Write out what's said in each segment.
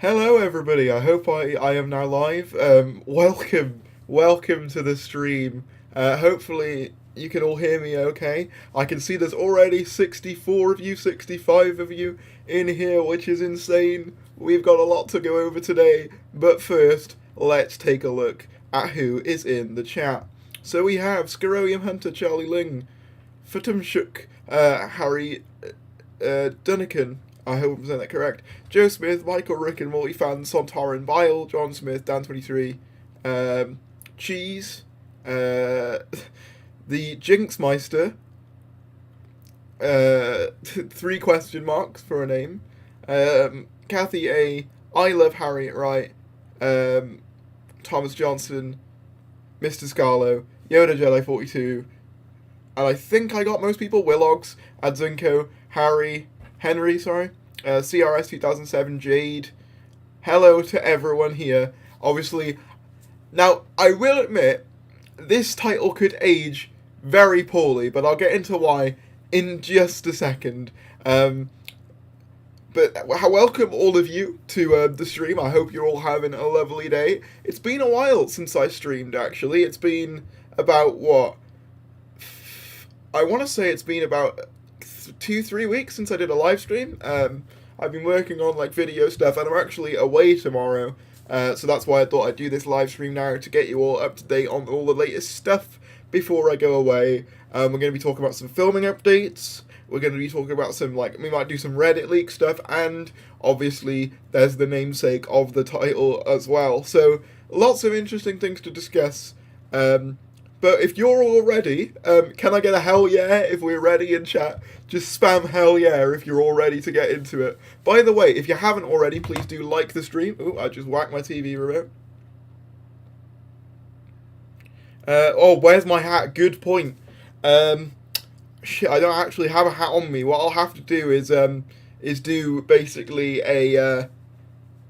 Hello, everybody. I hope I am now live. Welcome to the stream. Hopefully, you can all hear me okay. I can see there's already 64 of you, 65 of you in here, which is insane. We've got a lot to go over today, but first, let's take a look at who is in the chat. So we have Scaronium Hunter, Charlie Ling, Fatumshuk, Harry Dunnican. I hope I'm saying that correct. Joe Smith, Michael Rick and Morty fan, Sontaran Bile, John Smith, Dan23, Cheese, the Jinxmeister, 3 question marks for a name, Kathy A, I Love Harriet Wright, Thomas Johnson, Mr. Scarlo, Yoda Jedi 42, and I think I got most people, Willogs, Adzunko, Henry, CRS 2007, Jade. Hello to everyone here. Obviously, now I will admit, this title could age very poorly, but I'll get into why in just a second. But welcome all of you to the stream. I hope you're all having a lovely day. It's been a while since I streamed, actually. It's been about, what? I want to say it's been about 2-3 weeks since I did a live stream. I've been working on like video stuff, and I'm actually away tomorrow, so that's why I thought I'd do this live stream now to get you all up to date on all the latest stuff before I go away. We're going to be talking about some filming updates. We're going to be talking about some, like, we might do some Reddit leak stuff, and obviously there's the namesake of the title as well. So lots of interesting things to discuss. But if you're all ready, can I get a hell yeah if we're ready in chat? Just spam hell yeah if you're all ready to get into it. By the way, if you haven't already, please do like the stream. Ooh, I just whacked my TV remote. Oh, where's my hat? Good point. Shit, I don't actually have a hat on me. What I'll have to do is do basically a,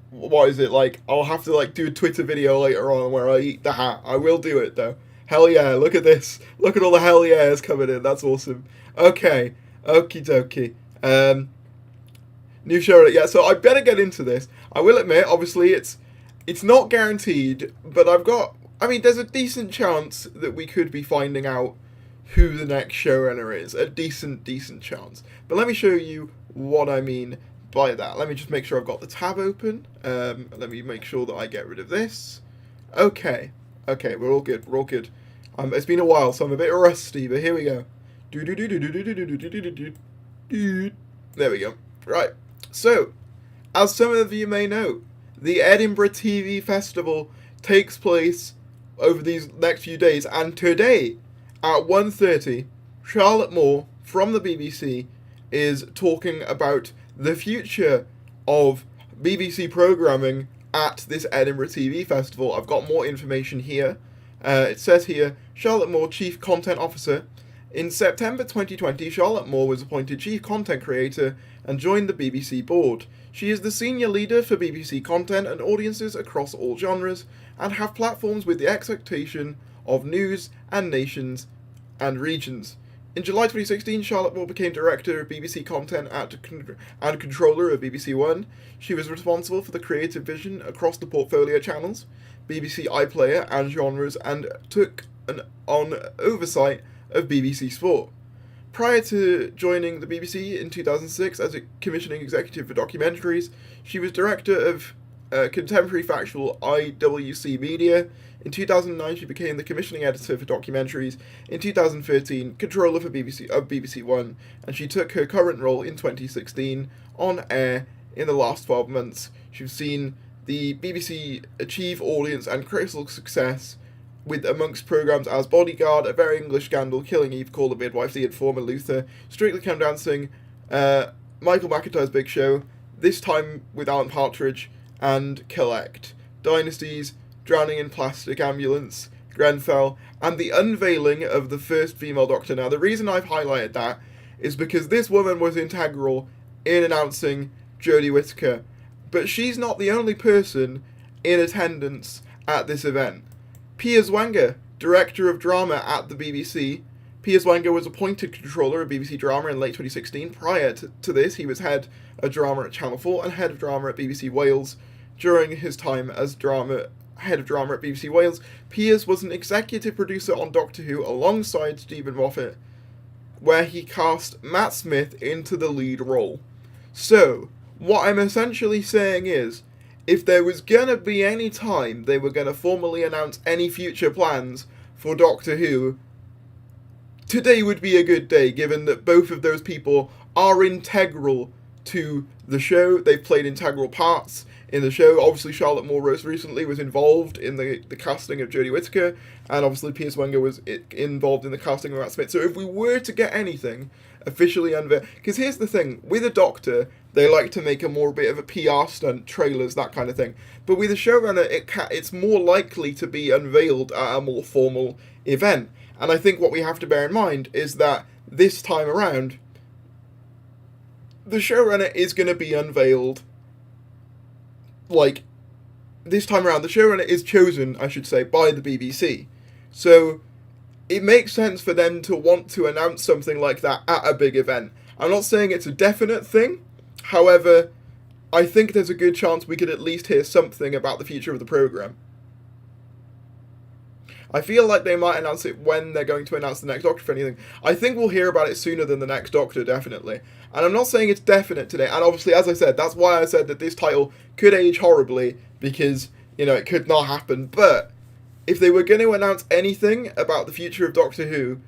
what is it, like, I'll have to, like, do a Twitter video later on where I eat the hat. I will do it, though. Hell yeah, look at this. Look at all the hell yeahs coming in. That's awesome. Okay. Okie dokie. New show. Yeah, so I better get into this. I will admit, obviously, it's not guaranteed, but there's a decent chance that we could be finding out who the next showrunner is. A decent chance. But let me show you what I mean by that. Let me just make sure I've got the tab open. Let me make sure that I get rid of this. Okay, we're all good. It's been a while, so I'm a bit rusty, but here we go. There we go. Right. So, as some of you may know, the Edinburgh TV festival takes place over these next few days, and today at 1:30, Charlotte Moore from the BBC is talking about the future of BBC programming at this Edinburgh TV festival. I've got more information here. It says here, Charlotte Moore, Chief Content Officer. In September 2020, Charlotte Moore was appointed Chief Content Creator and joined the BBC board. She is the senior leader for BBC content and audiences across all genres, and have platforms with the expectation of news and nations and regions. In July 2016, Charlotte Moore became Director of BBC Content and Controller of BBC One. She was responsible for the creative vision across the portfolio channels, BBC iPlayer and genres, and took on oversight of BBC Sport. Prior to joining the BBC in 2006 as a commissioning executive for documentaries, she was Director of Contemporary Factual IWC Media. In 2009, she became the commissioning editor for documentaries. In 2013, controller for BBC One, and she took her current role in 2016 on air. In the last 12 months, she's seen the BBC achieve audience and critical success with amongst programmes as Bodyguard, A Very English Scandal, Killing Eve, Call the Midwife, The Informer, Luther, Strictly Come Dancing, Michael McIntyre's Big Show, This Time with Alan Partridge, and Collect, Dynasties, Drowning in Plastic, Ambulance, Grenfell, and the unveiling of the first female Doctor. Now, the reason I've highlighted that is because this woman was integral in announcing Jodie Whittaker, but she's not the only person in attendance at this event. Piers Wenger, Director of Drama at the BBC. Piers Wenger was appointed Controller of BBC Drama in late 2016. Prior to this, he was Head of Drama at Channel 4 and Head of Drama at BBC Wales during his time as head of drama at BBC Wales, Piers was an executive producer on Doctor Who alongside Stephen Moffat, where he cast Matt Smith into the lead role. So, what I'm essentially saying is, if there was gonna be any time they were gonna formally announce any future plans for Doctor Who, today would be a good day, given that both of those people are integral to the show. They've played integral parts in the show. Obviously, Charlotte Moore most recently was involved in the casting of Jodie Whittaker, and obviously Piers Wenger was involved in the casting of Matt Smith. So if we were to get anything officially unveiled, because here's the thing, with a Doctor, they like to make a more bit of a PR stunt, trailers, that kind of thing. But with a showrunner, it's more likely to be unveiled at a more formal event. And I think what we have to bear in mind is that this time around, the showrunner is going to be unveiled. Like, this time around, the showrunner is chosen, I should say, by the BBC. So, it makes sense for them to want to announce something like that at a big event. I'm not saying it's a definite thing, however, I think there's a good chance we could at least hear something about the future of the programme. I feel like they might announce it when they're going to announce the next Doctor, for anything. I think we'll hear about it sooner than the next Doctor, definitely. And I'm not saying it's definite today, and obviously, as I said, that's why I said that this title could age horribly, because, you know, it could not happen. But if they were going to announce anything about the future of Doctor Who,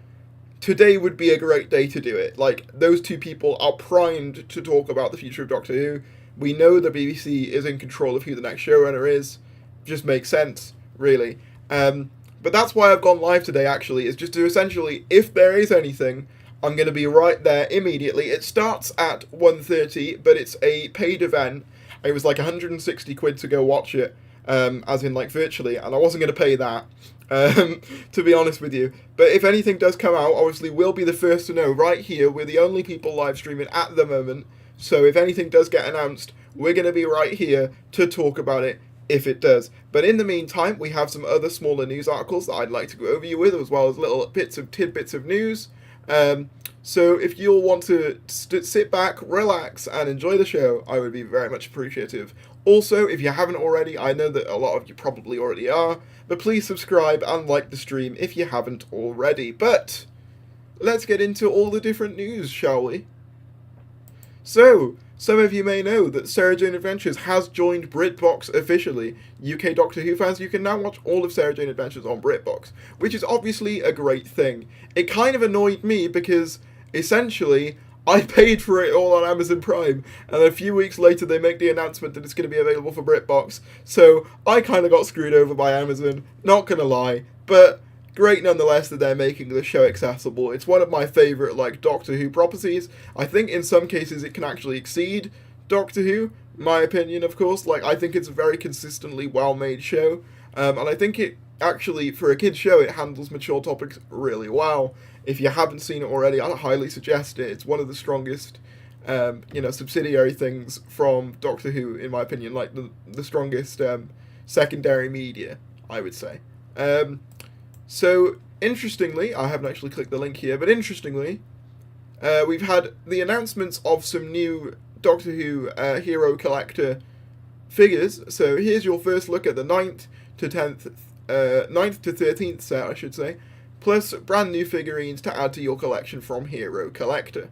today would be a great day to do it. Like, those two people are primed to talk about the future of Doctor Who. We know the BBC is in control of who the next showrunner is. Just makes sense, really. But that's why I've gone live today, actually, is just to essentially, if there is anything, I'm going to be right there immediately. It starts at 1:30, but it's a paid event. It was like 160 quid to go watch it, as in, like, virtually, and I wasn't going to pay that, to be honest with you. But if anything does come out, obviously, we'll be the first to know right here. We're the only people live streaming at the moment, so if anything does get announced, we're going to be right here to talk about it, if it does. But in the meantime, we have some other smaller news articles that I'd like to go over you with, as well as little tidbits of news. So if you'll want to sit back, relax, and enjoy the show, I would be very much appreciative. Also, if you haven't already, I know that a lot of you probably already are, but please subscribe and like the stream if you haven't already. But let's get into all the different news, shall we? So, some of you may know that Sarah Jane Adventures has joined BritBox officially. UK Doctor Who fans, you can now watch all of Sarah Jane Adventures on BritBox, which is obviously a great thing. It kind of annoyed me because, essentially, I paid for it all on Amazon Prime, and a few weeks later they make the announcement that it's going to be available for BritBox, so I kind of got screwed over by Amazon, not gonna lie, but great nonetheless that they're making the show accessible. It's one of my favourite, like, Doctor Who properties. I think in some cases it can actually exceed Doctor Who, my opinion, of course. Like, I think it's a very consistently well-made show, and I think it actually, for a kid's show, it handles mature topics really well. If you haven't seen it already, I highly suggest it. It's one of the strongest, subsidiary things from Doctor Who, in my opinion, like the strongest secondary media, I would say. So, interestingly, I haven't actually clicked the link here, but interestingly, we've had the announcements of some new Doctor Who Hero Collector figures. So here's your first look at the 9th to 13th set, I should say, plus brand new figurines to add to your collection from Hero Collector.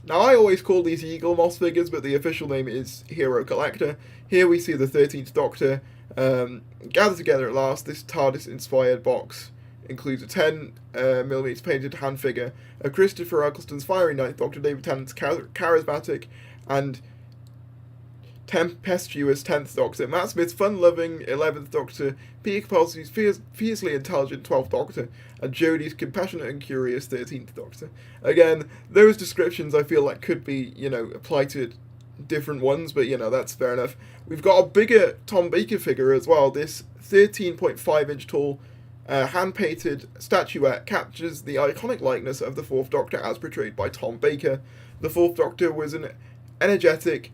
Now, I always call these Eagle Moss figures, but the official name is Hero Collector. Here we see the 13th Doctor gathered together at last. This TARDIS-inspired box includes a 10mm painted hand figure of Christopher Eccleston's fiery 9th Doctor, David Tennant's charismatic and tempestuous 10th Doctor, Matt Smith's fun-loving 11th Doctor, Peter Capaldi's fiercely intelligent 12th Doctor, and Jodie's compassionate and curious 13th Doctor. Again, those descriptions I feel like could be, applied to different ones, but, that's fair enough. We've got a bigger Tom Baker figure as well. This 13.5-inch tall hand-painted statuette captures the iconic likeness of the 4th Doctor as portrayed by Tom Baker. The 4th Doctor was an energetic,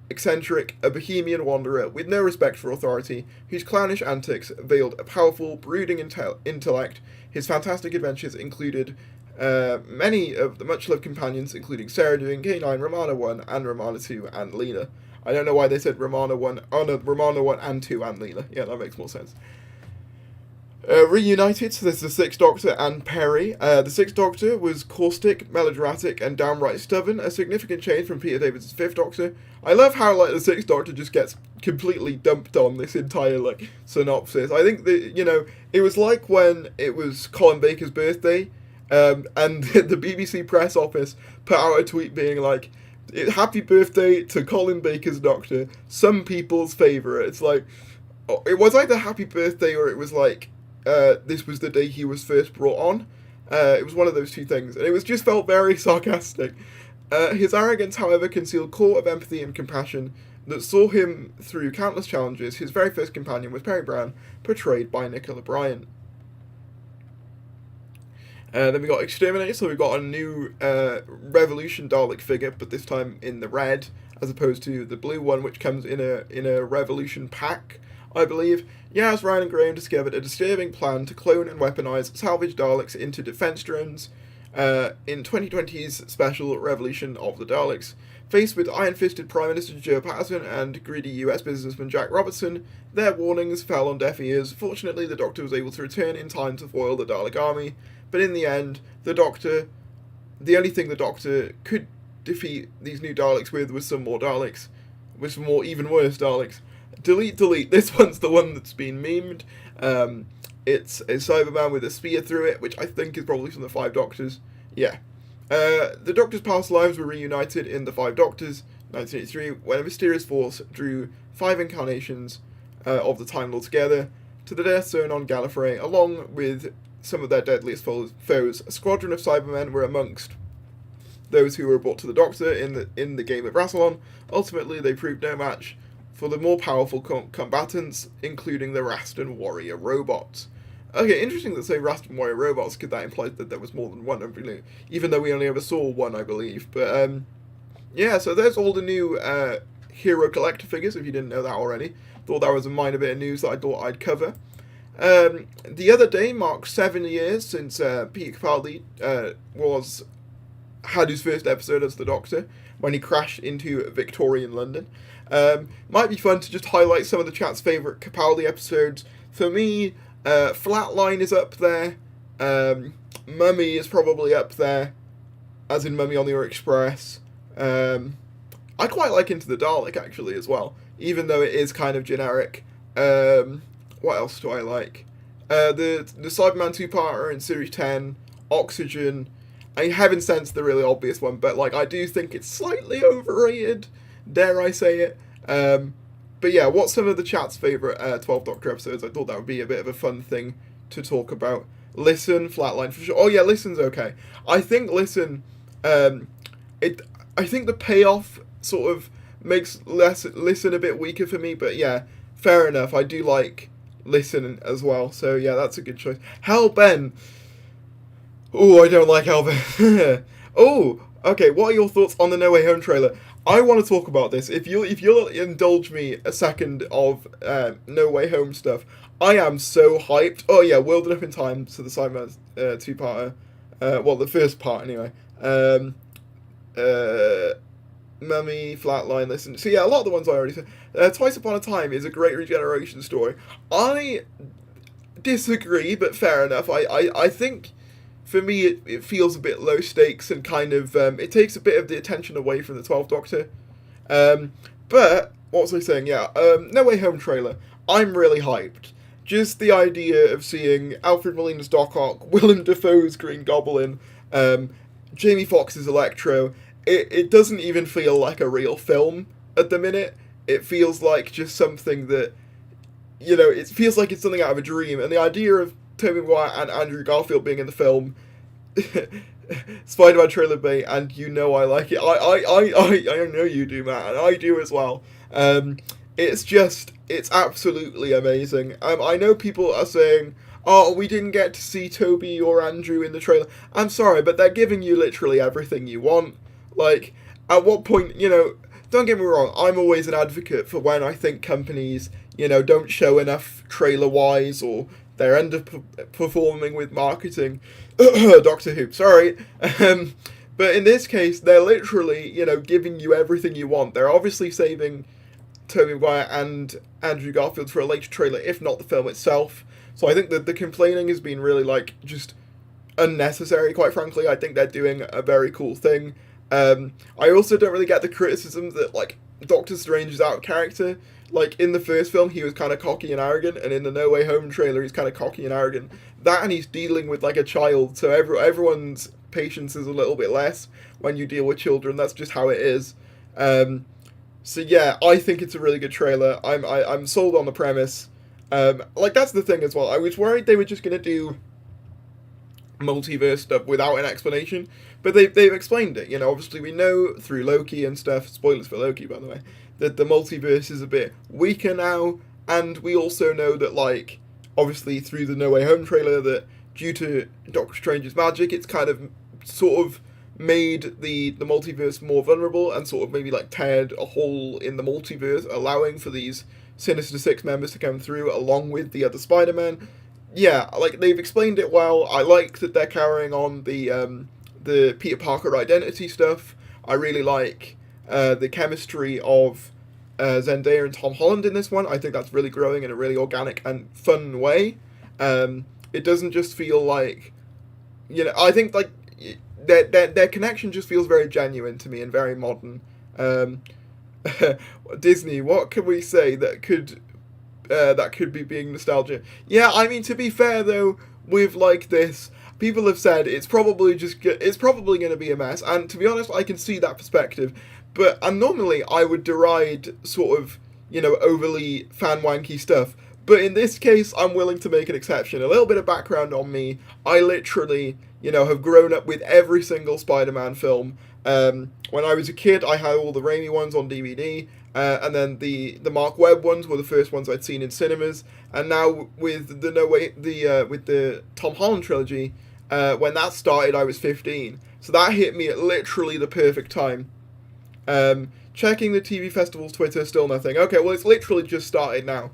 eccentric, a bohemian wanderer with no respect for authority, whose clownish antics veiled a powerful, brooding intellect. His fantastic adventures included many of the much-loved companions, including Sarah doing K9, Romana 1, and Romana 2, and Leela. I don't know why they said Romana 1, oh no, Romana 1 and 2 and Leela. Yeah, that makes more sense. Reunited, so there's the Sixth Doctor and Perry. The Sixth Doctor was caustic, melodramatic, and downright stubborn, a significant change from Peter Davies' Fifth Doctor. I love how, like, the Sixth Doctor just gets completely dumped on this entire, like, synopsis. I think that, you know, it was like when it was Colin Baker's birthday, and the BBC press office put out a tweet being like, happy birthday to Colin Baker's Doctor, some people's favourite. It's like, it was either happy birthday or it was like, this was the day he was first brought on. It was one of those two things, and it was just felt very sarcastic. His arrogance, however, concealed core of empathy and compassion that saw him through countless challenges. His very first companion was Perry Brown, portrayed by Nicola Bryant. Then we got Exterminator, so we've got a new Revolution Dalek figure, but this time in the red, as opposed to the blue one, which comes in a Revolution pack, I believe. Yaz, Ryan and Graham discovered a disturbing plan to clone and weaponize salvage Daleks into defense drones in 2020's special Revolution of the Daleks. Faced with iron-fisted Prime Minister Joe Patterson and greedy US businessman Jack Robertson, their warnings fell on deaf ears. Fortunately, the Doctor was able to return in time to foil the Dalek army, but in the end, the only thing the Doctor could defeat these new Daleks with was some more Daleks, with some more even worse Daleks. Delete. This one's the one that's been memed. It's a Cyberman with a spear through it, which I think is probably from the Five Doctors. Yeah. The Doctor's past lives were reunited in the Five Doctors, 1983, when a mysterious force drew 5 incarnations of the Time Lord together to the Death Zone on Gallifrey, along with some of their deadliest foes. A squadron of Cybermen were amongst those who were brought to the Doctor in the game of Rassilon. Ultimately, they proved no match for the more powerful combatants, including the Raston Warrior robots. Okay, interesting to say Raston Warrior robots, because that implies that there was more than one, even though we only ever saw one, I believe. But, yeah, so there's all the new Hero Collector figures, if you didn't know that already. Thought that was a minor bit of news that I thought I'd cover. The other day marked 7 years since Peter Capaldi had his first episode as the Doctor, when he crashed into Victorian London. Might be fun to just highlight some of the chat's favourite Capaldi episodes. For me, Flatline is up there. Mummy is probably up there, as in Mummy on the Orient Express. I quite like Into the Dalek, actually, as well, even though it is kind of generic. What else do I like? The Cyberman 2-parter in Series 10, Oxygen. I Heaven Sense, the really obvious one, but like I do think it's slightly overrated, dare I say it. But yeah, what's some of the chat's favourite 12th Doctor episodes? I thought that would be a bit of a fun thing to talk about. Listen, Flatline for sure. Oh yeah, Listen's okay. I think Listen, I think the payoff sort of makes Listen a bit weaker for me, but yeah, fair enough. I do like Listen as well, so yeah, that's a good choice. Hell Ben. Oh, I don't like Hell Ben. Oh, okay, what are your thoughts on the No Way Home trailer? I want to talk about this. If you'll indulge me a second of No Way Home stuff, I am so hyped. Oh yeah, World Up in Time, so the Cyberman 2-parter. Well, the first part anyway. Mummy, Flatline, Listen. So yeah, a lot of the ones I already said. Twice Upon a Time is a great regeneration story. I disagree, but fair enough. I think, for me, it feels a bit low stakes and kind of, it takes a bit of the attention away from the 12th Doctor. But, what was I saying? Yeah, No Way Home trailer. I'm really hyped. Just the idea of seeing Alfred Molina's Doc Ock, Willem Dafoe's Green Goblin, Jamie Foxx's Electro. It doesn't even feel like a real film at the minute. It feels like just something that, you know, it feels like it's something out of a dream. And the idea of Tobey Maguire and Andrew Garfield being in the film, Spider-Man trailer bait, and you know I like it. I know you do, Matt, and I do as well. It's absolutely amazing. I know people are saying, oh, we didn't get to see Toby or Andrew in the trailer. I'm sorry, but they're giving you literally everything you want. Like, at what point, you know, don't get me wrong, I'm always an advocate for when I think companies, you know, don't show enough trailer-wise or they're underperforming with marketing. Doctor Who, sorry. But in this case, they're literally, giving you everything you want. They're obviously saving Tobey Maguire and Andrew Garfield for a later trailer, if not the film itself. So I think that the complaining has been really, just unnecessary, quite frankly. I think they're doing a very cool thing. I also don't really get the criticism that, Doctor Strange is out of character. In the first film, he was kind of cocky and arrogant, and in the No Way Home trailer, he's kind of cocky and arrogant. That, and he's dealing with, a child, so everyone's patience is a little bit less when you deal with children. That's just how it is. So yeah, I think it's a really good trailer. I'm sold on the premise. That's the thing as well. I was worried they were just going to do multiverse stuff without an explanation, but they've explained it. Obviously we know through Loki and stuff, spoilers for Loki by the way, that the multiverse is a bit weaker now, and we also know that obviously through the No Way Home trailer that due to Doctor Strange's magic, it's kind of sort of made the multiverse more vulnerable and sort of maybe teared a hole in the multiverse, allowing for these Sinister Six members to come through along with the other Spider-Man. Yeah, they've explained it well. I like that they're carrying on the Peter Parker identity stuff. I really like the chemistry of Zendaya and Tom Holland in this one. I think that's really growing in a really organic and fun way. It doesn't just feel I think their connection just feels very genuine to me and very modern. Disney, what can we say that could be being nostalgia? Yeah, I mean, to be fair though, with this, people have said it's probably going to be a mess, and to be honest, I can see that perspective. But normally I would deride sort of overly fan wanky stuff. But in this case, I'm willing to make an exception. A little bit of background on me. I literally, have grown up with every single Spider-Man film. When I was a kid, I had all the Raimi ones on DVD, and then the Mark Webb ones were the first ones I'd seen in cinemas. And now with the Tom Holland trilogy, when that started, I was 15. So that hit me at literally the perfect time. Checking the TV festival's Twitter, still nothing. Okay, well, it's literally just started now.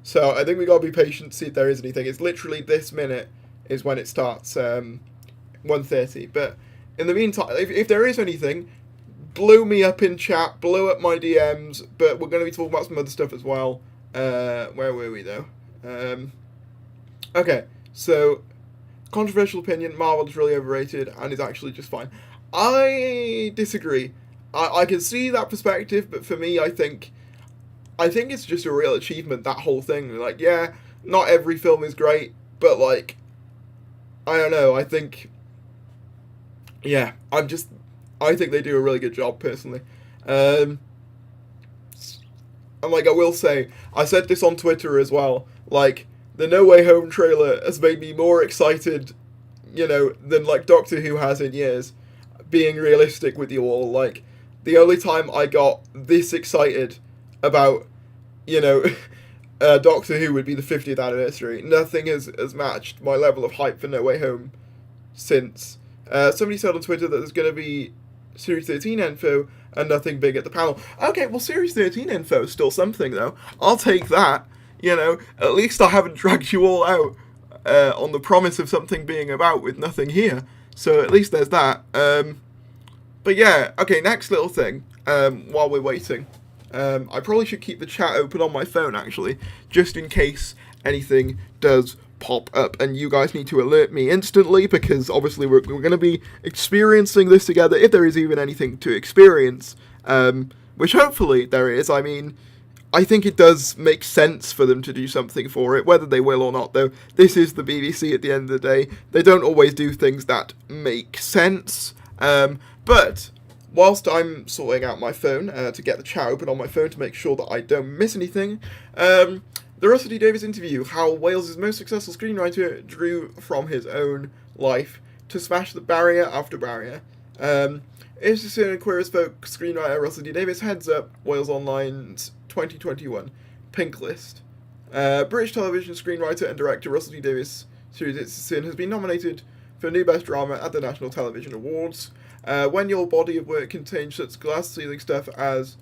So I think we gotta be patient to see if there is anything. It's literally this minute is when it starts, 1:30. But in the meantime, if there is anything, blow me up in chat, blow up my DMs, but we're going to be talking about some other stuff as well. Where were we though? Okay, so, controversial opinion, Marvel is really overrated and is actually just fine. I disagree. I can see that perspective, but for me, I think it's just a real achievement, that whole thing. Yeah, not every film is great, but I don't know, I think they do a really good job, personally. And I will say, I said this on Twitter as well, the No Way Home trailer has made me more excited, than Doctor Who has in years, being realistic with you all. The only time I got this excited about, Doctor Who would be the 50th anniversary. Nothing has matched my level of hype for No Way Home since. Somebody said on Twitter that there's going to be Series 13 info and nothing big at the panel. Okay, well, Series 13 info is still something, though. I'll take that. At least I haven't dragged you all out on the promise of something being about with nothing here. So at least there's that. But yeah, okay, next little thing, while we're waiting. I probably should keep the chat open on my phone, actually, just in case anything does pop up, and you guys need to alert me instantly, because obviously we're going to be experiencing this together, if there is even anything to experience, which hopefully there is. I mean, I think it does make sense for them to do something for it, whether they will or not, though. This is the BBC at the end of the day. They don't always do things that make sense, but whilst I'm sorting out my phone to get the chat open on my phone to make sure that I don't miss anything, the Russell T Davies interview, how Wales' most successful screenwriter drew from his own life to smash the barrier after barrier. It's a queer as folk screenwriter Russell T Davies heads up Wales Online's 2021 Pink List. British television screenwriter and director Russell T Davies' series It's a Sin has been nominated for New Best Drama at the National Television Awards. When your body of work contains such glass-ceiling stuff as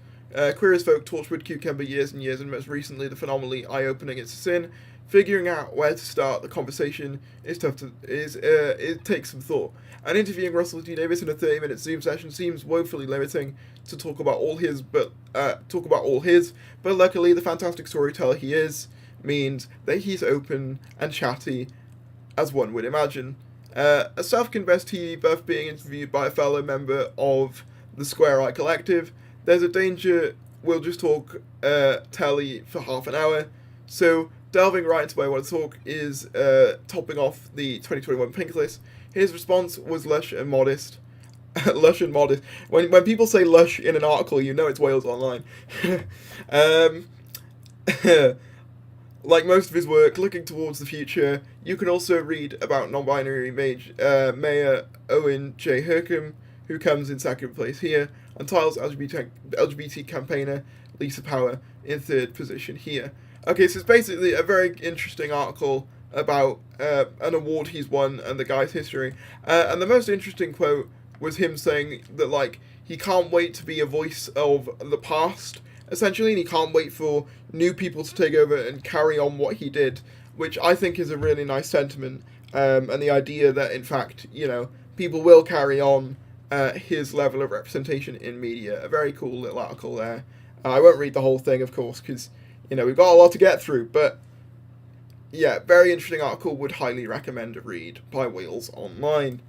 Queer as Folk, Torchwood, Cucumber, Years and Years, and most recently the phenomenally eye-opening It's a Sin, Figuring out where to start the conversation is tough to it takes some thought. And interviewing Russell T Davies in a 30-minute Zoom session seems woefully limiting to talk about all his, but luckily the fantastic storyteller he is means that he's open and chatty, as one would imagine. A self-confessed TV buff being interviewed by a fellow member of the Square Eye Collective, there's a danger we'll just talk telly for half an hour. So, delving right into where I want to talk is topping off the 2021 Pink List. His response was lush and modest. Lush and modest. When people say lush in an article, you know it's Wales Online. Like most of his work, looking towards the future, you can also read about non-binary Mayor Owen J. Hercombe, who comes in second place here, and Tiles LGBT campaigner Lisa Power in third position here. Okay, so it's basically a very interesting article about an award he's won and the guy's history. And the most interesting quote was him saying that, like, he can't wait to be a voice of the past, essentially, and he can't wait for new people to take over and carry on what he did, which I think is a really nice sentiment, and the idea that, in fact, you know, people will carry on his level of representation in media. A very cool little article there. I won't read the whole thing, of course, because, you know, we've got a lot to get through, but yeah, very interesting article, would highly recommend a read by Wales Online.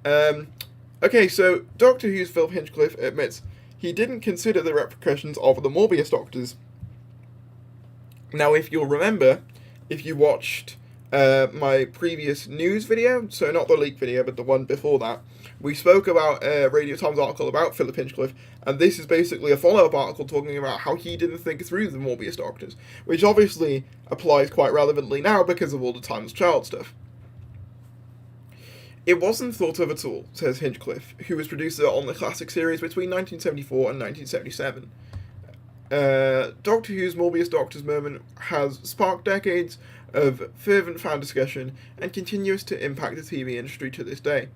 Okay, so Doctor Who's Philip Hinchcliffe admits he didn't consider the repercussions of the Mobius Doctors. Now, if you'll remember, if you watched my previous news video, so not the leak video, but the one before that, we spoke about Radio Times article about Philip Hinchcliffe, and this is basically a follow-up article talking about how he didn't think through the Mobius Doctors, which obviously applies quite relevantly now because of all the Times Child stuff. It wasn't thought of at all, says Hinchcliffe, who was producer on the classic series between 1974 and 1977. Doctor Who's Mobius Doctors moment has sparked decades of fervent fan discussion and continues to impact the TV industry to this day.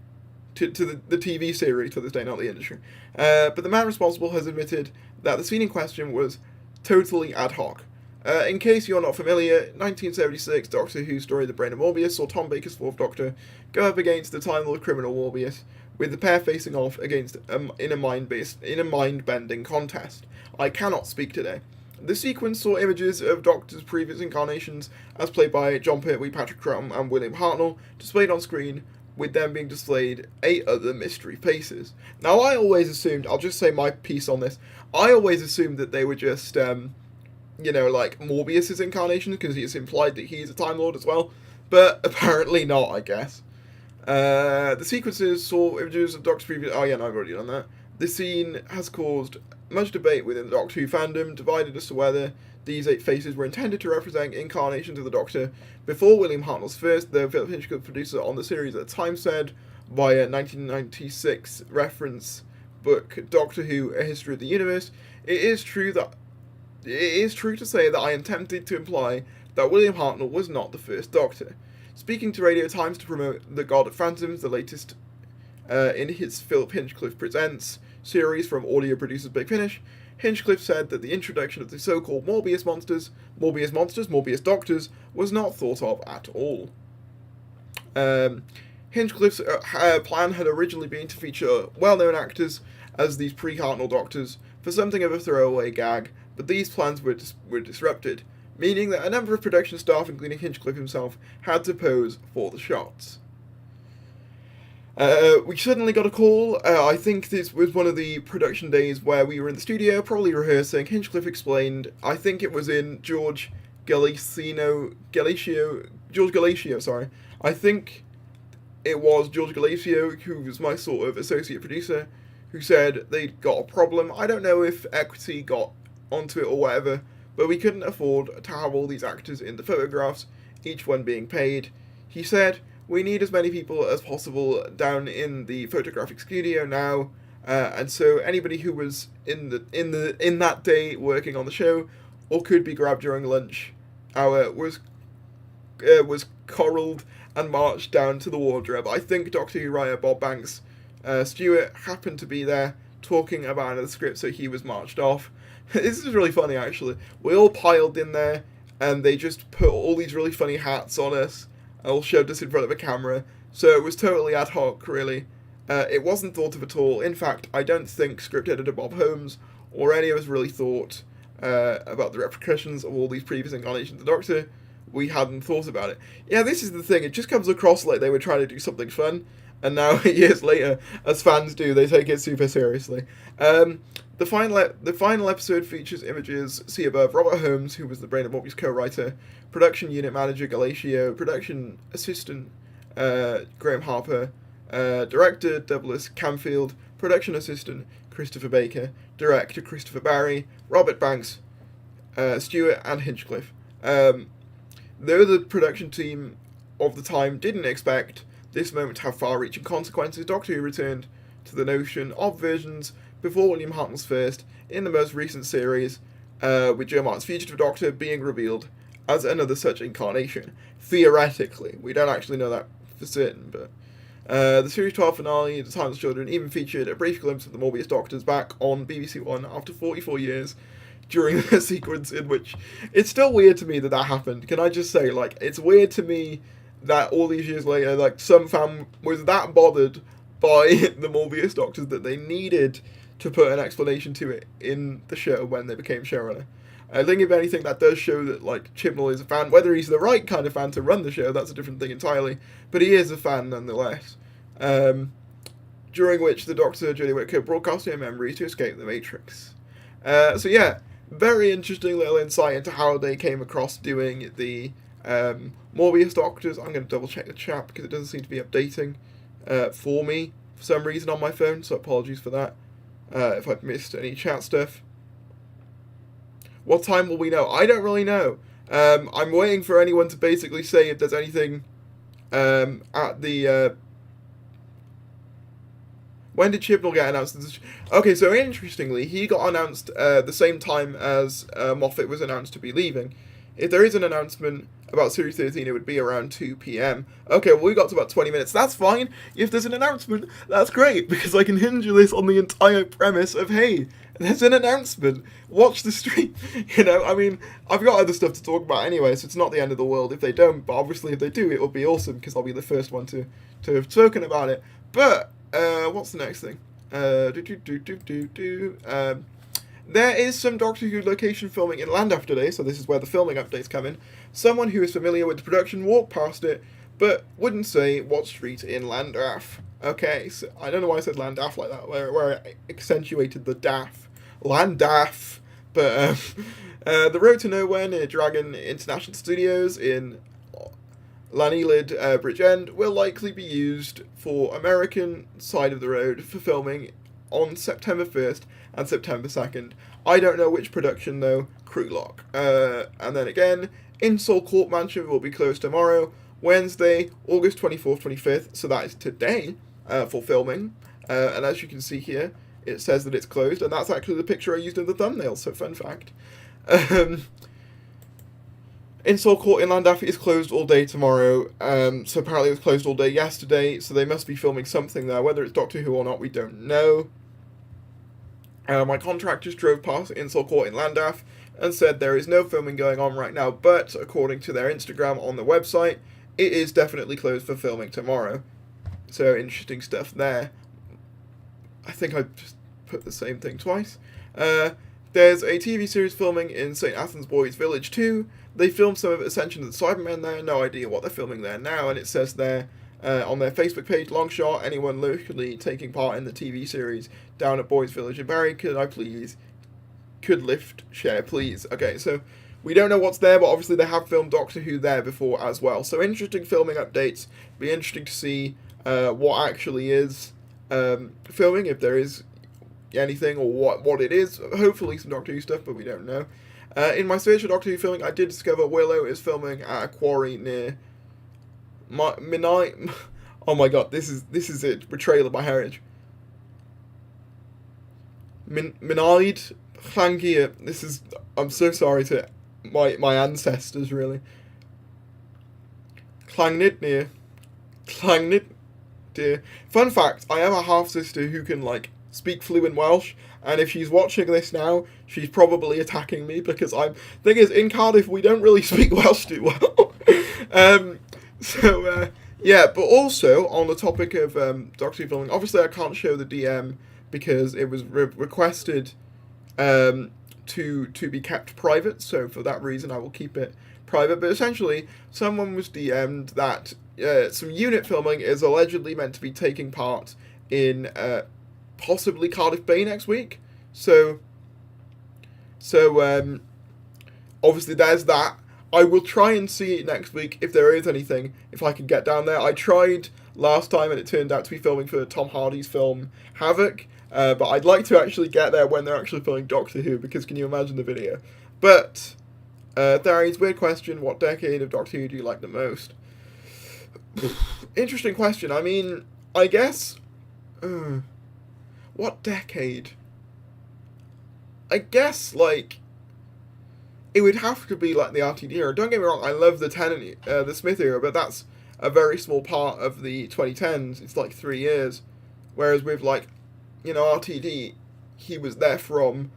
To the TV series to this day, not the industry. But the man responsible has admitted that the scene in question was totally ad hoc. In case you're not familiar, 1976 Doctor Who story The Brain of Mobius saw Tom Baker's Fourth Doctor go up against the Time Lord criminal Mobius, with the pair facing off against in a mind-bending contest. I cannot speak today. The sequence saw images of Doctor's previous incarnations, as played by John Pertwee, Patrick Troughton, and William Hartnell, displayed on screen, with them being displayed 8 other mystery faces. Now, I always assumed, I'll just say my piece on this, I always assumed that they were just, you know, like Morbius's incarnation, because it's implied that he's a Time Lord as well, but apparently not, I guess. The sequences saw images of Doctor's previous... Oh yeah, no, I've already done that. The scene has caused much debate within the Doctor Who fandom, divided as to whether these 8 faces were intended to represent incarnations of the Doctor. Before William Hartnell's first, the Philip Hinchcliffe producer on the series at the time said, via 1996 reference book Doctor Who: A History of the Universe, it is true to say that I am tempted to imply that William Hartnell was not the first Doctor. Speaking to Radio Times to promote The God of Phantoms, the latest in his Philip Hinchcliffe Presents series from audio producers Big Finish, Hinchcliffe said that the introduction of the so-called Mobius Doctors, was not thought of at all. Hinchcliffe's plan had originally been to feature well-known actors as these pre-Hartnell Doctors for something of a throwaway gag, but these plans were disrupted, meaning that a number of production staff, including Hinchcliffe himself, had to pose for the shots. We suddenly got a call. I think this was one of the production days where we were in the studio, probably rehearsing. Hinchcliffe explained, I think it was in George Galatio, sorry. I think it was George Galatio, who was my sort of associate producer, who said they'd got a problem. I don't know if equity got onto it or whatever, but we couldn't afford to have all these actors in the photographs, each one being paid. He said, we need as many people as possible down in the photographic studio now, and so anybody who was in that day working on the show, or could be grabbed during lunch hour, was corralled and marched down to the wardrobe. I think Doctor Who writer Bob Banks Stewart happened to be there talking about the script, so he was marched off. This is really funny, actually. We all piled in there. and they just put all these really funny hats on us, and all shoved us in front of a camera. So it was totally ad hoc, really. It wasn't thought of at all. In fact, I don't think script editor Bob Holmes or any of us really thought about the repercussions of all these previous incarnations of the Doctor. We hadn't thought about it. Yeah, this is the thing. It just comes across like they were trying to do something fun, and now, years later, as fans do, they take it super seriously. The final episode features images see above Robert Holmes, who was the brain of Mobius co-writer, production unit manager Galatio, production assistant Graham Harper, director Douglas Camfield, production assistant Christopher Baker, director Christopher Barry, Robert Banks, Stewart, and Hinchcliffe. Though the production team of the time didn't expect this moment to have far-reaching consequences, Doctor Who returned to the notion of versions before William Hartnell's first in the most recent series, with Joe Martin's Fugitive Doctor being revealed as another such incarnation. Theoretically, we don't actually know that for certain, but the Series 12 finale, The Timeless Children, even featured a brief glimpse of the Mobius Doctors back on BBC One after 44 years, during a sequence in which it's still weird to me that happened. Can I just say, like, it's weird to me that all these years later, like, some fan was that bothered by the Mobius Doctors that they needed to put an explanation to it in the show when they became showrunner. I think, if anything, that does show that, like, Chibnall is a fan. Whether he's the right kind of fan to run the show, that's a different thing entirely, but he is a fan nonetheless. During which the Doctor, Jodie Whittaker, broadcast her memories to escape the Matrix. So yeah, very interesting little insight into how they came across doing the Mobius Doctors. I'm going to double check the chat because it doesn't seem to be updating for me for some reason on my phone, so apologies for that if I've missed any chat stuff. What time will we know? I don't really know. I'm waiting for anyone to basically say if there's anything at the... When did Chibnall get announced? Okay, so interestingly, he got announced the same time as Moffat was announced to be leaving. If there is an announcement about Series 13, it would be around 2 p.m. Okay, well, we got to about 20 minutes. That's fine. If there's an announcement, that's great, because I can hinge this on the entire premise of, hey, there's an announcement. Watch the stream. You know, I mean, I've got other stuff to talk about anyway, so it's not the end of the world if they don't, but obviously if they do, it will be awesome, because I'll be the first one to have spoken about it. But... what's the next thing? There is some Doctor Who location filming in Llandaff today, so this is where the filming updates come in. Someone who is familiar with the production walked past it, but wouldn't say what street in Llandaff. Okay, so I don't know why I said Llandaff like that, where I accentuated the daff. Llandaff! But the Road to Nowhere near Dragon International Studios in Llanelid Bridge End will likely be used for American side of the road for filming on September 1st and September 2nd. I don't know which production though, crew lock. And then again, Insall Court Mansion will be closed tomorrow, Wednesday, August 24th, 25th, so that is today for filming. And as you can see here, it says that it's closed, and that's actually the picture I used in the thumbnail, so fun fact. Insall Court in Llandaff is closed all day tomorrow, so apparently it was closed all day yesterday, so they must be filming something there. Whether it's Doctor Who or not, we don't know. My contractors drove past Insall Court in Llandaff and said there is no filming going on right now, but according to their Instagram on the website, it is definitely closed for filming tomorrow. So interesting stuff there. I think I just put the same thing twice. There's a TV series filming in St. Athens Boys Village too. They filmed some of Ascension of the Cybermen there, no idea what they're filming there now, and it says there on their Facebook page, long shot, anyone locally taking part in the TV series down at Boys Village in Barry, could lift, share, please. Okay, so we don't know what's there, but obviously they have filmed Doctor Who there before as well. So interesting filming updates. Be interesting to see what actually is filming, if there is anything, or what it is. Hopefully some Doctor Who stuff, but we don't know. In my search for Doctor Who filming, I did discover Willow is filming at a quarry near Minai. Oh my god, this is it. Betrayal of my heritage. Minaid Llangia. This is. I'm so sorry to my ancestors, really. Llangnidnir. Llangnidnir. Fun fact: I have a half sister who can speak fluent Welsh, and if she's watching this now, she's probably attacking me because thing is, in Cardiff, we don't really speak Welsh too well. Yeah, but also, on the topic of Doctor Who filming, obviously I can't show the DM because it was requested to be kept private, so for that reason I will keep it private. But essentially, someone was DM'd that some unit filming is allegedly meant to be taking part in possibly Cardiff Bay next week. So obviously there's that. I will try and see next week if there is anything, if I can get down there. I tried last time and it turned out to be filming for Tom Hardy's film Havoc, but I'd like to actually get there when they're actually filming Doctor Who, because can you imagine the video? But, Davies, weird question, what decade of Doctor Who do you like the most? Interesting question. I mean, I guess, what decade? I guess, like, it would have to be like the RTD era. Don't get me wrong, I love the the Smith era, but that's a very small part of the 2010s. It's like 3 years. Whereas with, like, you know, RTD, he was there from,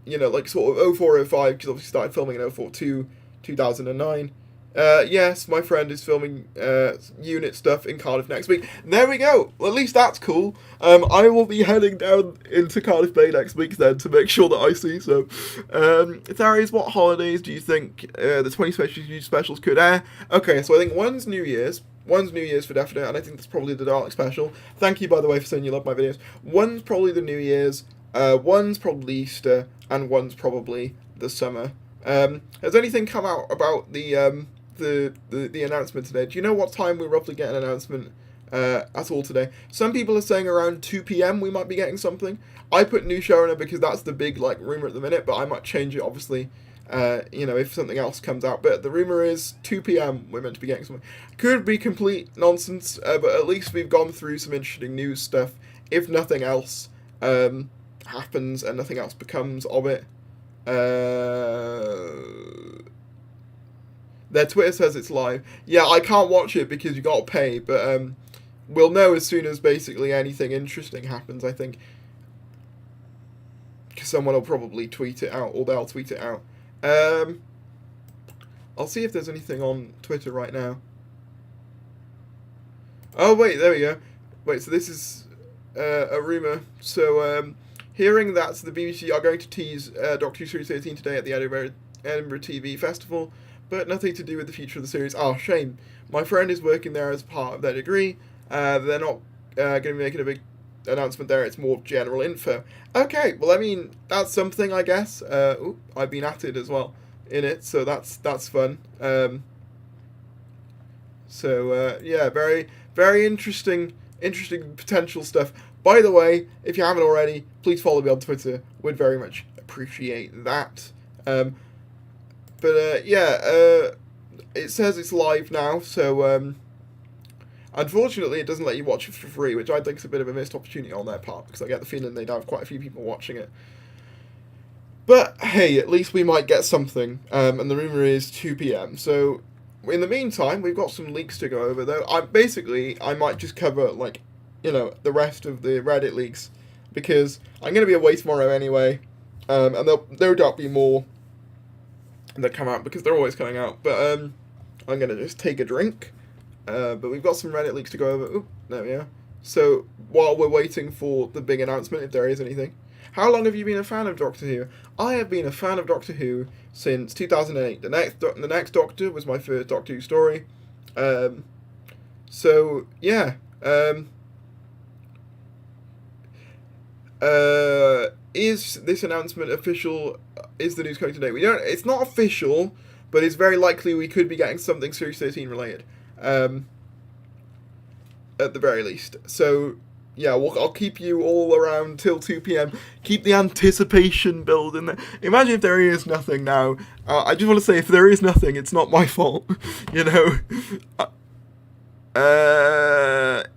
you know, like sort of 04, 05, because obviously started filming in 04 to 2009. Yes, my friend is filming unit stuff in Cardiff next week. There we go. Well, at least that's cool. I will be heading down into Cardiff Bay next week then to make sure that I see. So, Davies, what holidays do you think the 20 specials could air? Okay, so I think one's New Year's. One's New Year's for definite, and I think that's probably the Dalek special. Thank you, by the way, for saying you love my videos. One's probably the New Year's. One's probably Easter, and one's probably the summer. Has anything come out about the announcement today? Do you know what time we roughly get an announcement at all today? Some people are saying around 2 p.m. we might be getting something. I put new showrunner because that's the big, like, rumor at the minute, but I might change it, obviously, you know, if something else comes out. But the rumor is 2 p.m. we're meant to be getting something. Could be complete nonsense, but at least we've gone through some interesting news stuff. If nothing else happens and nothing else becomes of it. Their Twitter says it's live. Yeah, I can't watch it because you got to pay, but we'll know as soon as basically anything interesting happens, I think. Because someone will probably tweet it out, or they'll tweet it out. I'll see if there's anything on Twitter right now. Oh, wait, there we go. Wait, so this is a rumour. So, hearing that the BBC are going to tease Doctor Who Series 13 today at the Edinburgh TV Festival, but nothing to do with the future of the series. Oh, shame. My friend is working there as part of their degree. They're not going to be making a big announcement there. It's more general info. Okay, well, I mean, that's something, I guess. Ooh, I've been at it as well in it, so that's fun. Yeah, very, very interesting potential stuff. By the way, if you haven't already, please follow me on Twitter. Would very much appreciate that. It says it's live now, so unfortunately it doesn't let you watch it for free, which I think is a bit of a missed opportunity on their part, because I get the feeling they'd have quite a few people watching it. But hey, at least we might get something, and the rumour is 2 p.m, so in the meantime, we've got some leaks to go over, though. I might just cover, like, you know, the rest of the Reddit leaks, because I'm going to be away tomorrow anyway, and there'll no doubt be more that come out, because they're always coming out, but I'm going to just take a drink, but we've got some Reddit leaks to go over. Oop, there we are. So, while we're waiting for the big announcement, if there is anything, how long have you been a fan of Doctor Who? I have been a fan of Doctor Who since 2008. The next Doctor was my first Doctor Who story. So, yeah. Is this announcement official? Is the news coming today? It's not official, but it's very likely we could be getting something Series 13 related. At the very least. So, yeah, I'll keep you all around till 2 p.m. Keep the anticipation building there. Imagine if there is nothing now. I just want to say, if there is nothing, it's not my fault. You know?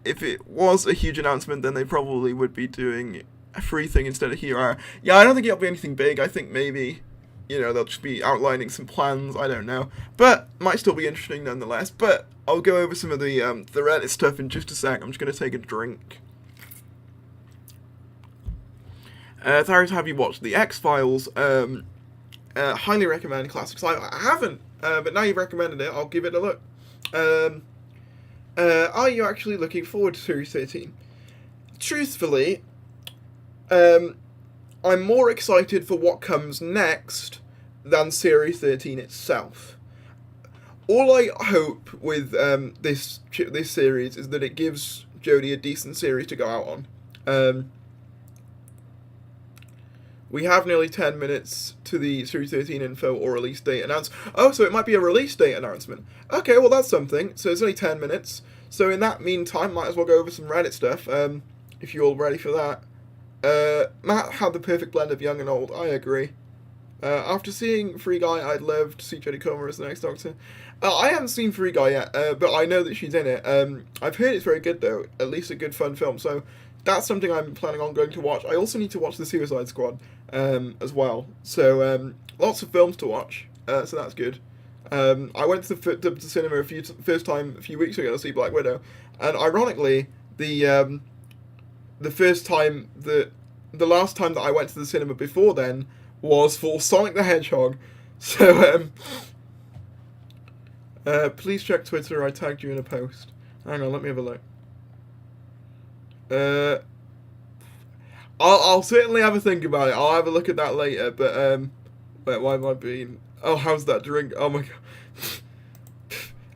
If it was a huge announcement, then they probably would be doing a free thing instead of here. Yeah, I don't think it'll be anything big. I think maybe, you know, they'll just be outlining some plans. I don't know. But might still be interesting nonetheless. But I'll go over some of the Reddit stuff in just a sec. I'm just going to take a drink. Tharos, have you watched The X-Files? Highly recommend classics. I haven't, but now you've recommended it, I'll give it a look. Are you actually looking forward to Series 13? Truthfully, I'm more excited for what comes next than Series 13 itself. All I hope with this series is that it gives Jodie a decent series to go out on. We have nearly 10 minutes to the Series 13 info or release date announced. Oh, so it might be a release date announcement. Okay, well that's something. So it's only 10 minutes. So in that meantime, might as well go over some Reddit stuff, if you're all ready for that. Matt had the perfect blend of young and old, I agree. After seeing Free Guy, I'd love to see Jodie Comer as the next Doctor. I haven't seen Free Guy yet, but I know that she's in it. I've heard it's very good though, at least a good fun film, so that's something I'm planning on going to watch. I also need to watch The Suicide Squad as well, so lots of films to watch, so that's good. I went to the cinema first time a few weeks ago to see Black Widow, and ironically, the last time that I went to the cinema before then was for Sonic the Hedgehog. So, please check Twitter, I tagged you in a post. Hang on, let me have a look. I'll certainly have a think about it. I'll have a look at that later, but, wait, why am I being... Oh, how's that drink? Oh my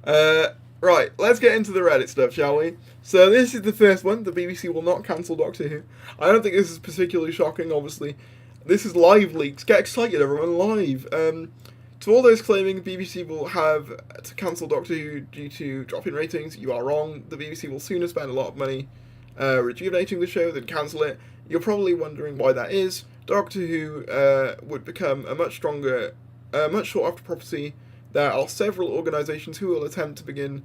god. Right, let's get into the Reddit stuff, shall we? So this is the first one. The BBC will not cancel Doctor Who. I don't think this is particularly shocking, obviously. This is live leaks. Get excited, everyone, live. To all those claiming the BBC will have to cancel Doctor Who due to drop in ratings, you are wrong. The BBC will sooner spend a lot of money rejuvenating the show than cancel it. You're probably wondering why that is. Doctor Who would become a much stronger, much sought after property. There are several organisations who will attempt to begin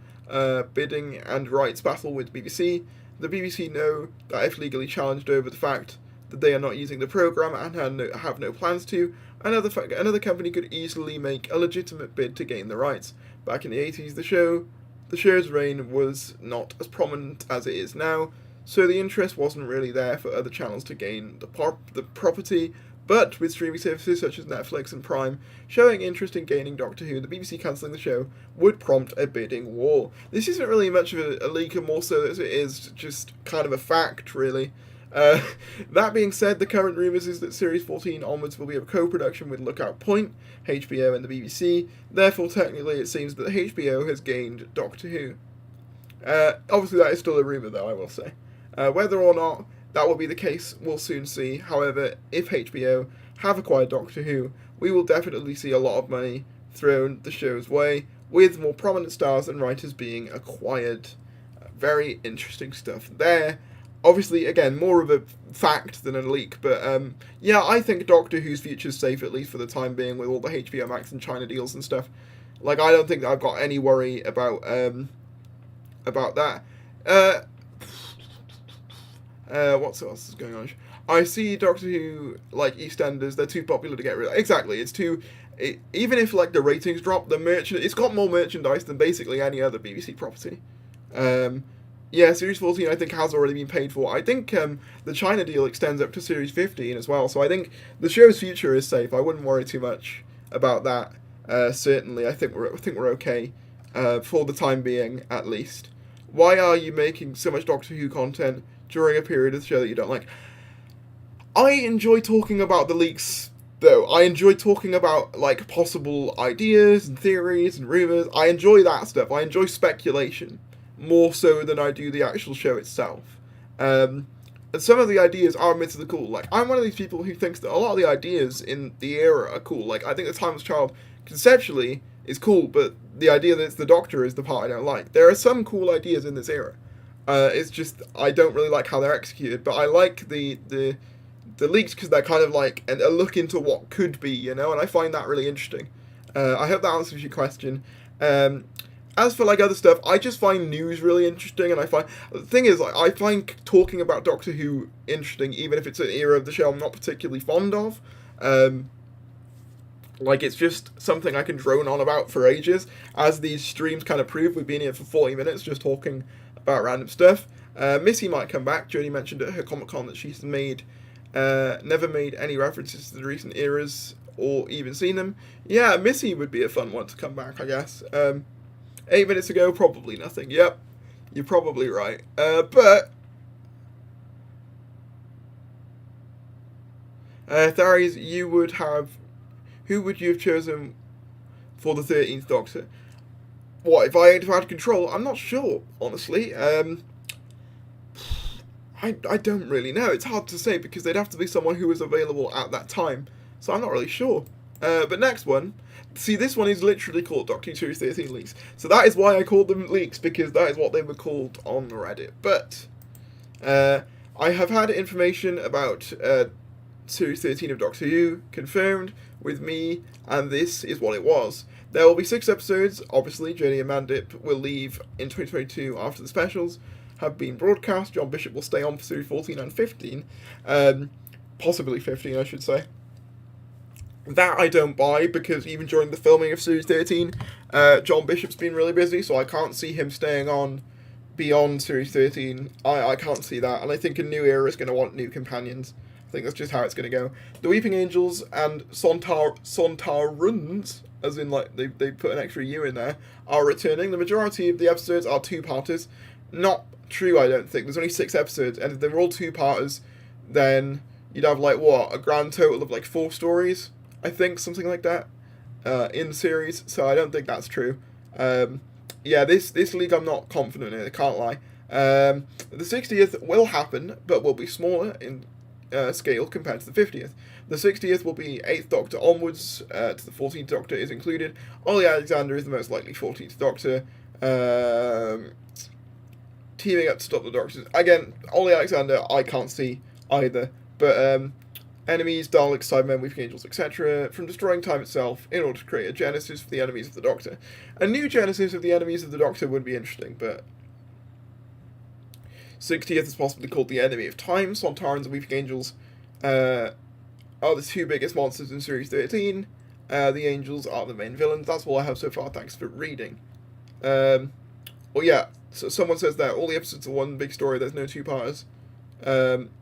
bidding and rights battle with BBC. The BBC know that if legally challenged over the fact that they are not using the programme and have no plans to, another company could easily make a legitimate bid to gain the rights. Back in the 80s, the show's reign was not as prominent as it is now, so the interest wasn't really there for other channels to gain the property. But with streaming services such as Netflix and Prime showing interest in gaining Doctor Who, the BBC cancelling the show would prompt a bidding war. This isn't really much of a leak, and more so as it is just kind of a fact, really. That being said, the current rumours is that Series 14 onwards will be a co-production with Lookout Point, HBO and the BBC. Therefore, technically, it seems that HBO has gained Doctor Who. Obviously, that is still a rumour, though, I will say. Whether or not that will be the case, we'll soon see. However, if HBO have acquired Doctor Who, we will definitely see a lot of money thrown the show's way, with more prominent stars and writers being acquired. Very interesting stuff there. Obviously, again, more of a fact than a leak, but yeah, I think Doctor Who's future's safe, at least for the time being, with all the HBO Max and China deals and stuff. Like, I don't think that I've got any worry about that. What else is going on? I see Doctor Who, like EastEnders, they're too popular to get rid of. Exactly, it's too... even if, like, the ratings drop, it's got more merchandise than basically any other BBC property. Yeah, Series 14, I think, has already been paid for. I think the China deal extends up to Series 15 as well, so I think the show's future is safe. I wouldn't worry too much about that, certainly. I think we're okay, for the time being, at least. Why are you making so much Doctor Who content during a period of the show that you don't like? I enjoy talking about the leaks, though. I enjoy talking about, like, possible ideas and theories and rumours. I enjoy that stuff. I enjoy speculation more so than I do the actual show itself. And some of the ideas are admittedly cool. Like, I'm one of these people who thinks that a lot of the ideas in the era are cool. Like, I think The Timeless Child conceptually is cool, but the idea that it's the Doctor is the part I don't like. There are some cool ideas in this era. It's just, I don't really like how they're executed, but I like the leaks because they're kind of like a look into what could be, you know, and I find that really interesting. I hope that answers your question. As for, like, other stuff, I just find news really interesting, and the thing is, like, I find talking about Doctor Who interesting, even if it's an era of the show I'm not particularly fond of. Like, it's just something I can drone on about for ages, as these streams kind of prove. We've been here for 40 minutes just talking about random stuff. Missy might come back. Jodie mentioned at her Comic-Con that she's made Never made any references to the recent eras or even seen them. Yeah, Missy would be a fun one to come back, I guess. 8 minutes ago, probably nothing. Yep, you're probably right. But Tharies, you would have. Who would you have chosen for the 13th Doctor? What, if I had control? I'm not sure, honestly. I don't really know. It's hard to say because they'd have to be someone who was available at that time. So I'm not really sure. But next one. See, this one is literally called Doctor Who Series 13 leaks. So that is why I called them leaks, because that is what they were called on Reddit. But I have had information about Series 13 of Doctor Who confirmed with me, and this is what it was. There will be 6 episodes. Obviously, Jodie and Mandip will leave in 2022 after the specials have been broadcast. John Bishop will stay on for Series 14 and 15. Possibly 15, I should say. That I don't buy, because even during the filming of Series 13, John Bishop's been really busy, so I can't see him staying on beyond Series 13. I can't see that, and I think a new era is going to want new companions. I think that's just how it's going to go. The Weeping Angels and Sontarans, as in like they put an extra U in there, are returning. The majority of the episodes are two-parters. Not true, I don't think. There's only 6 episodes, and if they were all two-parters, then you'd have like what, a grand total of like 4 stories, I think, something like that, in the series. So I don't think that's true. Yeah, this league I'm not confident in. I can't lie. The 60th will happen, but will be smaller in scale compared to the 50th. The 60th will be 8th Doctor onwards, to the 14th Doctor is included. Ollie Alexander is the most likely 14th Doctor, teaming up to stop the Doctors. Again, Ollie Alexander, I can't see either, but enemies, Daleks, Cybermen, Weeping Angels, etc., from destroying time itself in order to create a genesis for the enemies of the Doctor. A new genesis of the enemies of the Doctor would be interesting, but 60th is possibly called the enemy of time. Sontarans and Weeping Angels are the 2 biggest monsters in Series 13. The Angels are the main villains. That's all I have so far, thanks for reading. Well, yeah, so someone says that all the episodes are one big story, there's no 2-parters.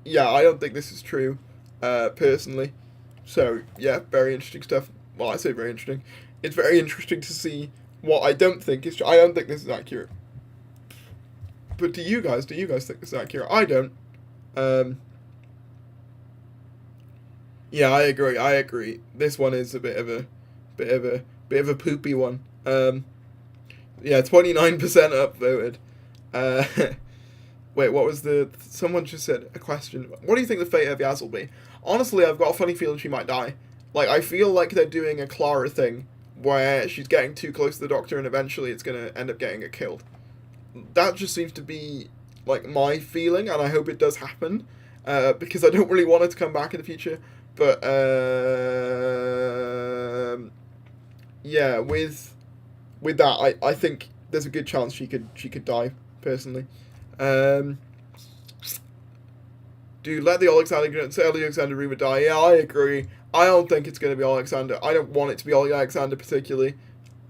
Yeah, I don't think this is true, personally. So, yeah, very interesting stuff. Well, I say very interesting. It's very interesting to see what I don't think is true. I don't think this is accurate. But do you guys think this is accurate? I don't. Yeah, I agree. This one is a bit of a poopy one. Yeah, 29% upvoted. Wait, what was someone just said a question. What do you think the fate of Yaz will be? Honestly, I've got a funny feeling she might die. Like, I feel like they're doing a Clara thing, where she's getting too close to the Doctor and eventually it's going to end up getting her killed. That just seems to be, like, my feeling, and I hope it does happen, because I don't really want her to come back in the future. But, yeah, with that, I think there's a good chance she could die, personally. Dude, let the Alexander rumor die. Yeah, I agree. I don't think it's going to be Alexander. I don't want it to be Alexander particularly.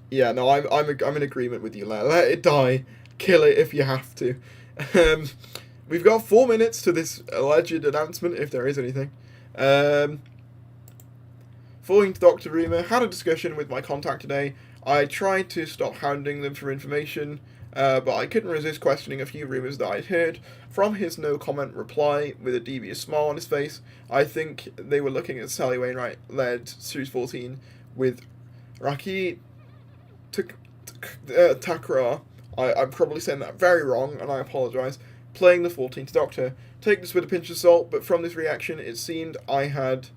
Yeah, no, I'm in agreement with you. Let it die. Kill it if you have to. We've got 4 minutes to this alleged announcement, if there is anything. 14th Doctor rumor. Had a discussion with my contact today. I tried to stop hounding them for information, but I couldn't resist questioning a few rumours that I'd heard. From his no-comment reply, with a devious smile on his face, I think they were looking at Sally Wainwright-led Series 14 with Raki Takra. I'm probably saying that very wrong, and I apologise, playing the 14th Doctor. Take this with a pinch of salt, but from this reaction, it seemed I had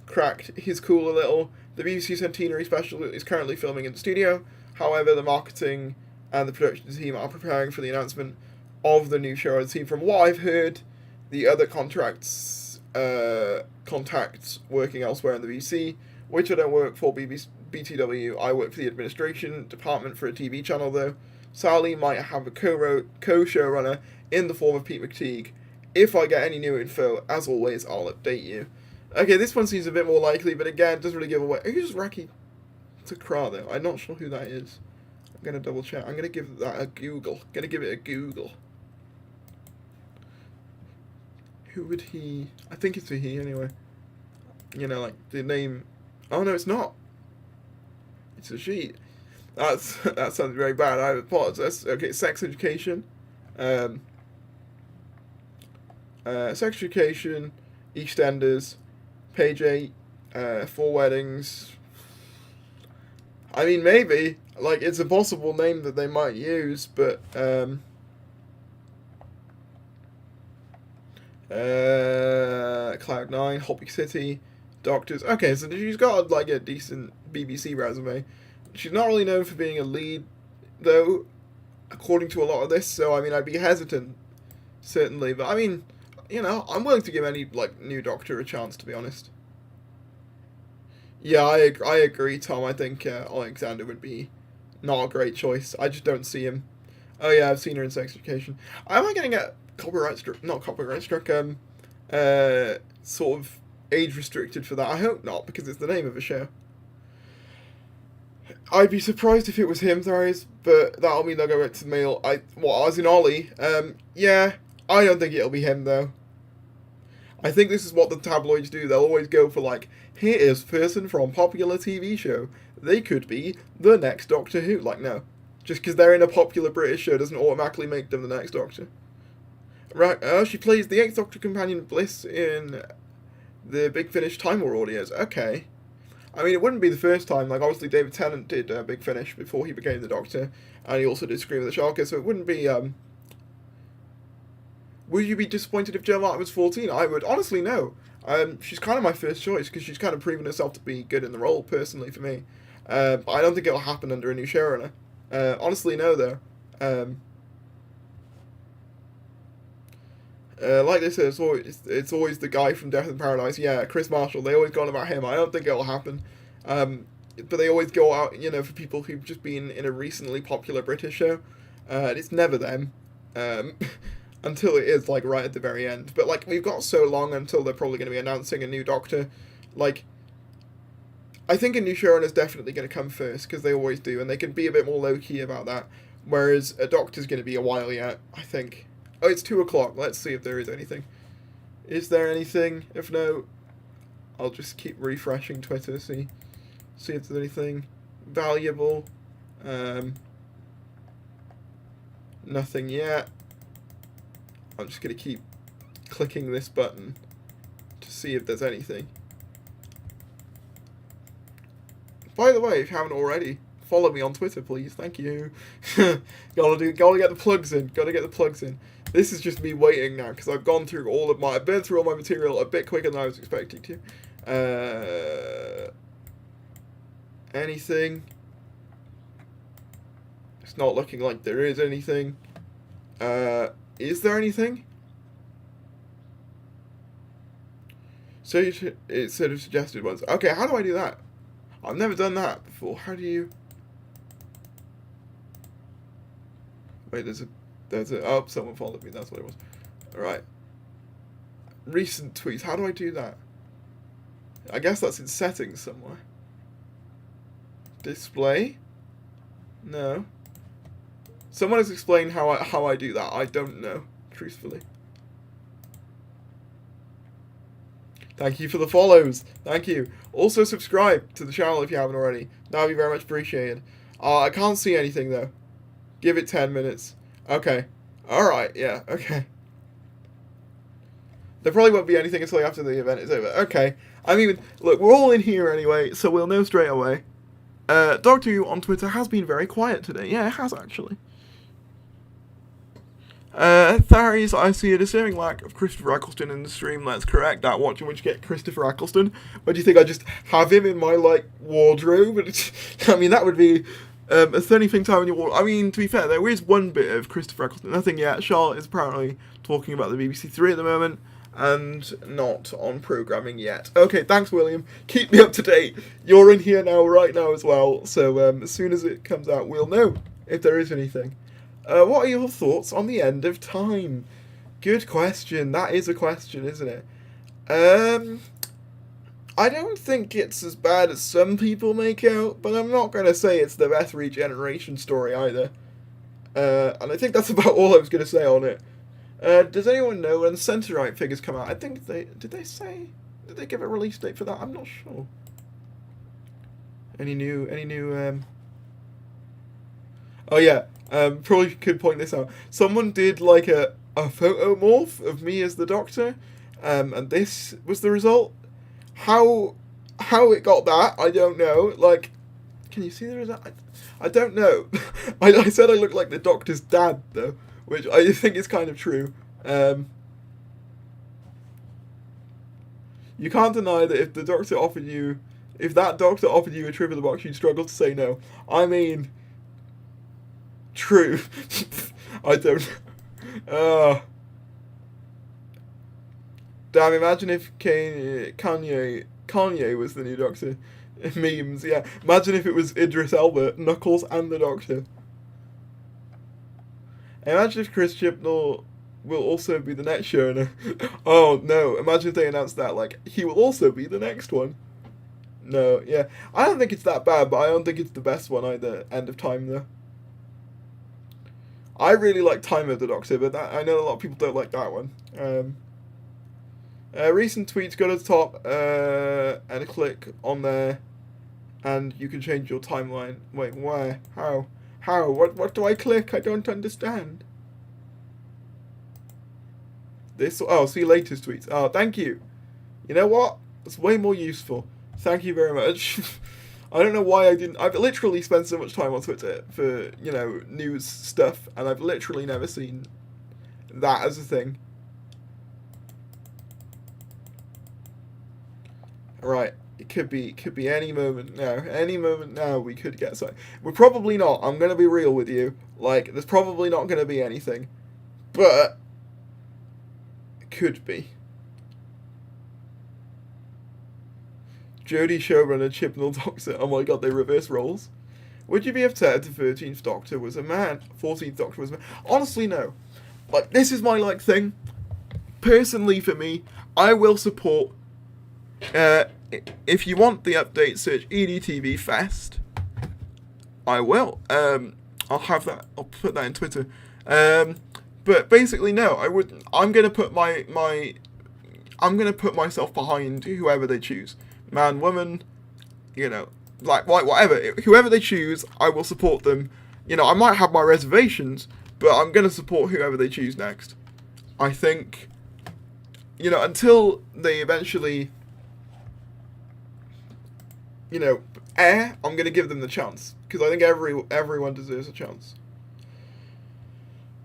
cracked his cool a little. The BBC Centenary special is currently filming in the studio. However, the marketing and the production team are preparing for the announcement of the new show. I've seen from what I've heard, the other contacts working elsewhere in the BBC, which I don't work for BTW. I work for the administration department for a TV channel, though. Sally might have a co-showrunner in the form of Pete McTeague. If I get any new info, as always, I'll update you. Okay, this one seems a bit more likely, but again, doesn't really give away. Who's Raki Takra, though? I'm not sure who that is. I'm going to double check. I'm going to give that a Google. Who Who would he... I think it's a he, anyway. You know, like, the name... Oh, no, it's not. It's a she. That sounds very bad. I apologize. Okay, sex education. Sex education, EastEnders, page 8, 4 weddings. I mean, maybe. Like, it's a possible name that they might use, but, Cloud9, Hobby City, Doctors. Okay, so she's got, like, a decent BBC resume. She's not really known for being a lead, though, according to a lot of this, so, I mean, I'd be hesitant, certainly, but, I mean, you know, I'm willing to give any, like, new Doctor a chance, to be honest. Yeah, I agree, Tom. I think Alexander would be not a great choice. I just don't see him. Oh yeah, I've seen her in Sex Education. Am I getting a copyright struck? Not copyright struck. Sort of age restricted for that. I hope not, because it's the name of a show. I'd be surprised if it was him, Tharius, but that'll mean they'll go back to the male. As in Ollie. Yeah, I don't think it'll be him though. I think this is what the tabloids do. They'll always go for, like, here is person from popular TV show. They could be the next Doctor Who. Like, no. Just because they're in a popular British show doesn't automatically make them the next Doctor. Right, she plays the 8th Doctor companion Bliss in the Big Finish Time War audios. Okay. I mean, it wouldn't be the first time. Like, obviously David Tennant did Big Finish before he became the Doctor. And he also did Scream of the Shark, so it wouldn't be, Would you be disappointed if Jo Martin was 14? I would. Honestly, no. She's kind of my first choice, because she's kind of proven herself to be good in the role, personally, for me. But I don't think it'll happen under a new showrunner. Honestly, no, though. Like they said, it's always the guy from Death in Paradise. Yeah, Chris Marshall. They always go on about him. I don't think it'll happen. But they always go out, you know, for people who've just been in a recently popular British show. And it's never them. Until it is, like, right at the very end. But, like, we've got so long until they're probably going to be announcing a new Doctor. Like, I think a new showrunner is definitely going to come first, because they always do, and they can be a bit more low-key about that. Whereas a Doctor's going to be a while yet, I think. Oh, it's 2 o'clock. Let's see if there is anything. Is there anything? If no, I'll just keep refreshing Twitter, see if there's anything valuable. Nothing yet. I'm just going to keep clicking this button to see if there's anything. By the way, if you haven't already, follow me on Twitter, please. Thank you. Gotta get the plugs in. Gotta get the plugs in. This is just me waiting now, because I've been through all my material a bit quicker than I was expecting to. Anything? It's not looking like there is anything. Is there anything? So it sort of suggested ones. Okay, how do I do that? I've never done that before. How do you... Wait, there's a... Oh, someone followed me. That's what it was. Alright. Recent tweets. How do I do that? I guess that's in settings somewhere. Display? No. Someone has explained how I do that. I don't know, truthfully. Thank you for the follows. Thank you. Also subscribe to the channel if you haven't already. That would be very much appreciated. I can't see anything though. Give it 10 minutes. Okay. Alright, yeah, okay. There probably won't be anything until after the event is over. Okay. I mean, look, we're all in here anyway, so we'll know straight away. Doctor Who on Twitter has been very quiet today. Yeah, it has actually. Tharius, I see a disturbing lack of Christopher Eccleston in the stream. That's correct. That watching when you get Christopher Eccleston. Why do you think I just have him in my, like, wardrobe? I mean, that would be a stunning thing to have in your wardrobe. I mean, to be fair, there is one bit of Christopher Eccleston. Nothing yet. Charlotte is apparently talking about the BBC Three at the moment, and not on programming yet. Okay, thanks, William. Keep me up to date. You're in here now, right now as well. So as soon as it comes out, we'll know if there is anything. What are your thoughts on the end of time? Good question. That is a question, isn't it? I don't think it's as bad as some people make out, but I'm not going to say it's the best regeneration story either. And I think that's about all I was going to say on it. Does anyone know when Centerite figures come out? I think did they give a release date for that? I'm not sure. Any new Oh yeah, probably could point this out. Someone did like a photo morph of me as the Doctor, and this was the result. How it got that, I don't know. Like, can you see the result? I don't know. I said I look like the Doctor's dad though, which I think is kind of true. You can't deny that if that Doctor offered you a trip in the box, you'd struggle to say no. I mean, true. I don't. Damn! Imagine if Kanye was the new Doctor. Memes, yeah. Imagine if it was Idris Elba, Knuckles, and the Doctor. Imagine if Chris Chibnall will also be the next showrunner. Oh no! Imagine if they announced that, like, he will also be the next one. No, yeah. I don't think it's that bad, but I don't think it's the best one either. End of Time, though. I really like Time of the Doctor, but I know a lot of people don't like that one. Recent tweets, go to the top and click on there, and you can change your timeline. Wait, where? How? What do I click? I don't understand. This? Oh, see latest tweets. Oh, thank you. You know what? It's way more useful. Thank you very much. I don't know why I didn't. I've literally spent so much time on Twitter for, news stuff, and I've literally never seen that as a thing. Right, it could be any moment now. Any moment now we could get something. We're probably not. I'm gonna be real with you. Like, there's probably not gonna be anything, but it could be. Jodie showrunner, Chibnall Doctor. Oh my god, they reverse roles. Would you be upset if the 13th Doctor was a man? 14th Doctor was a man? Honestly, no. Like, this is my thing. Personally, for me, I will support. If you want the update, search EDTV Fest. I will. I'll have that. I'll put that in Twitter. But basically, no. I wouldn't. I'm gonna put I'm gonna put myself behind whoever they choose. Man, woman, whatever. Whoever they choose, I will support them. I might have my reservations, but I'm gonna support whoever they choose next. I think, until they eventually, air, I'm gonna give them the chance, because I think everyone deserves a chance.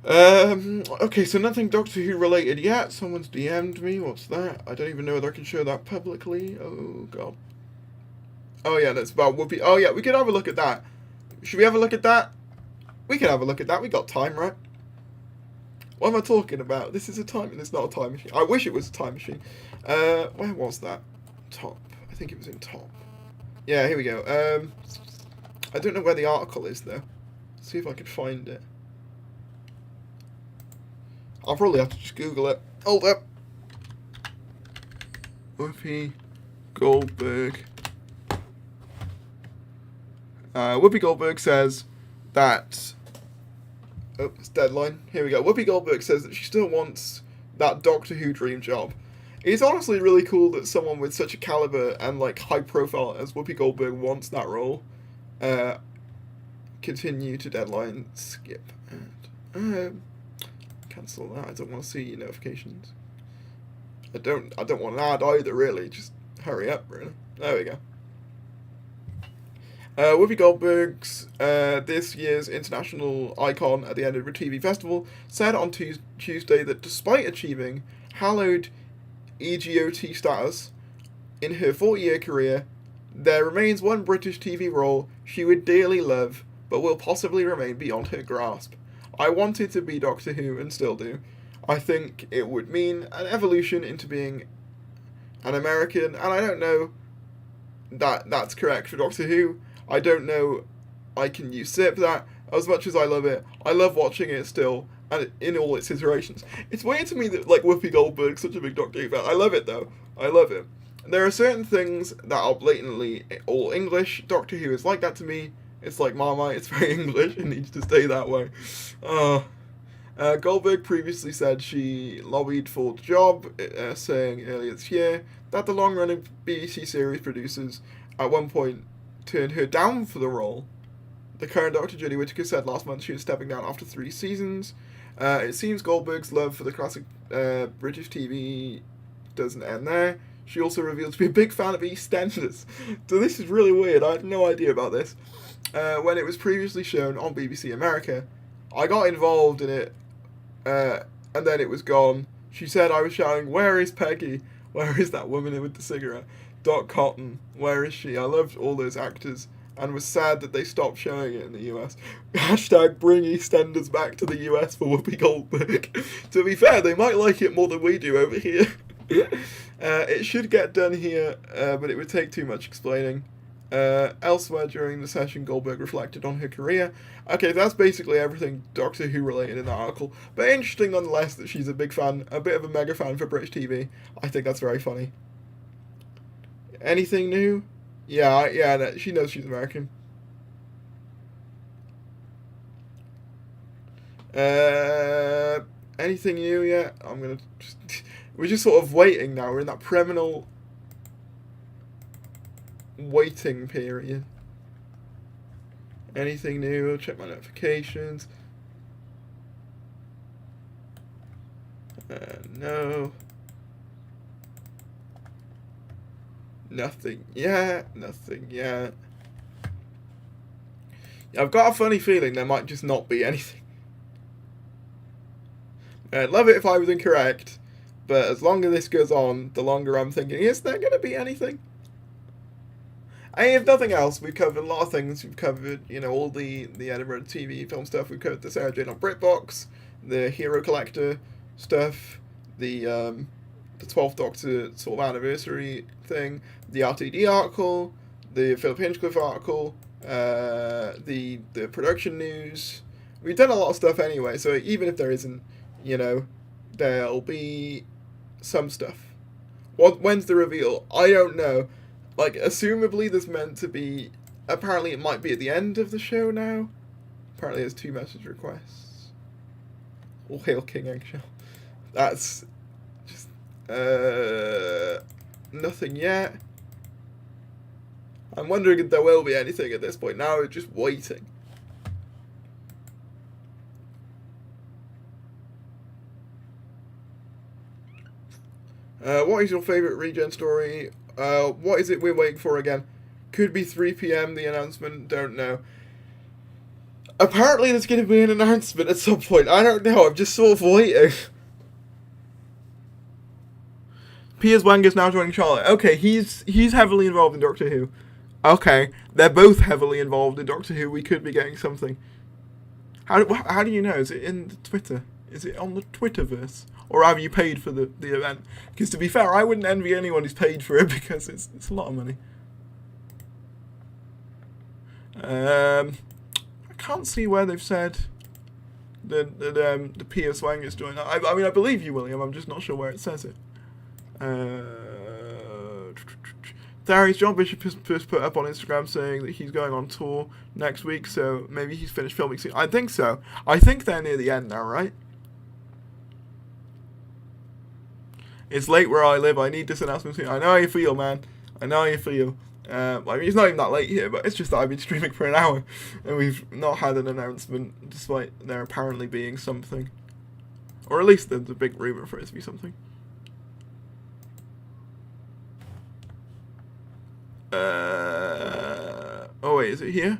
Okay, so nothing Doctor Who related yet. Someone's DM'd me. What's that? I don't even know whether I can show that publicly. Oh, God. Oh, yeah, that's about Whoopi. Oh, yeah, we could have a look at that. Should we have a look at that? We can have a look at that. We got time, right? What am I talking about? This is a time... It's not a time machine. I wish it was a time machine. Where was that? Top. I think it was in top. Yeah, here we go. I don't know where the article is, though. Let's see if I can find it. I'll probably have to just Google it. Hold up. Whoopi Goldberg. Whoopi Goldberg says that... Oh, it's deadline. Here we go. Whoopi Goldberg says that she still wants that Doctor Who dream job. It's honestly really cool that someone with such a caliber and high profile as Whoopi Goldberg wants that role. Continue to deadline. Skip. And, cancel that. I don't want to see notifications. I don't want an ad either, really. Just hurry up, really. There we go. Whoopi Goldberg's this year's international icon at the Edinburgh TV Festival said on Tuesday that despite achieving hallowed EGOT status in her 40-year career, there remains one British TV role she would dearly love, but will possibly remain beyond her grasp. I wanted to be Doctor Who and still do. I think it would mean an evolution into being an American, and I don't know that that's correct for Doctor Who. I don't know I can usurp that as much as I love it. I love watching it still, and in all its iterations. It's weird to me that Whoopi Goldberg's such a big Doctor Who fan. I love it though. I love it. There are certain things that are blatantly all English. Doctor Who is like that to me. It's like Marmite, it's very English, it needs to stay that way. Goldberg previously said she lobbied for the job, saying earlier this year that the long-running BBC series producers at one point turned her down for the role. The current Dr. Jodie Whittaker said last month she was stepping down after 3 seasons. It seems Goldberg's love for the classic British TV doesn't end there. She also revealed to be a big fan of EastEnders. So this is really weird. I had no idea about this. When it was previously shown on BBC America, I got involved in it, and then it was gone. She said I was shouting, "Where is Peggy? Where is that woman with the cigarette? Dot Cotton, where is she? I loved all those actors, and was sad that they stopped showing it in the US. Hashtag bring EastEnders back to the US for Whoopi Goldberg." To be fair, they might like it more than we do over here. It should get done here, but it would take too much explaining. Elsewhere during the session, Goldberg reflected on her career. Okay, that's basically everything Doctor Who related in that article. But interesting nonetheless that she's a big fan, a bit of a mega fan for British TV. I think that's very funny. Anything new? Yeah, she knows she's American. Anything new yet? We're just sort of waiting now. We're in that preminal waiting period. Anything new? I'll check my notifications. No. Nothing yet. I've got a funny feeling there might just not be anything. I'd love it if I was incorrect, but as long as this goes on, the longer I'm thinking, is there going to be anything? And if nothing else, we've covered a lot of things. We've covered, all the Edinburgh TV film stuff. We've covered the Sarah Jane on BritBox, the Hero Collector stuff, the 12th Doctor sort of anniversary thing, the RTD article, the Philip Hinchcliffe article, the production news. We've done a lot of stuff anyway, so even if there isn't, there'll be some stuff. When's the reveal? I don't know. Assumably there's meant to be... Apparently it might be at the end of the show now. Apparently there's 2 message requests. All hail King Eggshell. That's just... nothing yet. I'm wondering if there will be anything at this point. Now we're just waiting. What is your favourite Regen story? What is it we're waiting for again? Could be 3 PM, the announcement, don't know. Apparently there's going to be an announcement at some point. I don't know, I'm just sort of waiting. Piers Wanger's now joining Charlotte. Okay, he's heavily involved in Doctor Who. Okay, they're both heavily involved in Doctor Who. We could be getting something. How do you know? Is it in the Twitter? Is it on the Twitterverse? Or have you paid for the event? Because to be fair, I wouldn't envy anyone who's paid for it because it's a lot of money. I can't see where they've said the Piers Wanger's joined. I mean, I believe you, William. I'm just not sure where it says it. Davies, John Bishop has put up on Instagram saying that he's going on tour next week, so maybe he's finished filming soon. I think so. I think they're near the end now, right? It's late where I live. I need this announcement soon. I know how you feel, man. I know how you feel. I mean, it's not even that late here, but it's just that I've been streaming for an hour, and we've not had an announcement, despite there apparently being something. Or at least there's a big rumour for it to be something. Oh wait, is it here?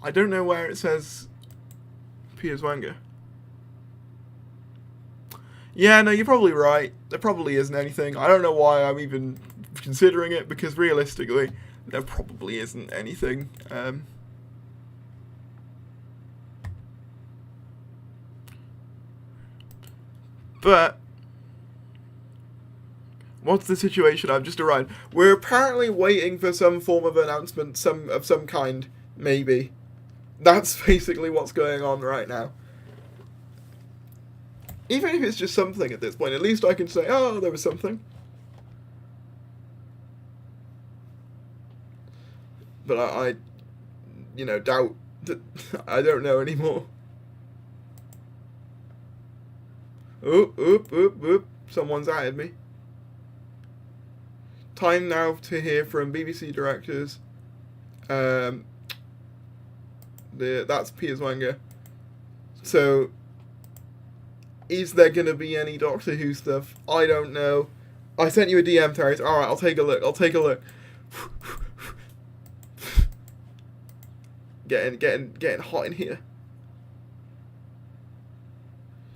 I don't know where it says Piers Wanger. Yeah, no, you're probably right. There probably isn't anything. I don't know why I'm even considering it, because realistically, there probably isn't anything. But what's the situation? I've just arrived. We're apparently waiting for some form of announcement, of some kind, maybe. That's basically what's going on right now. Even if it's just something at this point, at least I can say, oh, there was something. But I doubt that I don't know anymore. Oop, oop, oop, oop. Someone's added me. Time now to hear from BBC directors. That's Piers Wenger. So, is there going to be any Doctor Who stuff? I don't know. I sent you a DM, Terry. Alright, I'll take a look. Getting hot in here.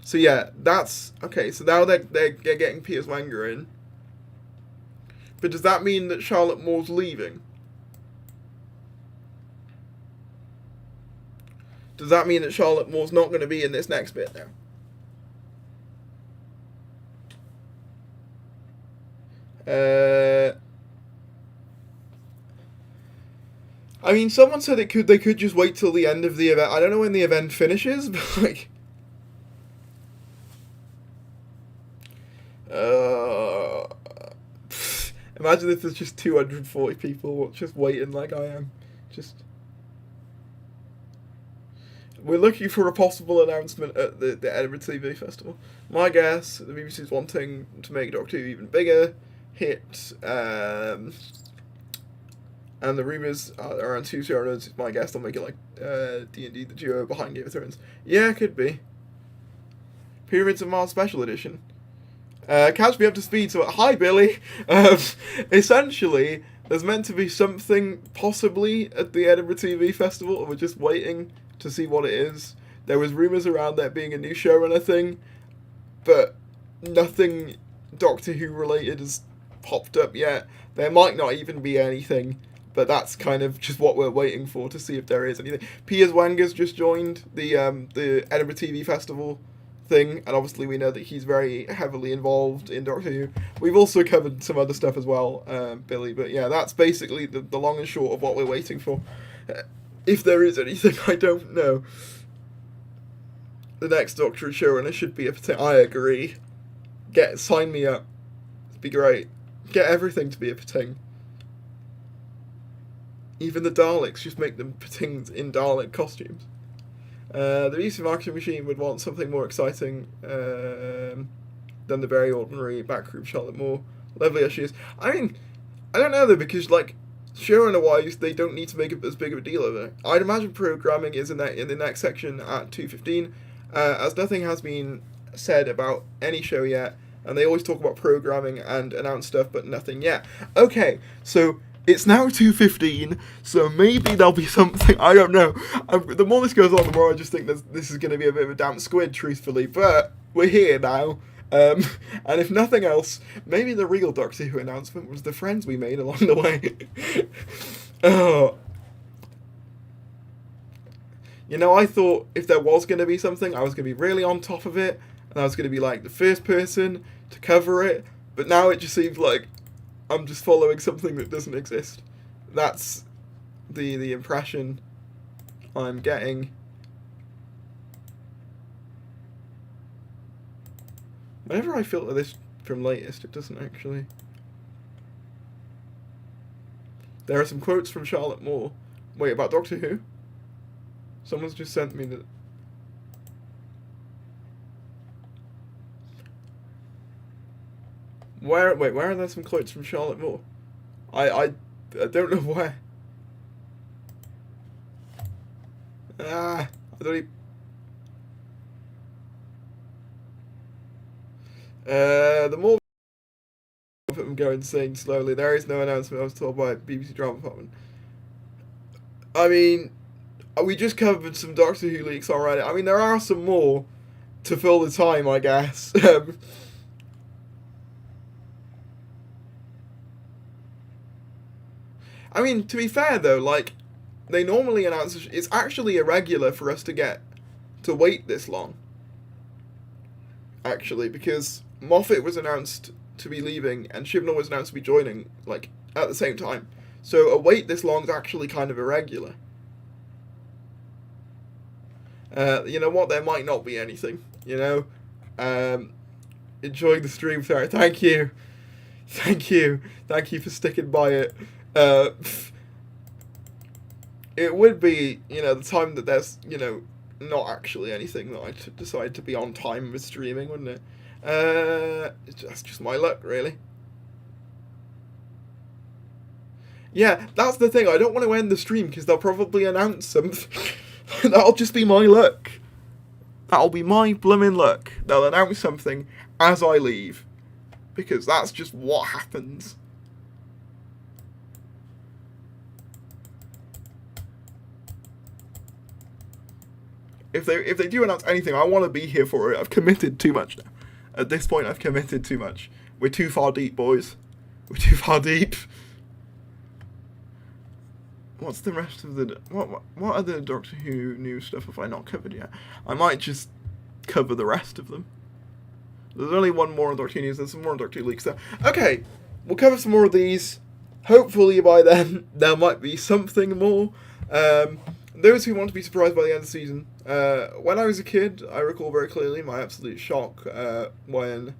So yeah, that's... Okay, so now they're getting Piers Wenger in. But does that mean that Charlotte Moore's leaving? Does that mean that Charlotte Moore's not going to be in this next bit now? I mean, someone said they could just wait till the end of the event. I don't know when the event finishes, but like... Imagine if there's just 240 people just waiting like I am. We're looking for a possible announcement at the Edinburgh TV Festival. My guess, the BBC's wanting to make Doctor Who even bigger, hit, and the rumours are around 2 showrunners. It's my guess they'll make it like D&D, the duo behind Game of Thrones. Yeah, could be. Pyramids of Mars Special Edition. Catch me up to speed. So, hi Billy. Essentially, there's meant to be something possibly at the Edinburgh TV Festival, and we're just waiting to see what it is. There was rumours around there being a new showrunner thing, but nothing Doctor Who related has popped up yet. There might not even be anything, but that's kind of just what we're waiting for to see if there is anything. Piers Wenger's just joined the Edinburgh TV Festival thing, and obviously we know that he's very heavily involved in Doctor Who. We've also covered some other stuff as well, Billy, but yeah, that's basically the long and short of what we're waiting for. If there is anything, I don't know. The next Doctor Who showrunner should be a potato. I agree. Sign me up. It'd be great. Get everything to be a pating. Even the Daleks, just make them patings in Dalek costumes. The BBC marketing machine would want something more exciting than the very ordinary backroom Charlotte Moore. Lovely as she is. I mean, I don't know though, because like, showrunner-wise, they don't need to make as big of a deal of it. I'd imagine programming is in the next section at 2:15, as nothing has been said about any show yet, and they always talk about programming and announce stuff, but nothing yet. Okay, so it's now 2:15, so maybe there'll be something, I don't know. The more this goes on, the more I just think this is going to be a bit of a damp squid, truthfully, but we're here now. And if nothing else, maybe the real Doctor Who announcement was the friends we made along the way. Oh. You know, I thought if there was going to be something, I was going to be really on top of it, and I was going to be like the first person to cover it, but now it just seems like I'm just following something that doesn't exist. That's the impression I'm getting. Whenever I filter this from latest, it doesn't actually. There are some quotes from Charlotte Moore. Wait, about Doctor Who? Someone's just sent me that. Where are there some quotes from Charlotte Moore? I don't know where. I don't even. The more of them go insane slowly. There is no announcement, I was told by BBC Drama Department. I mean, we just covered some Doctor Who leaks already. I mean, there are some more to fill the time, I guess. I mean, to be fair though, like, they normally announce it's actually irregular for us to wait this long. Actually, because Moffat was announced to be leaving and Chibnall was announced to be joining, like, at the same time. So a wait this long is actually kind of irregular. You know what? There might not be anything, you know? Enjoying the stream, Sarah. Thank you. Thank you. Thank you for sticking by it. It would be, you know, the time that there's, you know, not actually anything that I'd decide to be on time with streaming, wouldn't it? That's just my luck, really. Yeah, that's the thing. I don't want to end the stream because they'll probably announce something. That'll just be my luck. That'll be my blooming luck. They'll announce something as I leave. Because that's just what happens. If they do announce anything, I want to be here for it. I've committed too much now. At this point, I've committed too much. We're too far deep, boys. We're too far deep. What's the rest of the... What other Doctor Who news stuff have I not covered yet? I might just cover the rest of them. There's only one more on Doctor Who news. There's some more on Doctor Who leaks. So, okay, we'll cover some more of these. Hopefully by then, there might be something more. Those who want to be surprised by the end of the season. When I was a kid, I recall very clearly my absolute shock when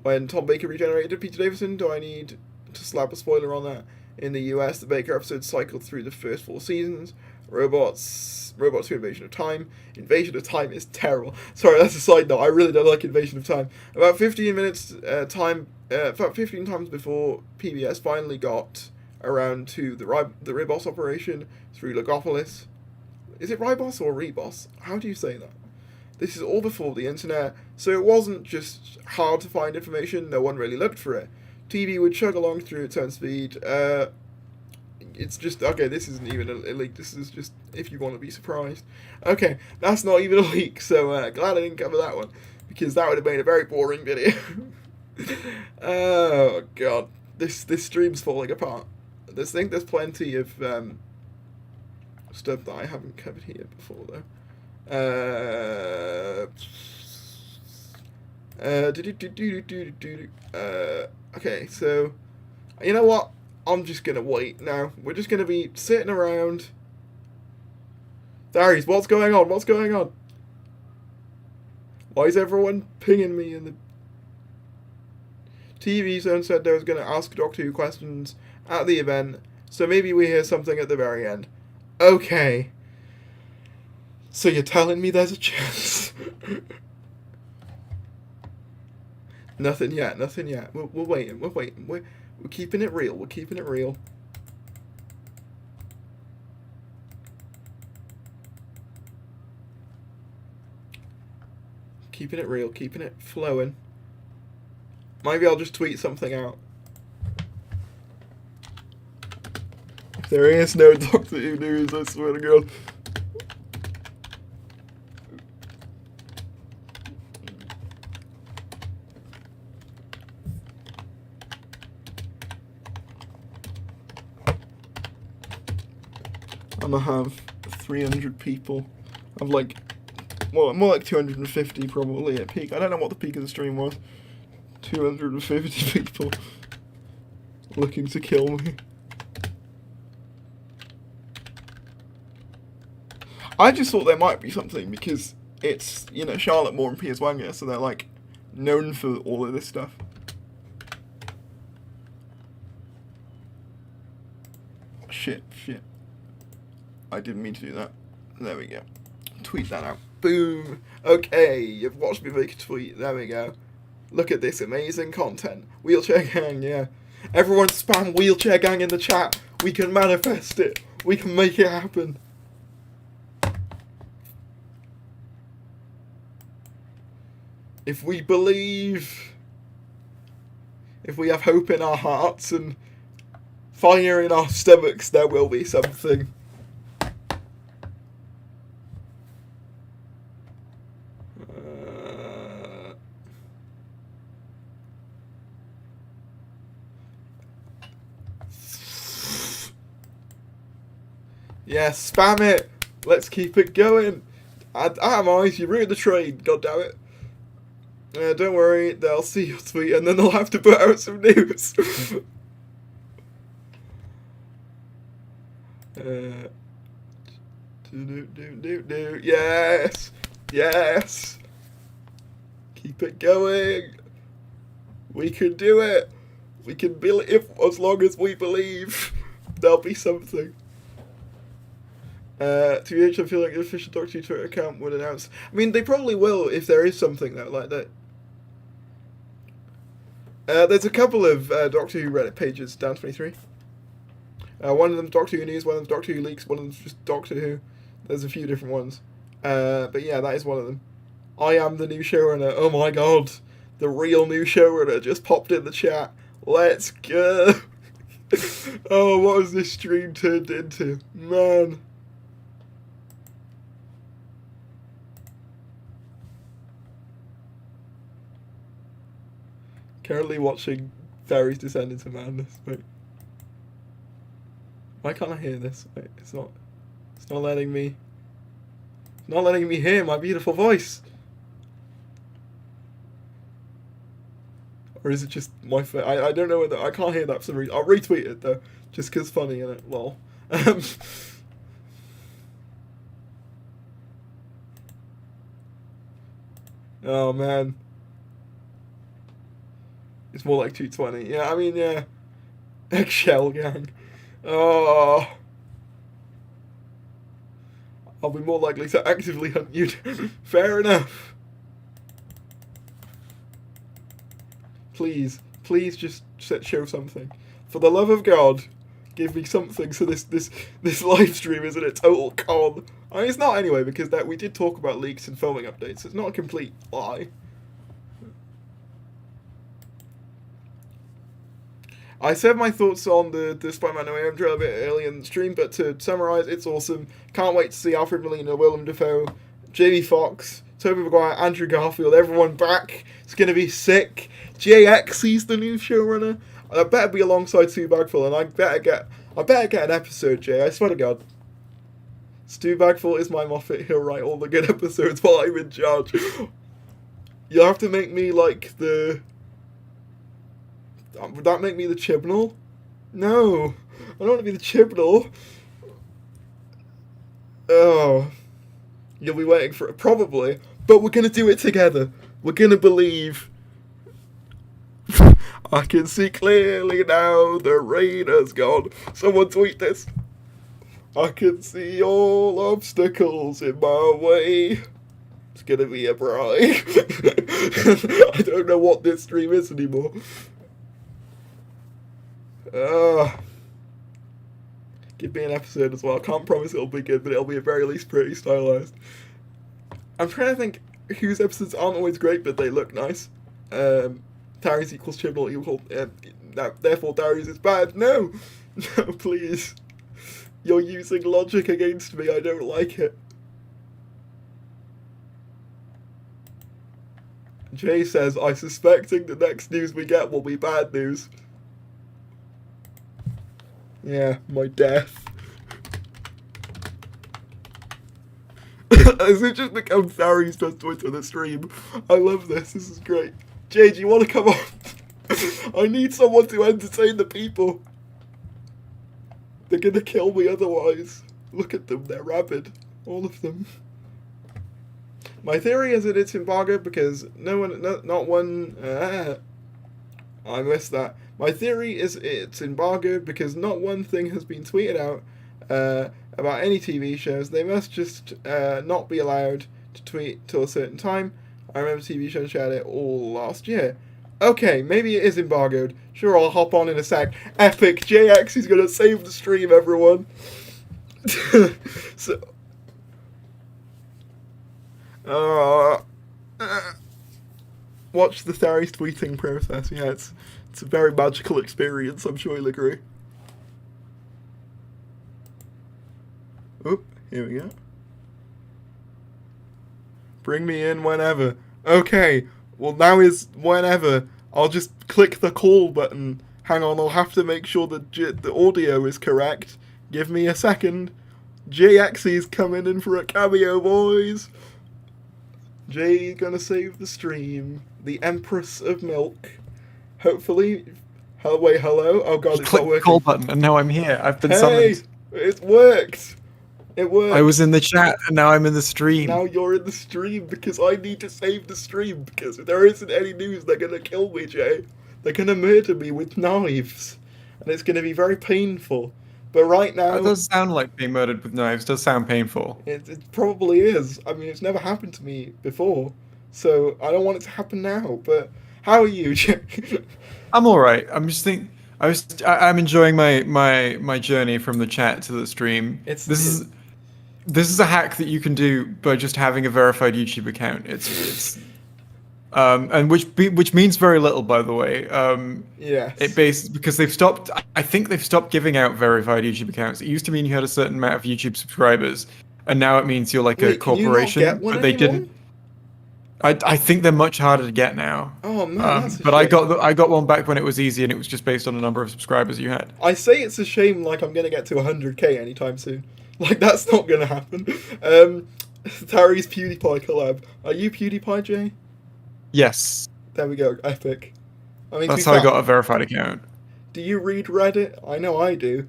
Tom Baker regenerated Peter Davison. Do I need to slap a spoiler on that? In the US, the Baker episode cycled through the first 4 seasons. Robots to Invasion of Time. Invasion of Time is terrible. Sorry, that's a side note. I really don't like Invasion of Time. About 15 minutes about 15 times before PBS finally got around to the Ribos operation through Logopolis. Is it Ribos or Rebos? How do you say that? This is all before the internet, so it wasn't just hard to find information. No one really looked for it. TV would chug along through its own speed. It's just, okay, this isn't even a leak, this is just if you want to be surprised. Okay, that's not even a leak, so glad I didn't cover that one, because that would have made a very boring video. Oh, God, this stream's falling apart. I think there's plenty of stuff that I haven't covered here before, though. Okay, so, you know what? I'm just gonna wait now. We're just gonna be sitting around. Davies, what's going on? What's going on? Why is everyone pinging me in the... TV Zone said they was gonna ask Doctor Who questions at the event, so maybe we hear something at the very end. Okay. So you're telling me there's a chance? Nothing yet, nothing yet. We're waiting, we're waiting. We're keeping it real, we're keeping it real. Keeping it real, keeping it flowing. Maybe I'll just tweet something out. If there is no Doctor Who news, I swear to God. I'm gonna have 300 people. I've like, well, more like 250 probably at peak. I don't know what the peak of the stream was. 250 people looking to kill me. I just thought there might be something because it's, you know, Charlotte Moore and Piers Wanger, so they're like known for all of this stuff. Shit. I didn't mean to do that. There we go. Tweet that out. Boom. Okay, you've watched me make a tweet. There we go. Look at this amazing content. Wheelchair Gang, yeah. Everyone spam Wheelchair Gang in the chat. We can manifest it. We can make it happen. If we believe, if we have hope in our hearts and fire in our stomachs, there will be something. Yeah, spam it. Let's keep it going. Adam Eyes, you ruined the train. God damn it. Don't worry, they'll see your tweet and then they'll have to put out some news. Yes. Keep it going. We can do it. We can build it as long as we believe. There'll be something. TBH, I feel like the official Doctor Who Twitter account would announce. I mean, they probably will if there is something though, like that. There's a couple of Doctor Who Reddit pages, down 23. One of them's Doctor Who News, one of them's Doctor Who Leaks, one of them's just Doctor Who. There's a few different ones. But yeah, that is one of them. I am the new showrunner. Oh my god. The real new showrunner just popped in the chat. Let's go. Oh, what has this stream turned into? Man. Currently watching Davies descend into madness. Wait. Why can't I hear this? Wait, it's not letting me. It's not letting me hear my beautiful voice. Or is it just my phone? I don't know whether I can't hear that for some reason. I'll retweet it though, just 'cause funny in it. Lol. Oh man. It's more like 220. Yeah, I mean, yeah. Eggshell gang. Oh. I'll be more likely to actively hunt you. Fair enough. Please just show something. For the love of God, give me something so this live stream isn't a total con. I mean, it's not anyway, because that we did talk about leaks and filming updates. It's not a complete lie. I said my thoughts on the Spider-Man No Way Home trailer a bit early in the stream, but to summarise, it's awesome. Can't wait to see Alfred Molina, Willem Dafoe, Jamie Foxx, Tobey Maguire, Andrew Garfield, everyone back. It's going to be sick. JX's the new showrunner. I better be alongside Stu Bagfull, and I better get an episode, Jay. I swear to God. Stu Bagfull is my Moffat. He'll write all the good episodes while I'm in charge. You'll have to make me like the... Would that make me the Chibnall? No. I don't want to be the Chibnall. Oh. You'll be waiting for it, probably. But we're going to do it together. We're going to believe. I can see clearly now the rain has gone. Someone tweet this. I can see all obstacles in my way. It's going to be a bride. I don't know what this stream is anymore. Give me an episode as well. I can't promise it'll be good, but it'll be at very least pretty stylized. I'm trying to think whose episodes aren't always great, but they look nice. Davies equals Chibnall equal... therefore Davies is bad. No! No, please. You're using logic against me. I don't like it. Jay says, I'm suspecting the next news we get will be bad news. Yeah, my death. Has it just become Davies does Twitter the stream? I love this. This is great. Jay, do you want to come on? I need someone to entertain the people. They're gonna kill me otherwise. Look at them. They're rabid. All of them. My theory is that it's embargoed because not one. I missed that. My theory is it's embargoed because not one thing has been tweeted out about any TV shows. They must just not be allowed to tweet till a certain time. I remember TV shows shared it all last year. Okay, maybe it is embargoed. Sure, I'll hop on in a sec. Epic JX is gonna save the stream, everyone. So, watch the Davies tweeting process. Yeah, it's a very magical experience. I'm sure you'll agree. Oop, here we go. Bring me in whenever. Okay, well now is whenever. I'll just click the call button. Hang on, I'll have to make sure that the audio is correct. Give me a second. JX's coming in for a cameo, boys. Jay's gonna save the stream. The Empress of Milk. Hopefully. Wait, hello? Oh god, Just it's click not the working. call button and now I'm here. I've been Hey! summoned. It worked! It worked. I was in the chat and now I'm in the stream. Now you're in the stream because I need to save the stream because if there isn't any news, they're gonna kill me, Jay. They're gonna murder me with knives. And it's gonna be very painful. But right now... That does sound like being murdered with knives. Does sound painful. It probably is. I mean, it's never happened to me before. So I don't want it to happen now. But How are you, Jay? I'm all right. I'm enjoying my journey from the chat to the stream. It's This is a hack that you can do by just having a verified YouTube account. It's and which means very little, by the way. yes. Because they've stopped. I think they've stopped giving out verified YouTube accounts. It used to mean you had a certain amount of YouTube subscribers, and now it means you're like a Wait, can you not corporation. get one But they anymore? didn't. I think they're much harder to get now. Oh man, that's a But shame. I got one back when it was easy, and it was just based on the number of subscribers you had. I say it's a shame, like I'm gonna get to 100k anytime soon. Like that's not gonna happen. Terry's PewDiePie collab. Are you PewDiePie, Jay? Yes, There we go. Epic. I mean, to that's be how I fair, got a verified account. do you read Reddit? I know I do.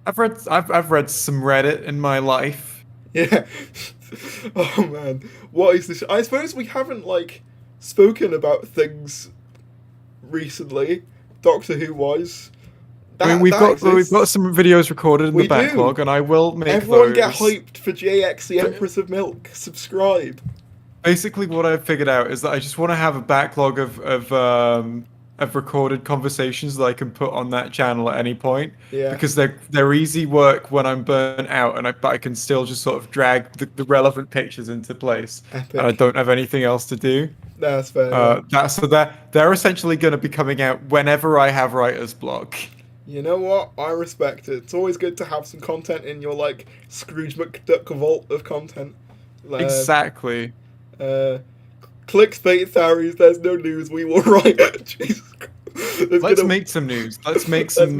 I've read some Reddit in my life. Yeah. Oh man, what is this? I suppose we haven't like spoken about things recently. Doctor Who wise. I mean, we've got some videos recorded in We the backlog, do. and I will make Everyone those. get hyped for JX, the Empress of Milk. Subscribe. Basically, what I've figured out is that I just want to have a backlog of recorded conversations that I can put on that channel at any point. Yeah. Because they're easy work when I'm burnt out, but I can still just sort of drag the relevant pictures into place, Epic. and I don't have anything else to do. That's fair. Yeah. They're essentially going to be coming out whenever I have writer's block. You know what? I respect it. It's always good to have some content in your like Scrooge McDuck vault of content. Exactly. Clickbait theories. There's no news. We will write. Jesus Christ. Let's make some news. Let's make some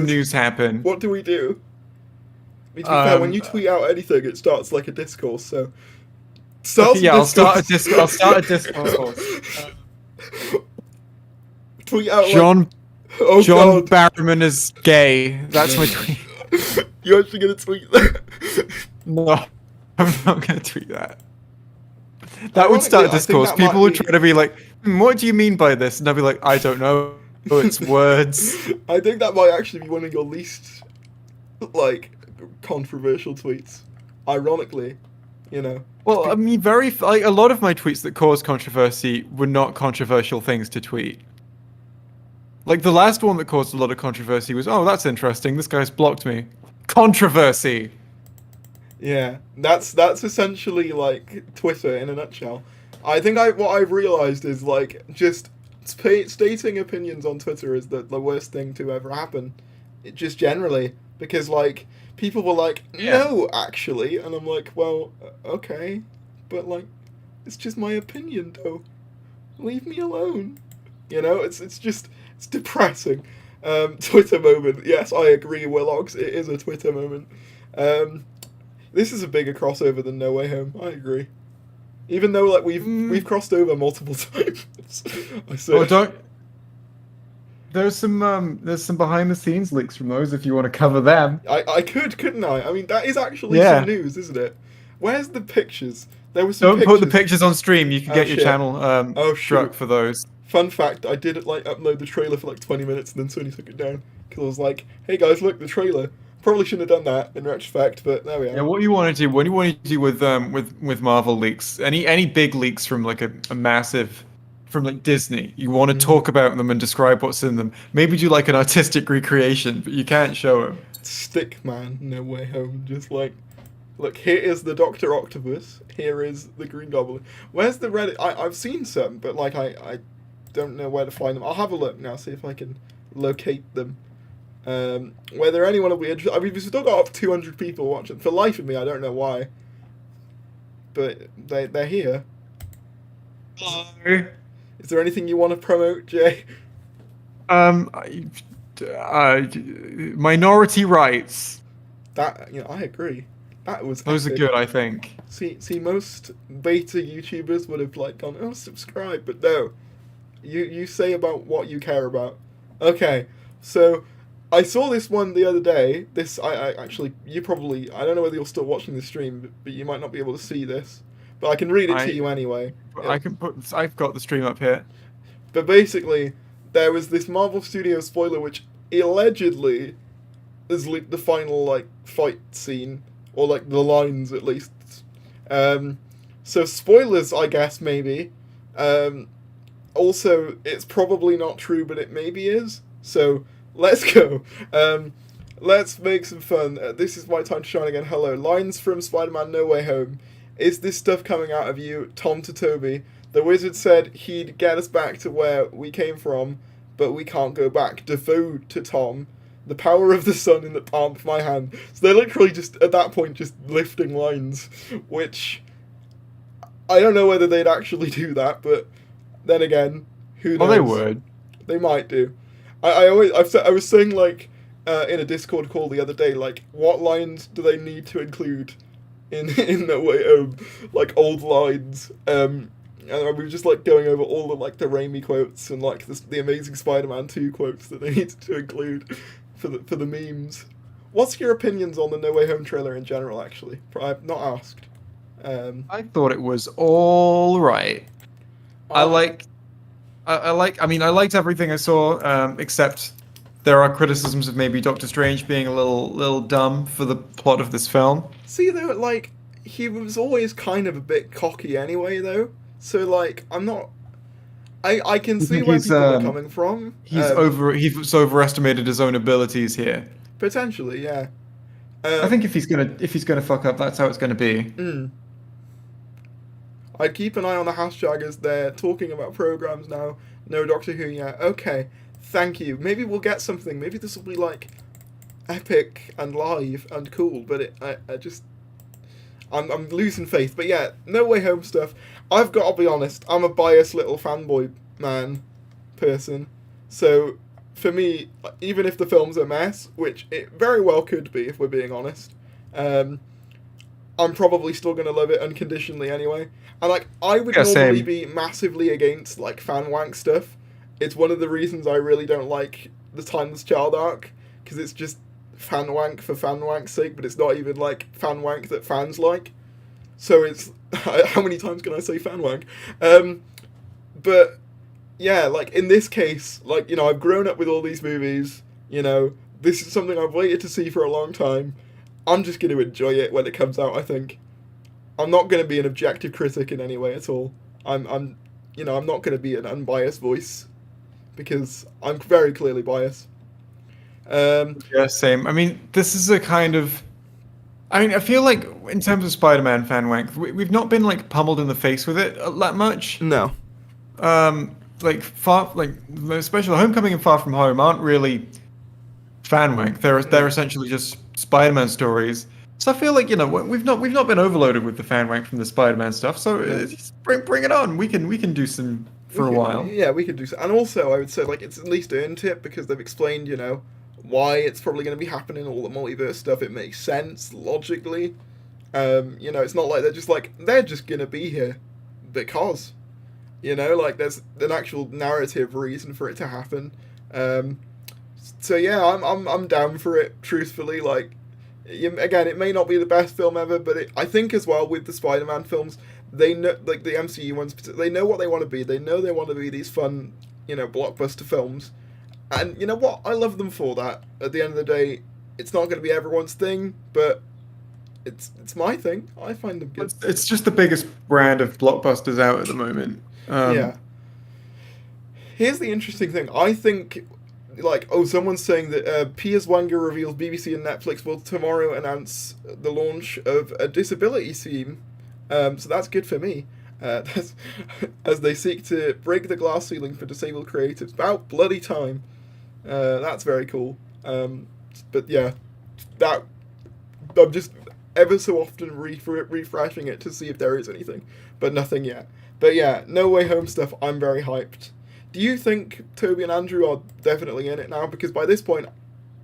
news happen. What do we do? I mean, to be fair, when you tweet out anything, it starts like a discourse. So, I'll start a discourse. Tweet out John God. Barrowman is gay. That's my tweet. You're actually gonna tweet that? No, I'm not gonna tweet that. That would start a discourse. People would try to be like, "What do you mean by this?" And I'd be like, "I don't know. It's words." I think that might actually be one of your least, like, controversial tweets. Ironically, you know. Well, I mean, a lot of my tweets that caused controversy were not controversial things to tweet. Like the last one that caused a lot of controversy was, "Oh, that's interesting. This guy's blocked me." Controversy. Yeah, that's essentially like Twitter in a nutshell. I think what I've realized is like just stating opinions on Twitter is the worst thing to ever happen. It just generally because like people were like, no, actually, and I'm like, well, okay, but like, it's just my opinion, though. Leave me alone. You know, it's depressing. Twitter moment. Yes, I agree, Willox. It is a Twitter moment. This is a bigger crossover than No Way Home. I agree. Even though like we've crossed over multiple times. I say. Oh, don't. There's some behind the scenes leaks from those if you want to cover them. I couldn't I? I mean, that is actually Yeah. some news, isn't it? Where's the pictures? There was some Don't pictures. put the pictures on stream. You can get your shit. channel struck shoot. for those. Fun fact, I did like upload the trailer for like 20 minutes and then Sony took it down. Because I was like, hey guys, look, the trailer. Probably shouldn't have done that in retrospect, but there we are. Yeah, what you want to do? What do you want to do with Marvel leaks? Any big leaks from like a massive, from like Disney? You want to talk about them and describe what's in them. Maybe do like an artistic recreation, but you can't show them. Stick man, No Way Home. Just like, look, here is the Dr. Octopus. Here is the Green Goblin. Where's the Reddit? I've seen some, but like I don't know where to find them. I'll have a look now, see if I can locate them. Whether anyone will be interested. I mean, we've still got up 200 people watching. For life of me, I don't know why. But they're here. Hello. Is there anything you want to promote, Jay? Minority rights. That, you know, I agree. That was Those are epic. good, I think. See, most beta YouTubers would have like gone, oh, subscribe, but no. You say about what you care about. Okay, so I saw this one the other day. I actually, you probably, I don't know whether you're still watching the stream, but you might not be able to see this. But I can read it to you anyway. I've got the stream up here. But basically, there was this Marvel Studios spoiler which allegedly is like the final like fight scene, or like the lines at least. So spoilers, I guess, maybe. also, it's probably not true, but it maybe is. So, let's go. Let's make some fun. This is my time to shine again. Hello. Lines from Spider-Man No Way Home. Is this stuff coming out of you? Tom to Toby. The wizard said he'd get us back to where we came from, but we can't go back. Defoe to Tom. The power of the sun in the palm of my hand. So they're literally just, at that point, just lifting lines, which I don't know whether they'd actually do that, but then again, who knows? Well, they would. They might do. I was saying, like, in a Discord call the other day, like, what lines do they need to include in No Way Home? Like, old lines. And we were just, like, going over all the, like, the Raimi quotes and, like, the Amazing Spider-Man 2 quotes that they needed to include for the memes. What's your opinions on the No Way Home trailer in general, actually? I've not asked. I thought it was all right. I liked everything I saw, except there are criticisms of maybe Doctor Strange being a little dumb for the plot of this film. See, though, like, he was always kind of a bit cocky anyway, though. So, like, I'm not... I can see where people are coming from. He's overestimated his own abilities here. Potentially, yeah. I think if he's gonna fuck up, that's how it's gonna be. I'd keep an eye on the hashtag as they're talking about programs now. No Doctor Who yet. Okay, thank you. Maybe we'll get something. Maybe this will be like epic and live and cool. But I'm losing faith. But yeah, No Way Home stuff. I've got to be honest. I'm a biased little fanboy person. So for me, even if the film's a mess, which it very well could be if we're being honest, I'm probably still going to love it unconditionally anyway. And, like, I would normally be massively against, like, fan wank stuff. It's one of the reasons I really don't like the Timeless Child arc, because it's just fan wank for fan wank's sake, but it's not even, like, fan wank that fans like. So it's... how many times can I say fan wank? But, yeah, like, in this case, like, you know, I've grown up with all these movies, you know, this is something I've waited to see for a long time. I'm just going to enjoy it when it comes out, I think. I'm not going to be an objective critic in any way at all. I'm not going to be an unbiased voice, because I'm very clearly biased. Yeah, same. I mean, this is a kind of... I mean, I feel like, in terms of Spider-Man fan wank, we've not been, like, pummeled in the face with it that much. No. Especially Homecoming and Far From Home aren't really fan wank. They're essentially just Spider-Man stories. So I feel like, you know, we've not been overloaded with the fan wank from the Spider-Man stuff. So bring it on. We can do some for a while. Yeah, we can do some. And also, I would say, like, it's at least earned it because they've explained, you know, why it's probably going to be happening, all the multiverse stuff. It makes sense logically. You know, it's not like they're just going to be here because, you know, like, there's an actual narrative reason for it to happen. So yeah, I'm down for it. Truthfully, like, again, it may not be the best film ever, but I think as well with the Spider-Man films, they know, like the MCU ones, they know what they want to be. They know they want to be these fun, you know, blockbuster films, and you know what? I love them for that. At the end of the day, it's not going to be everyone's thing, but it's my thing. I find them good. It's just the biggest brand of blockbusters out at the moment. Yeah. Here's the interesting thing. I think, like, someone's saying that Piers Wanger reveals BBC and Netflix will tomorrow announce the launch of a disability scheme. So that's good for me. As they seek to break the glass ceiling for disabled creatives. About bloody time. That's very cool. But yeah, I'm just ever so often refreshing it to see if there is anything. But nothing yet. But yeah, No Way Home stuff, I'm very hyped. Do you think Toby and Andrew are definitely in it now? Because by this point,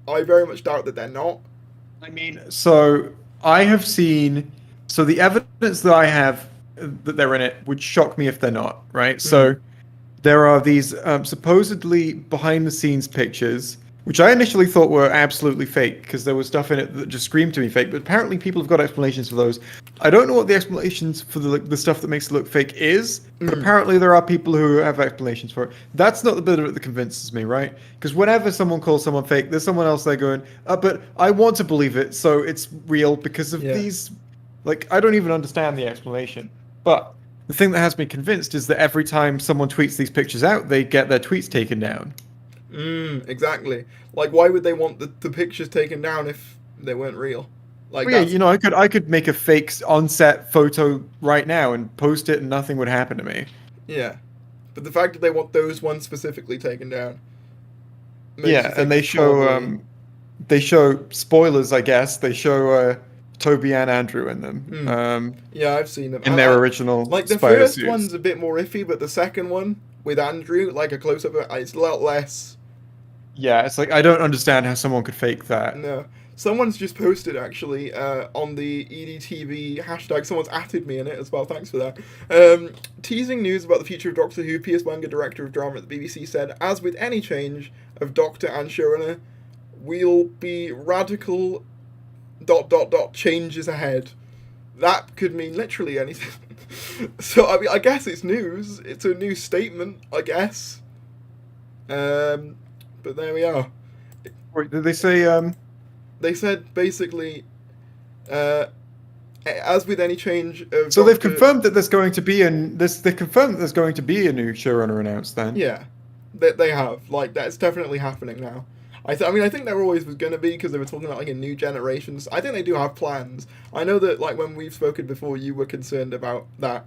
I very much doubt that they're not. I mean, so I have seen... So the evidence that I have that they're in it would shock me if they're not, right? Mm. So there are these supposedly behind-the-scenes pictures, which I initially thought were absolutely fake, because there was stuff in it that just screamed to me fake, but apparently people have got explanations for those. I don't know what the explanations for the stuff that makes it look fake is, but apparently there are people who have explanations for it. That's not the bit of it that convinces me, right? Because whenever someone calls someone fake, there's someone else there going, but I want to believe it, so it's real because of these... Like, I don't even understand the explanation. But the thing that has me convinced is that every time someone tweets these pictures out, they get their tweets taken down. Exactly. Like, why would they want the pictures taken down if they weren't real? Like, Well, yeah, that's you know, I could make a fake on-set photo right now and post it, and nothing would happen to me. yeah. But the fact that they want those ones specifically taken down makes you Yeah, think and probably. they show spoilers, I guess. They show Toby and Andrew in them, Yeah, I've seen them. in their original Like the spider first suits. one's a bit more iffy, but the second one with Andrew, like a close up, it's a lot less. Yeah, it's like I don't understand how someone could fake that. No, someone's just posted actually on the EDTV hashtag. Someone's atted me in it as well. Thanks for that. Teasing news about the future of Doctor Who. Piers Wenger, director of drama at the BBC, said, "As with any change of Doctor and showrunner, we'll be radical ... changes ahead." That could mean literally anything. So I mean, I guess it's news. It's a new statement, I guess. But there we are. Wait, did they say They said basically, as with any change of. So they've Doctor- confirmed that there's going to be They confirmed that there's going to be a new showrunner announced. Then, Yeah, they have. Like, that's definitely happening now. I mean, I think there always was going to be, because they were talking about like a new generations. I think they do have plans. I know that like when we've spoken before, you were concerned about that.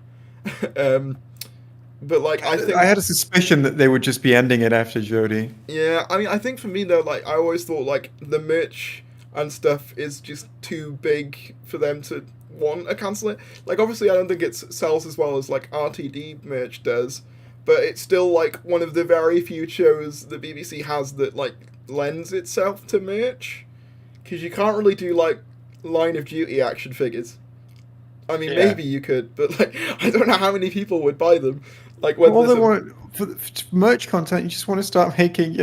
But like I think I had a suspicion that they would just be ending it after Jodie. yeah, I mean, I think for me though, like I always thought like the merch and stuff is just too big for them to want to cancel it. Like obviously, I don't think it sells as well as like RTD merch does, but it's still like one of the very few shows the BBC has that like lends itself to merch, because you can't really do like Line of Duty action figures. I mean, Yeah. maybe you could, but like I don't know how many people would buy them. Like when All there's they want for merch content, you just want to start making,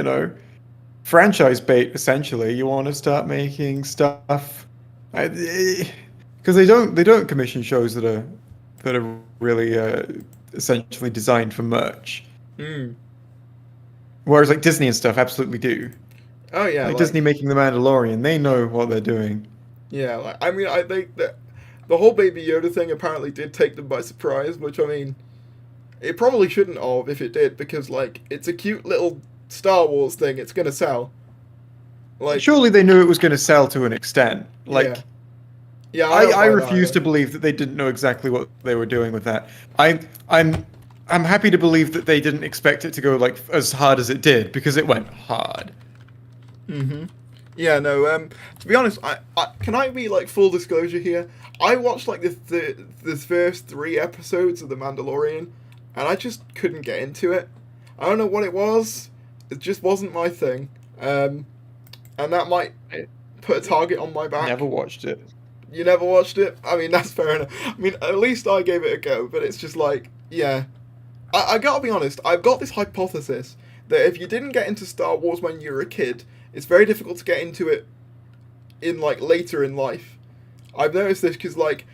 franchise bait. Essentially, you want to start making stuff because they don't commission shows that are really essentially designed for merch. Mm. Whereas like Disney and stuff absolutely do. Oh yeah, Like Disney making The Mandalorian, they know what they're doing. Yeah, like I mean, I think that the whole Baby Yoda thing apparently did take them by surprise, which I mean, it probably shouldn't have if it did, because like it's a cute little Star Wars thing. It's gonna sell. Like Surely they knew it was going to sell to an extent. Like, yeah, I don't refuse know. to believe that they didn't know exactly what they were doing with that. I'm happy to believe that they didn't expect it to go like as hard as it did, because it went hard. Yeah, no. To be honest, I can I be like full disclosure here? I watched like the first 3 episodes of The Mandalorian, and I just couldn't get into it. I don't know what it was. It just wasn't my thing. And that might put a target on my back. Never watched it. You never watched it? I mean, that's fair enough. I mean, at least I gave it a go, but it's just like, yeah. I gotta be honest, I've got this hypothesis that if you didn't get into Star Wars when you were a kid, it's very difficult to get into it in, like, later in life. I've noticed this because, like,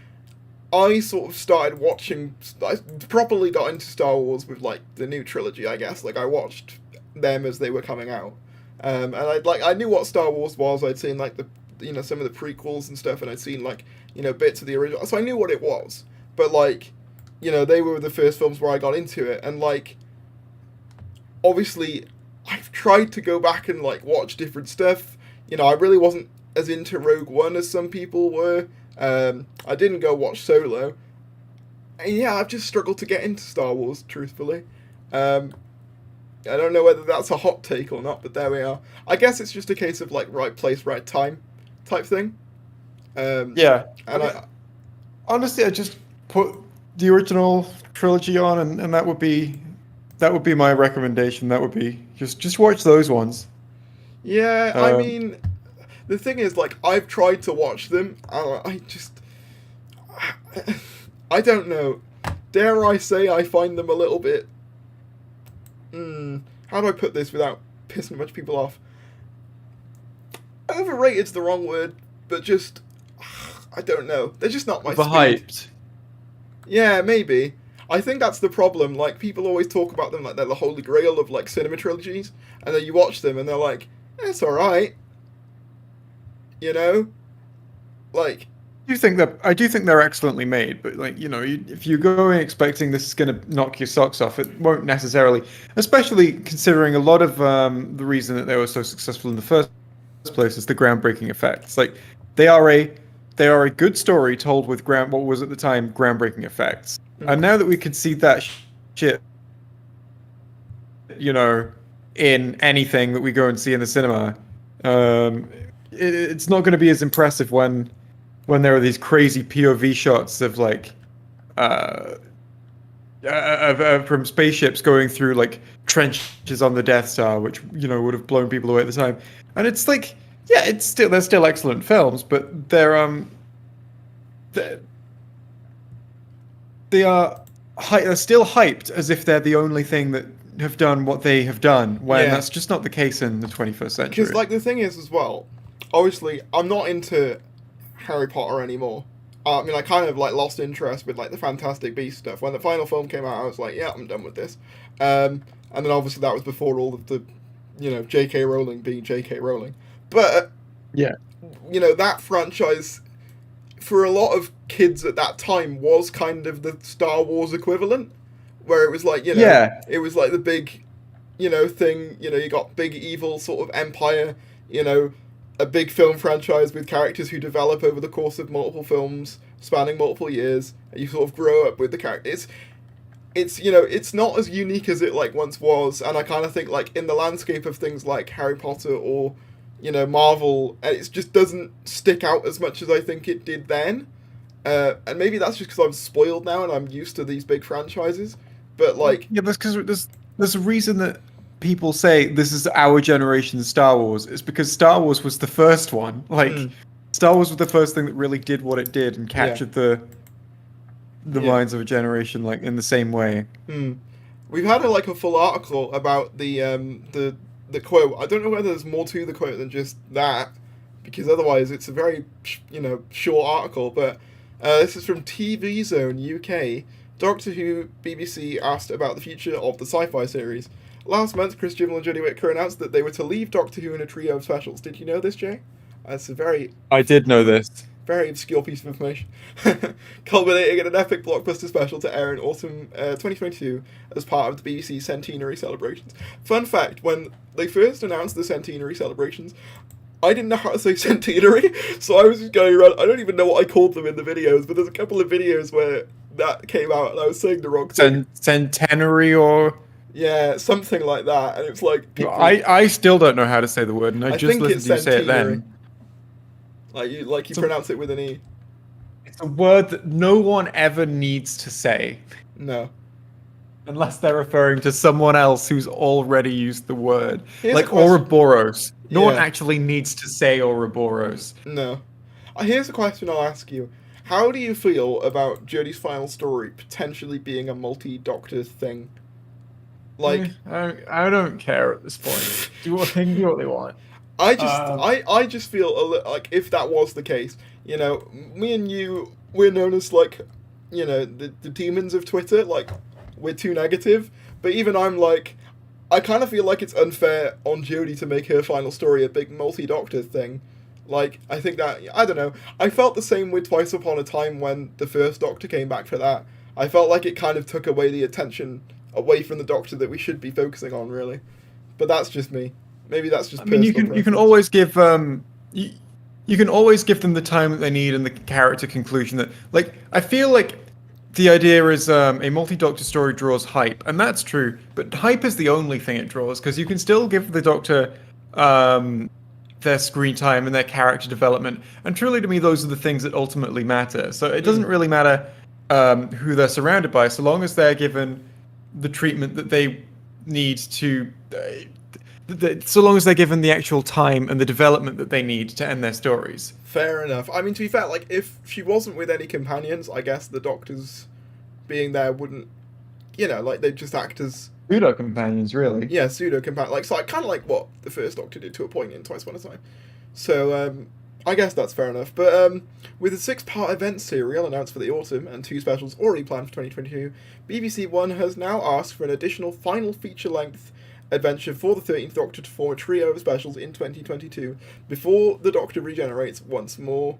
I sort of started watching, I properly got into Star Wars with, like, the new trilogy, I guess. Like, I watched them as they were coming out. And I knew what Star Wars was. I'd seen, like, some of the prequels and stuff, and I'd seen, like, bits of the original. So I knew what it was. But, like, they were the first films where I got into it. And, like, obviously, I've tried to go back and, like, watch different stuff. I really wasn't as into Rogue One as some people were. I didn't go watch Solo. And, yeah, I've just struggled to get into Star Wars, truthfully. I don't know whether that's a hot take or not, but there we are. I guess it's just a case of, like, right place, right time type thing. Yeah. And Honestly, I just put the original trilogy on, and that would be my recommendation. That would be just watch those ones. yeah, I mean, the thing is, like, I've tried to watch them, and I don't know. Dare I say I find them a little bit... how do I put this without pissing a bunch of people off? Overrated's the wrong word, but just... I don't know. They're just not my speed. Overhyped. Yeah, maybe. I think that's the problem. Like, people always talk about them like they're the holy grail of, like, cinema trilogies, and then you watch them and they're like, it's alright. Like, I do think they're excellently made, but like if you go in expecting this is going to knock your socks off, it won't necessarily. Especially considering a lot of the reason that they were so successful in the first place is the groundbreaking effects. Like they are a good story told with what was at the time groundbreaking effects, and now that we can see that shit, in anything that we go and see in the cinema, it's not going to be as impressive when there are these crazy POV shots of like from spaceships going through like trenches on the Death Star, which would have blown people away at the time. And it's like, yeah, they're still excellent films, but they're still hyped as if they're the only thing that have done what they have done, when that's just not the case in the 21st century. Because like the thing is as well, obviously I'm not into Harry Potter anymore. I mean, I kind of like lost interest with like the Fantastic Beasts stuff. When the final film came out, I was like, yeah, I'm done with this. And then obviously that was before all of the, J.K. Rowling being J.K. Rowling. But yeah, that franchise for a lot of kids at that time was kind of the Star Wars equivalent, where it was like, it was like the big, thing. You got big evil sort of empire. A big film franchise with characters who develop over the course of multiple films, spanning multiple years, and you sort of grow up with the characters. It's not as unique as it like once was, and I kind of think like in the landscape of things like Harry Potter or, Marvel, it just doesn't stick out as much as I think it did then. And maybe that's just because I'm spoiled now and I'm used to these big franchises. But like, yeah, that's because there's a reason that people say this is our generation's Star Wars. It's because Star Wars was the first one. Like, Star Wars was the first thing that really did what it did and captured the minds of a generation, like in the same way. We've had a full article about the quote. I don't know whether there's more to the quote than just that, because otherwise it's a very short article. But this is from TV Zone UK. Doctor Who BBC asked about the future of the sci-fi series. Last month, Chris Chibnall and Jodie Whittaker announced that they were to leave Doctor Who in a trio of specials. Did you know this, Jay? That's a very... I did know this. Very obscure piece of information. Culminating in an epic blockbuster special to air in autumn 2022 as part of the BBC centenary celebrations. Fun fact, when they first announced the centenary celebrations, I didn't know how to say centenary, so I was just going around, I don't even know what I called them in the videos, but there's a couple of videos where that came out and I was saying the wrong thing. Centenary or... Yeah, something like that, and it's like... People... I still don't know how to say the word, and I just listened to you say it then. Like you pronounce it with an E. It's a word that no one ever needs to say. No. Unless they're referring to someone else who's already used the word. Here's like Ouroboros. No one actually needs to say Ouroboros. No. Here's a question I'll ask you. How do you feel about Jodie's final story potentially being a multi-doctor thing? Like, I don't care at this point. Do what they want. I just feel like if that was the case, me and you, we're known as like, the demons of Twitter. Like, we're too negative. But even I'm like, I kind of feel like it's unfair on Jodie to make her final story a big multi-doctor thing. Like, I think that, I don't know. I felt the same with Twice Upon a Time when the first Doctor came back for that. I felt like it kind of took away the attention away from the Doctor that we should be focusing on, really. But that's just me. Maybe that's just. I mean, you can always give you can always give them the time that they need and the character conclusion that, like, I feel like the idea is a multi-Doctor story draws hype, and that's true. But hype is the only thing it draws, because you can still give the Doctor their screen time and their character development, and truly to me those are the things that ultimately matter. So it doesn't really matter who they're surrounded by, so long as they're given the treatment that they need to, so long as they're given the actual time and the development that they need to end their stories. Fair enough. I mean, to be fair, like, if she wasn't with any companions, I guess the Doctors being there wouldn't, like, they'd just act as... Pseudo-companions, really. Yeah, pseudo-companions. Like, so kind of like what the first Doctor did to a point in Twice Upon a Time. So, I guess that's fair enough. But with a 6-part event serial announced for the autumn and 2 specials already planned for 2022, BBC One has now asked for an additional final feature-length adventure for the 13th Doctor to form a trio of specials in 2022 before the Doctor regenerates once more.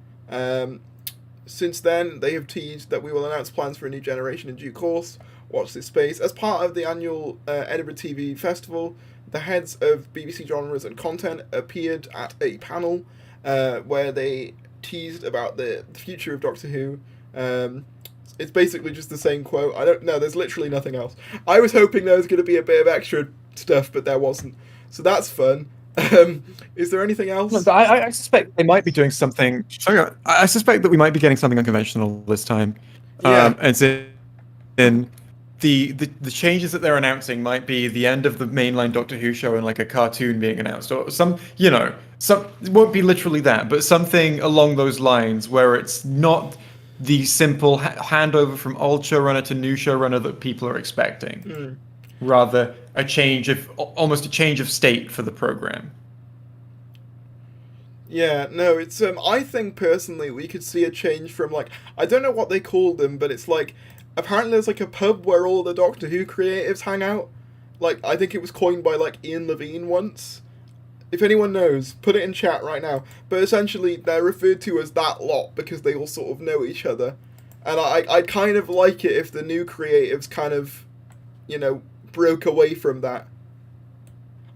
Since then, they have teased that we will announce plans for a new generation in due course. Watch this space. As part of the annual Edinburgh TV festival, the heads of BBC genres and content appeared at a panel where they teased about the future of Doctor Who. It's basically just the same quote. I don't know. There's literally nothing else. I was hoping there was going to be a bit of extra stuff, but there wasn't. So that's fun. Is there anything else? No, I suspect they might be doing something. Sorry, I suspect that we might be getting something unconventional this time. Yeah. As in the changes that they're announcing might be the end of the mainline Doctor Who show and like a cartoon being announced, or some, you know, some. It won't be literally that, but something along those lines where it's not the simple handover from old showrunner to new showrunner that people are expecting. Rather almost a change of state for the program. Yeah, no, it's I think personally we could see a change from, like, I don't know what they call them, but it's like apparently there's like a pub where all the Doctor Who creatives hang out. Like, I think it was coined by like Ian Levine once. If anyone knows, put it in chat right now. But essentially they're referred to as that lot because they all sort of know each other. And I'd kind of like it if the new creatives kind of, you know, broke away from that.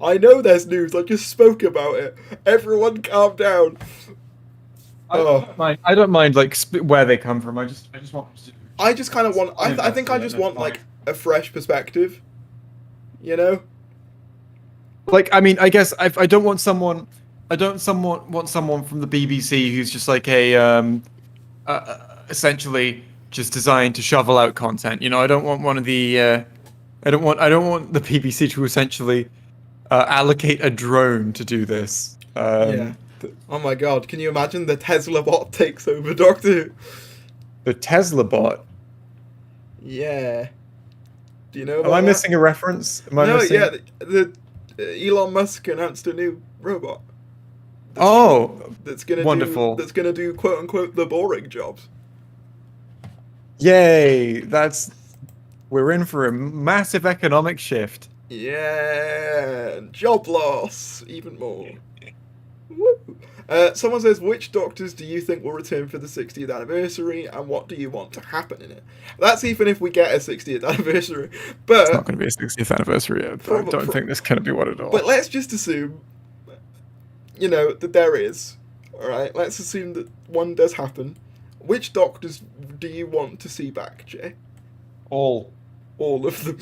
I know there's news, I just spoke about it. Everyone calm down. I don't mind like where they come from. I just want to... I just kind of want... I think I just want, like, a fresh perspective. You know? Like, I mean, I guess I don't want someone... want someone from the BBC who's just like essentially just designed to shovel out content. You know, I don't want one of the... I don't want the BBC to essentially allocate a drone to do this. Yeah. Oh my god, can you imagine the Tesla bot takes over Doctor Who? The Tesla bot? Yeah. Do you know about Am I that? missing a reference? Am I No, missing... yeah, the Elon Musk announced a new robot. That's gonna wonderful. That's gonna do quote unquote the boring jobs. Yay! We're in for a massive economic shift. Yeah, job loss, even more. Woo. Someone says, which Doctors do you think will return for the 60th anniversary, and what do you want to happen in it? That's even if we get a 60th anniversary. But it's not going to be a 60th anniversary. I don't think this can be what at all. But let's just assume, you know, that there is. All right, let's assume that one does happen. Which Doctors do you want to see back, Jay? All of them.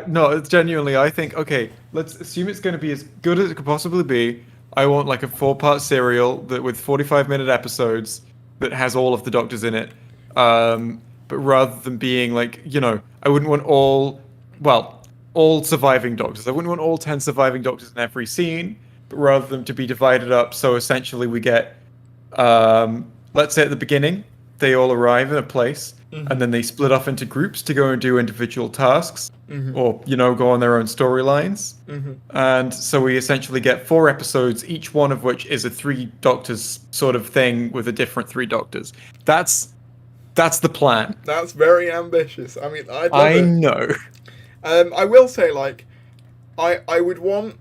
No, genuinely, I think, okay, let's assume it's going to be as good as it could possibly be. I want like a 4-part serial that with 45-minute episodes that has all of the Doctors in it. But rather than being like, you know, I wouldn't want all surviving Doctors. I wouldn't want all 10 surviving Doctors in every scene, but rather than to be divided up. So essentially we get, let's say at the beginning, they all arrive in a place, and then they split off into groups to go and do individual tasks, or, you know, go on their own storylines. And so we essentially get 4 episodes, each one of which is a 3 Doctors sort of thing with a different 3 Doctors. That's the plan. That's very ambitious. I mean, I know. I will say, like, I would want,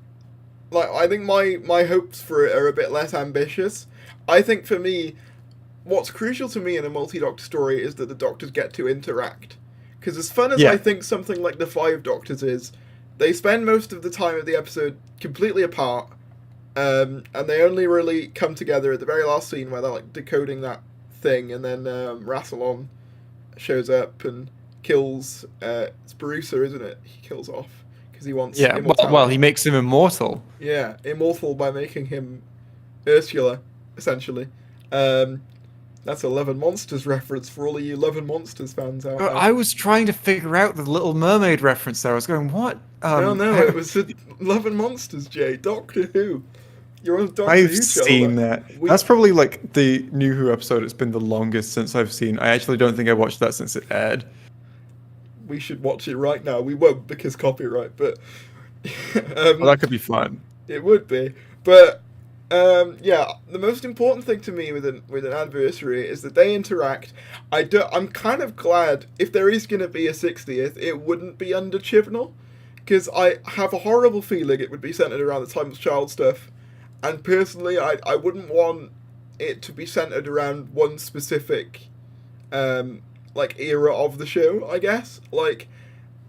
like, I think my hopes for it are a bit less ambitious. I think for me, what's crucial to me in a multi-Doctor story is that the Doctors get to interact. Because as fun as I think something like the 5 Doctors is, they spend most of the time of the episode completely apart, and they only really come together at the very last scene where they're like decoding that thing, and then Rassilon shows up and kills. It's Barusa, isn't it? He kills off because he wants. Yeah, well, he makes him immortal. Yeah, immortal by making him Ursula, essentially. That's a Love and Monsters reference for all of you Love and Monsters fans out there. I was trying to figure out the Little Mermaid reference there. I was going, what? No, it was Love and Monsters, Jay. Doctor Who. You're on Doctor Who. I've seen that. That's probably like the New Who episode. It's been the longest since I've seen. I actually don't think I watched that since it aired. We should watch it right now. We won't because copyright, but well, that could be fun. It would be, but yeah. The most important thing to me with an anniversary is that they interact. I'm kind of glad if there is going to be a 60th, it wouldn't be under Chibnall, because I have a horrible feeling it would be centered around the Time of Child stuff, and personally, I wouldn't want it to be centered around one specific, like era of the show. I guess like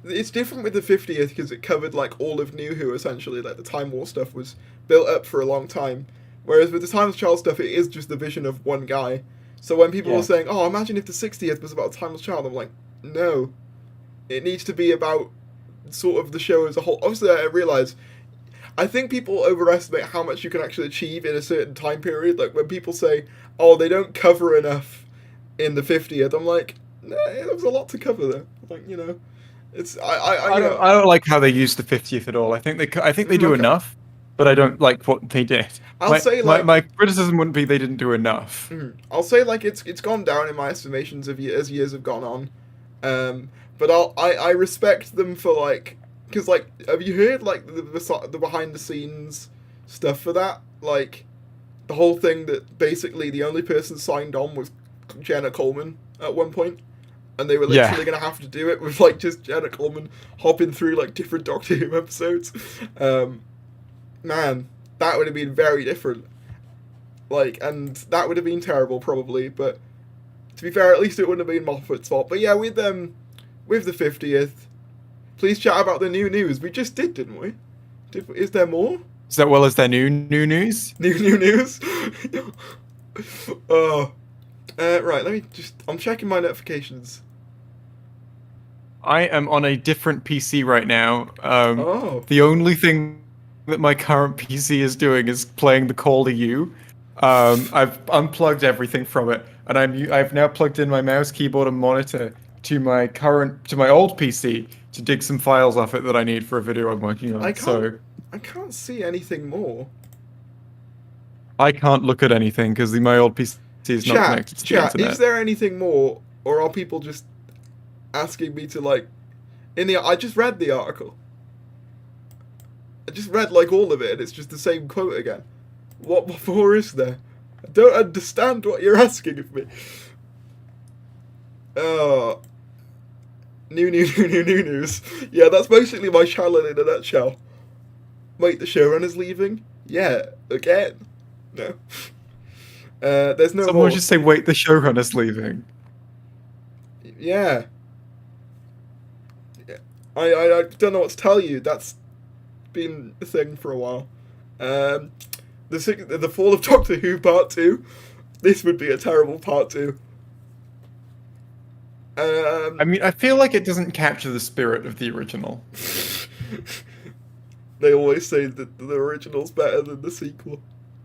it's different with the 50th because it covered like all of New Who essentially. Like the Time War stuff was built up for a long time, whereas with the Timeless Child stuff, it is just the vision of one guy. So when people were saying, "Oh, imagine if the 60th was about a Timeless Child," I'm like, no, it needs to be about sort of the show as a whole. Obviously, I realise. I think people overestimate how much you can actually achieve in a certain time period. Like when people say, "Oh, they don't cover enough in the 50th," I'm like, "No, there was a lot to cover there." Like it's I don't like how they use the 50th at all. I think they do enough, but I don't like what they did. My criticism wouldn't be they didn't do enough. I'll say like it's gone down in my estimations as years have gone on, but I respect them for like. Because, like, have you heard, like, the behind-the-scenes stuff for that? Like, the whole thing that basically the only person signed on was Jenna Coleman at one point, and they were literally going to have to do it with, like, just Jenna Coleman hopping through, like, different Doctor Who episodes. Man, that would have been very different. Like, and that would have been terrible, probably, but to be fair, at least it wouldn't have been Moffat's fault. But yeah, with the 50th... Please chat about the new news. We just did, didn't we? Is there more? Is that well as their new news? New news? Oh. Right, let me just... I'm checking my notifications. I am on a different PC right now. The only thing that my current PC is doing is playing the Call to You. I've unplugged everything from it, and I've now plugged in my mouse, keyboard, and monitor to my old PC to dig some files off it that I need for a video I'm working on. I can't see anything more. I can't look at anything because my old PC is not connected to the internet. Is there anything more, or are people just asking me to like? I just read the article. I just read like all of it, and it's just the same quote again. What more is there? I don't understand what you're asking of me. Oh. New news. Yeah, that's basically my channel in a nutshell. Wait, the showrunner's leaving? Yeah, again. No. There's no Someone just say, wait, the showrunner's leaving. Yeah. I don't know what to tell you. That's been a thing for a while. The Fall of Doctor Who Part 2. This would be a terrible Part 2. I mean, I feel like it doesn't capture the spirit of the original. They always say that the original's better than the sequel.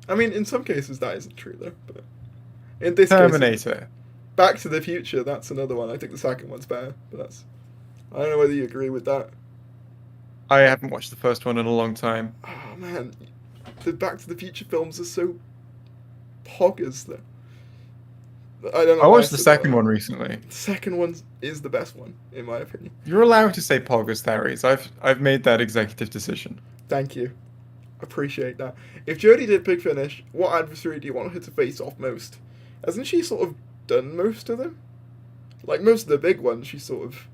I mean, in some cases that isn't true, though. But in this Terminator. case, Back to the Future, that's another one. I think the second one's better, but I don't know whether you agree with that. I haven't watched the first one in a long time. Oh, man. The Back to the Future films are so poggers, though. I don't know. I watched the second one recently. The second one is the best one, in my opinion. You're allowed to say poggers, Davies. I've made that executive decision. Thank you. Appreciate that. If Jodie did Big Finish, what adversary do you want her to face off most? Hasn't she sort of done most of them? Like, most of the big ones she sort of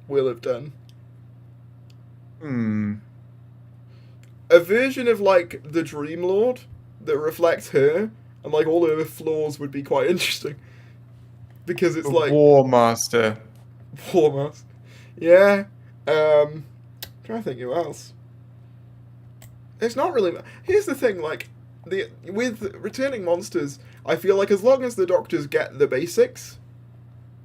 will have done. A version of, like, the Dream Lord that reflects her, and, like, all her flaws would be quite interesting. Because it's like... War Master. Yeah. I'm trying to think who else. It's not really... Here's the thing, like, with Returning Monsters, I feel like as long as the Doctors get the basics,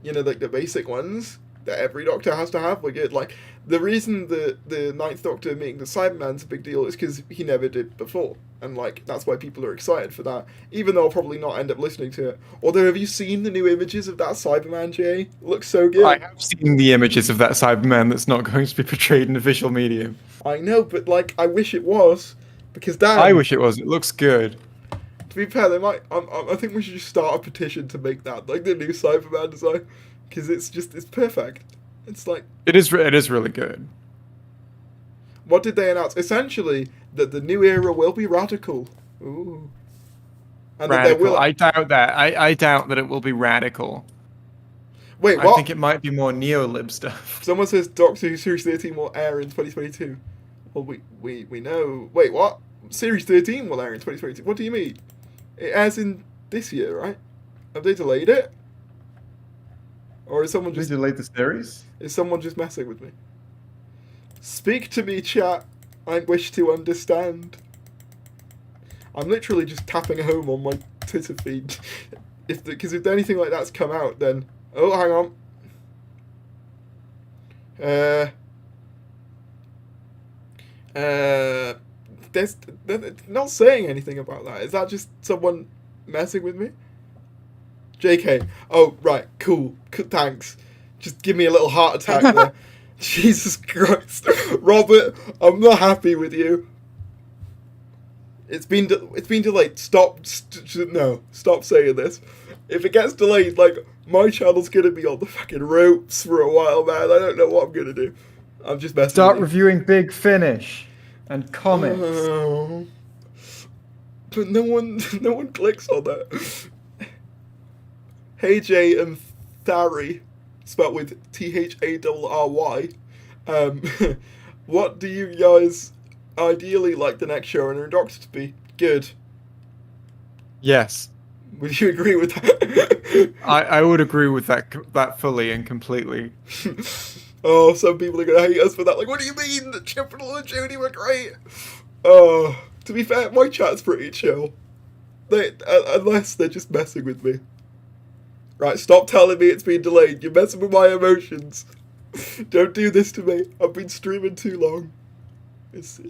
you know, like, the basic ones that every Doctor has to have, we're good. Like, the reason the Ninth Doctor meeting the Cyberman's a big deal is because he never did before. And, like, that's why people are excited for that. Even though I'll probably not end up listening to it. Although, have you seen the new images of that Cyberman, Jay? It looks so good. I have seen the images of that Cyberman that's not going to be portrayed in a visual medium. I know, but, like, I wish it was. Because that... I wish it was. It looks good. To be fair, they might... I think we should just start a petition to make that, like, the new Cyberman design. Because it's perfect. It's like... It is really good. What did they announce? Essentially, that the new era will be radical. Ooh. And radical. I doubt that. I doubt that it will be radical. Wait, what? I think it might be more neo-lib stuff. Someone says Doctor Who Series 13 will air in 2022. Well, we know... Wait, what? Series 13 will air in 2022? What do you mean? It airs in this year, right? Have they delayed it? Or is someone Did they just delay the series? messing with me? Speak to me, chat. I wish to understand. I'm literally just tapping home on my Twitter feed. Because if anything like that's come out, then hang on. They're not saying anything about that. Is that just someone messing with me? JK. Oh, right. Cool. Thanks. Just give me a little heart attack there. Jesus Christ. Robert, I'm not happy with you. It's been delayed. Stop saying this. If it gets delayed, like, my channel's gonna be on the fucking ropes for a while, man. I don't know what I'm gonna do. I'm just messing Start with you. reviewing Big Finish and comics. Oh. But no one clicks on that. Hey Jay and Thary, spelled with THARRY. What do you guys ideally like the next showrunner and Doctor to be? Good. Yes. Would you agree with that? I would agree with that fully and completely. Oh, some people are gonna hate us for that. Like, what do you mean that Chibnall and Jodie were great? Oh, to be fair, my chat's pretty chill. Unless they're just messing with me. Right, stop telling me it's been delayed. You're messing with my emotions. Don't do this to me. I've been streaming too long. It's.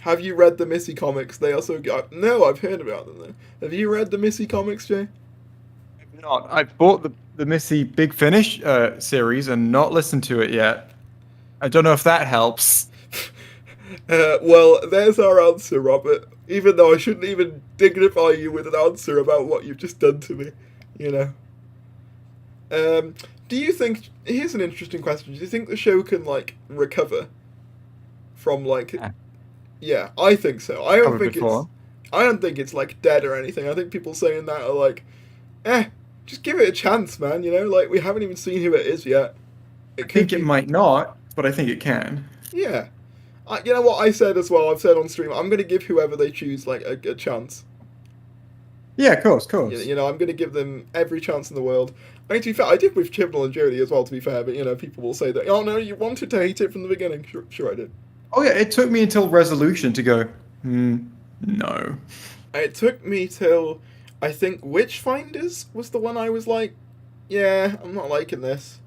Have you read the Missy comics? They also got. No, I've heard about them though. Have you read the Missy comics, Jay? I've not. I bought the Missy Big Finish series and not listened to it yet. I don't know if that helps. Well, there's our answer, Robert. Even though I shouldn't even dignify you with an answer about what you've just done to me, you know. Do you think? Here's an interesting question. Do you think the show can like recover from like? Yeah, I think so. I don't think it's like dead or anything. I think people saying that are like, just give it a chance, man. You know, like we haven't even seen who it is yet. I think it might not, but I think it can. Yeah. You know what I said as well? I've said on stream, I'm going to give whoever they choose like a chance. Yeah, of course. You know, I'm going to give them every chance in the world. I mean, to be fair, I did with Chibnall and Jodie as well, to be fair, but, you know, people will say that, oh, no, you wanted to hate it from the beginning. Sure I did. Oh, yeah, it took me until Resolution to go, no. It took me till, I think, Witchfinders was the one I was like, yeah, I'm not liking this.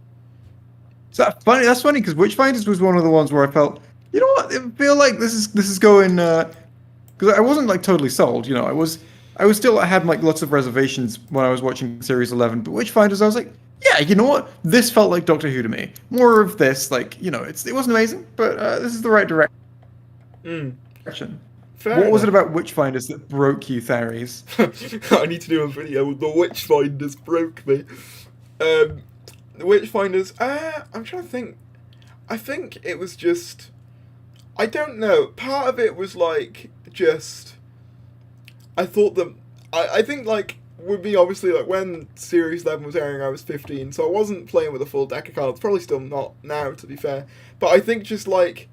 Is that funny? That's funny, because Witchfinders was one of the ones where I felt, you know what, I feel like this is going, because I wasn't, like, totally sold, you know, I was still, I had like lots of reservations when I was watching Series 11, but Witchfinders, I was like, yeah, you know what? This felt like Doctor Who to me. More of this, like, you know, it wasn't amazing, but this is the right direction. What was it about Witchfinders that broke you, Tharies? I need to do a video with the Witchfinders broke me. The Witchfinders, I'm trying to think. I think it was just, I don't know. Part of it was like, just, I thought that, I think, like, with me, obviously, like, when Series 11 was airing, I was 15, so I wasn't playing with a full deck of cards. Probably still not now, to be fair. But I think just, like,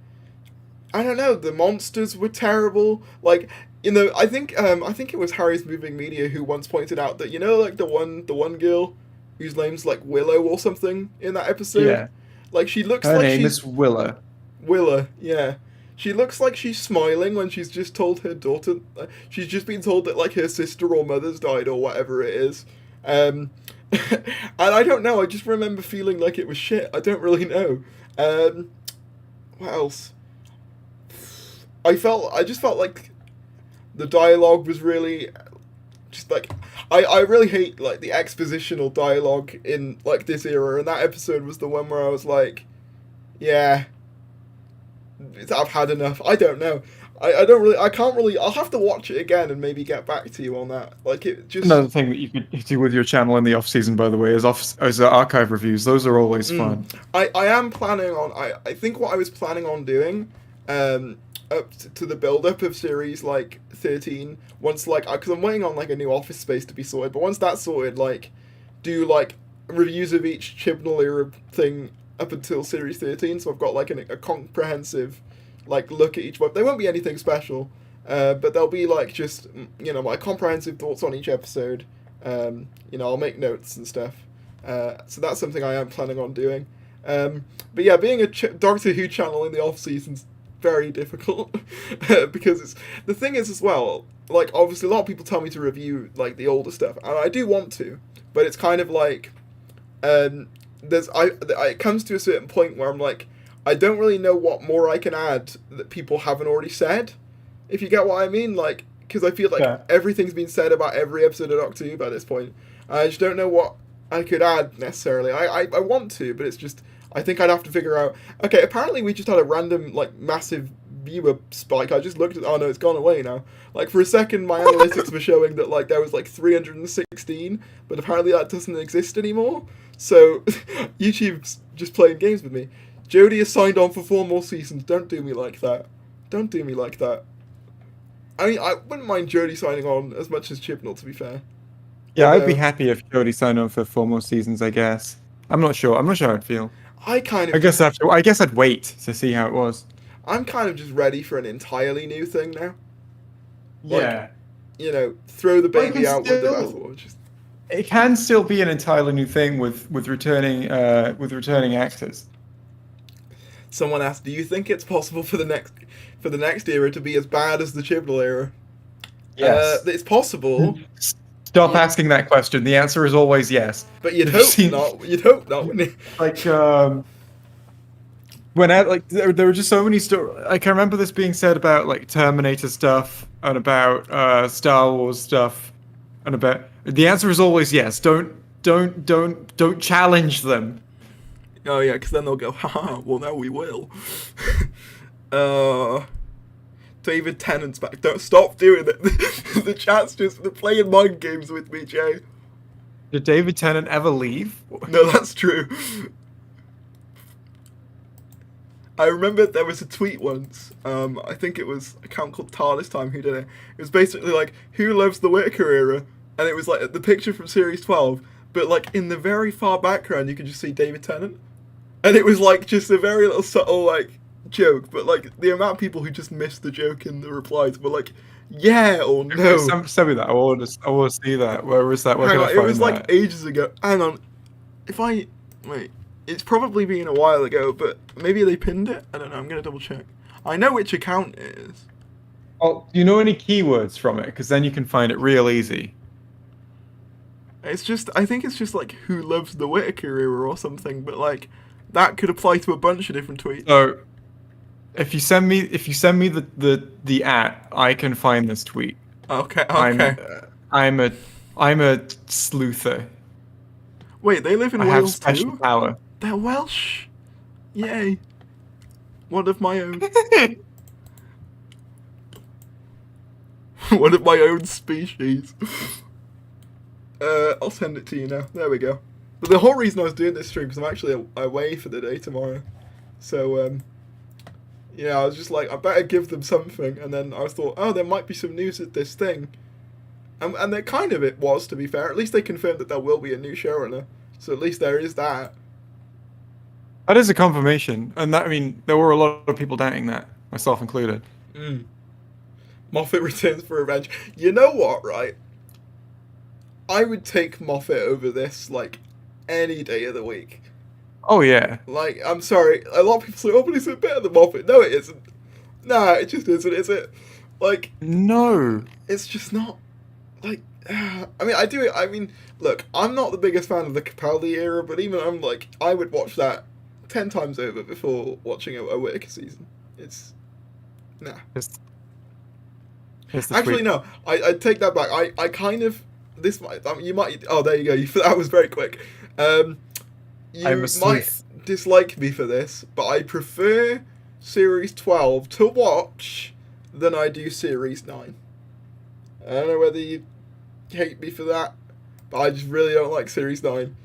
I don't know, the monsters were terrible. Like, you know, I think it was Harry's Moving Media who once pointed out that, you know, like, the one girl whose name's, like, Willow or something in that episode? Yeah. Like, she looks Her like name is Willa. Willa, yeah. She looks like she's smiling when she's just told her daughter... she's just been told that, like, her sister or mother's died or whatever it is. And I don't know, I just remember feeling like it was shit. I don't really know. What else? I just felt like the dialogue was really... just, like... I really hate, like, the expositional dialogue in, like, this era, and that episode was the one where I was like, yeah... I've had enough. I don't know. I can't really. I'll have to watch it again and maybe get back to you on that. Like, it just... Another thing that you could do with your channel in the off season, by the way, is archive reviews. Those are always fun. I am planning on... I think what I was planning on doing, up to the build-up of series, like, 13, once, like... Because I'm waiting on, like, a new office space to be sorted, but once that's sorted, like, do, like, reviews of each Chibnall era thing up until Series 13, so I've got, like, a comprehensive, like, look at each one. There won't be anything special, But there'll be like just my comprehensive thoughts on each episode. I'll make notes and stuff. So that's something I am planning on doing. But yeah, being a Doctor Who channel in the off season's very difficult because the thing is as well. Like obviously, a lot of people tell me to review like the older stuff, and I do want to, but it's kind of like, it comes to a certain point where I'm like, I don't really know what more I can add that people haven't already said. If you get what I mean, like, because I feel like everything's been said about every episode of Doctor Who by this point. I just don't know what I could add necessarily. I want to, but it's just I think I'd have to figure out. Okay, apparently we just had a random like massive viewer spike. I just looked at. Oh no, it's gone away now. Like for a second, my analytics were showing that like there was like 316, but apparently that doesn't exist anymore. So YouTube's just playing games with me. Jodie has signed on for 4 more seasons. Don't do me like that. Don't do me like that. I mean, I wouldn't mind Jodie signing on as much as Chibnall, to be fair. Yeah, I'd be happy if Jodie signed on for 4 more seasons, I guess. I'm not sure how I'd feel. I guess I'd wait to see how it was. I'm kind of just ready for an entirely new thing now. Yeah. Throw the baby out with the bathwater. It can still be an entirely new thing with returning actors. Someone asked, "Do you think it's possible for the next era to be as bad as the Chibnall era?" Yes, it's possible. Stop asking that question. The answer is always yes. But you'd hope not. You'd hope not, wouldn't you? Like there were just so many stories. Like I remember this being said about like Terminator stuff and about Star Wars stuff and about. The answer is always yes. Don't challenge them. Oh yeah, because then they'll go, haha, well now we will. David Tennant's back. Don't stop doing it. The chat's just, they're playing mind games with me, Jay. Did David Tennant ever leave? No, that's true. I remember there was a tweet once, I think it was an account called TARDIS Time who did it. It was basically like, who loves the Whittaker era? And it was like the picture from Series 12, but like in the very far background you could just see David Tennant. And it was like just a very little subtle like joke, but like the amount of people who just missed the joke in the replies were like, yeah or no. Send me that. I want to see that. Where is that? Where can I find it was that? like ages ago. Hang on. It's probably been a while ago, but maybe they pinned it? I don't know, I'm gonna double check. I know which account it is. Oh, do you know any keywords from it? Because then you can find it real easy. I think it's just like who loves the Whittaker era or something, but like that could apply to a bunch of different tweets. So if you send me the @ I can find this tweet. Okay. I'm a sleuther. Wait, they live in Wales I have special too? power. They're Welsh. Yay. One of my own. One of my own species. I'll send it to you now. There we go. But the whole reason I was doing this stream is I'm actually away for the day tomorrow. So, I was just like, I better give them something. And then I thought, oh, there might be some news at this thing. And there kind of it was, to be fair. At least they confirmed that there will be a new showrunner. So at least there is that. That is a confirmation. And that, I mean, there were a lot of people doubting that, myself included. Moffat returns for revenge. You know what, right? I would take Moffat over this, like, any day of the week. Oh, yeah. Like, I'm sorry. A lot of people say, oh, but is it better than Moffat? No, it isn't. Nah, it just isn't, is it? Like... No. It's just not... Like... I mean, look, I'm not the biggest fan of the Capaldi era, but even I'm like, I would watch that 10 times over before watching a Whittaker season. It's... Nah. Actually, no. I take that back. I kind of... This might... you might... Oh, there you go. That was very quick. You might dislike me for this, but I prefer Series 12 to watch than I do Series 9. I don't know whether you hate me for that, but I just really don't like Series 9.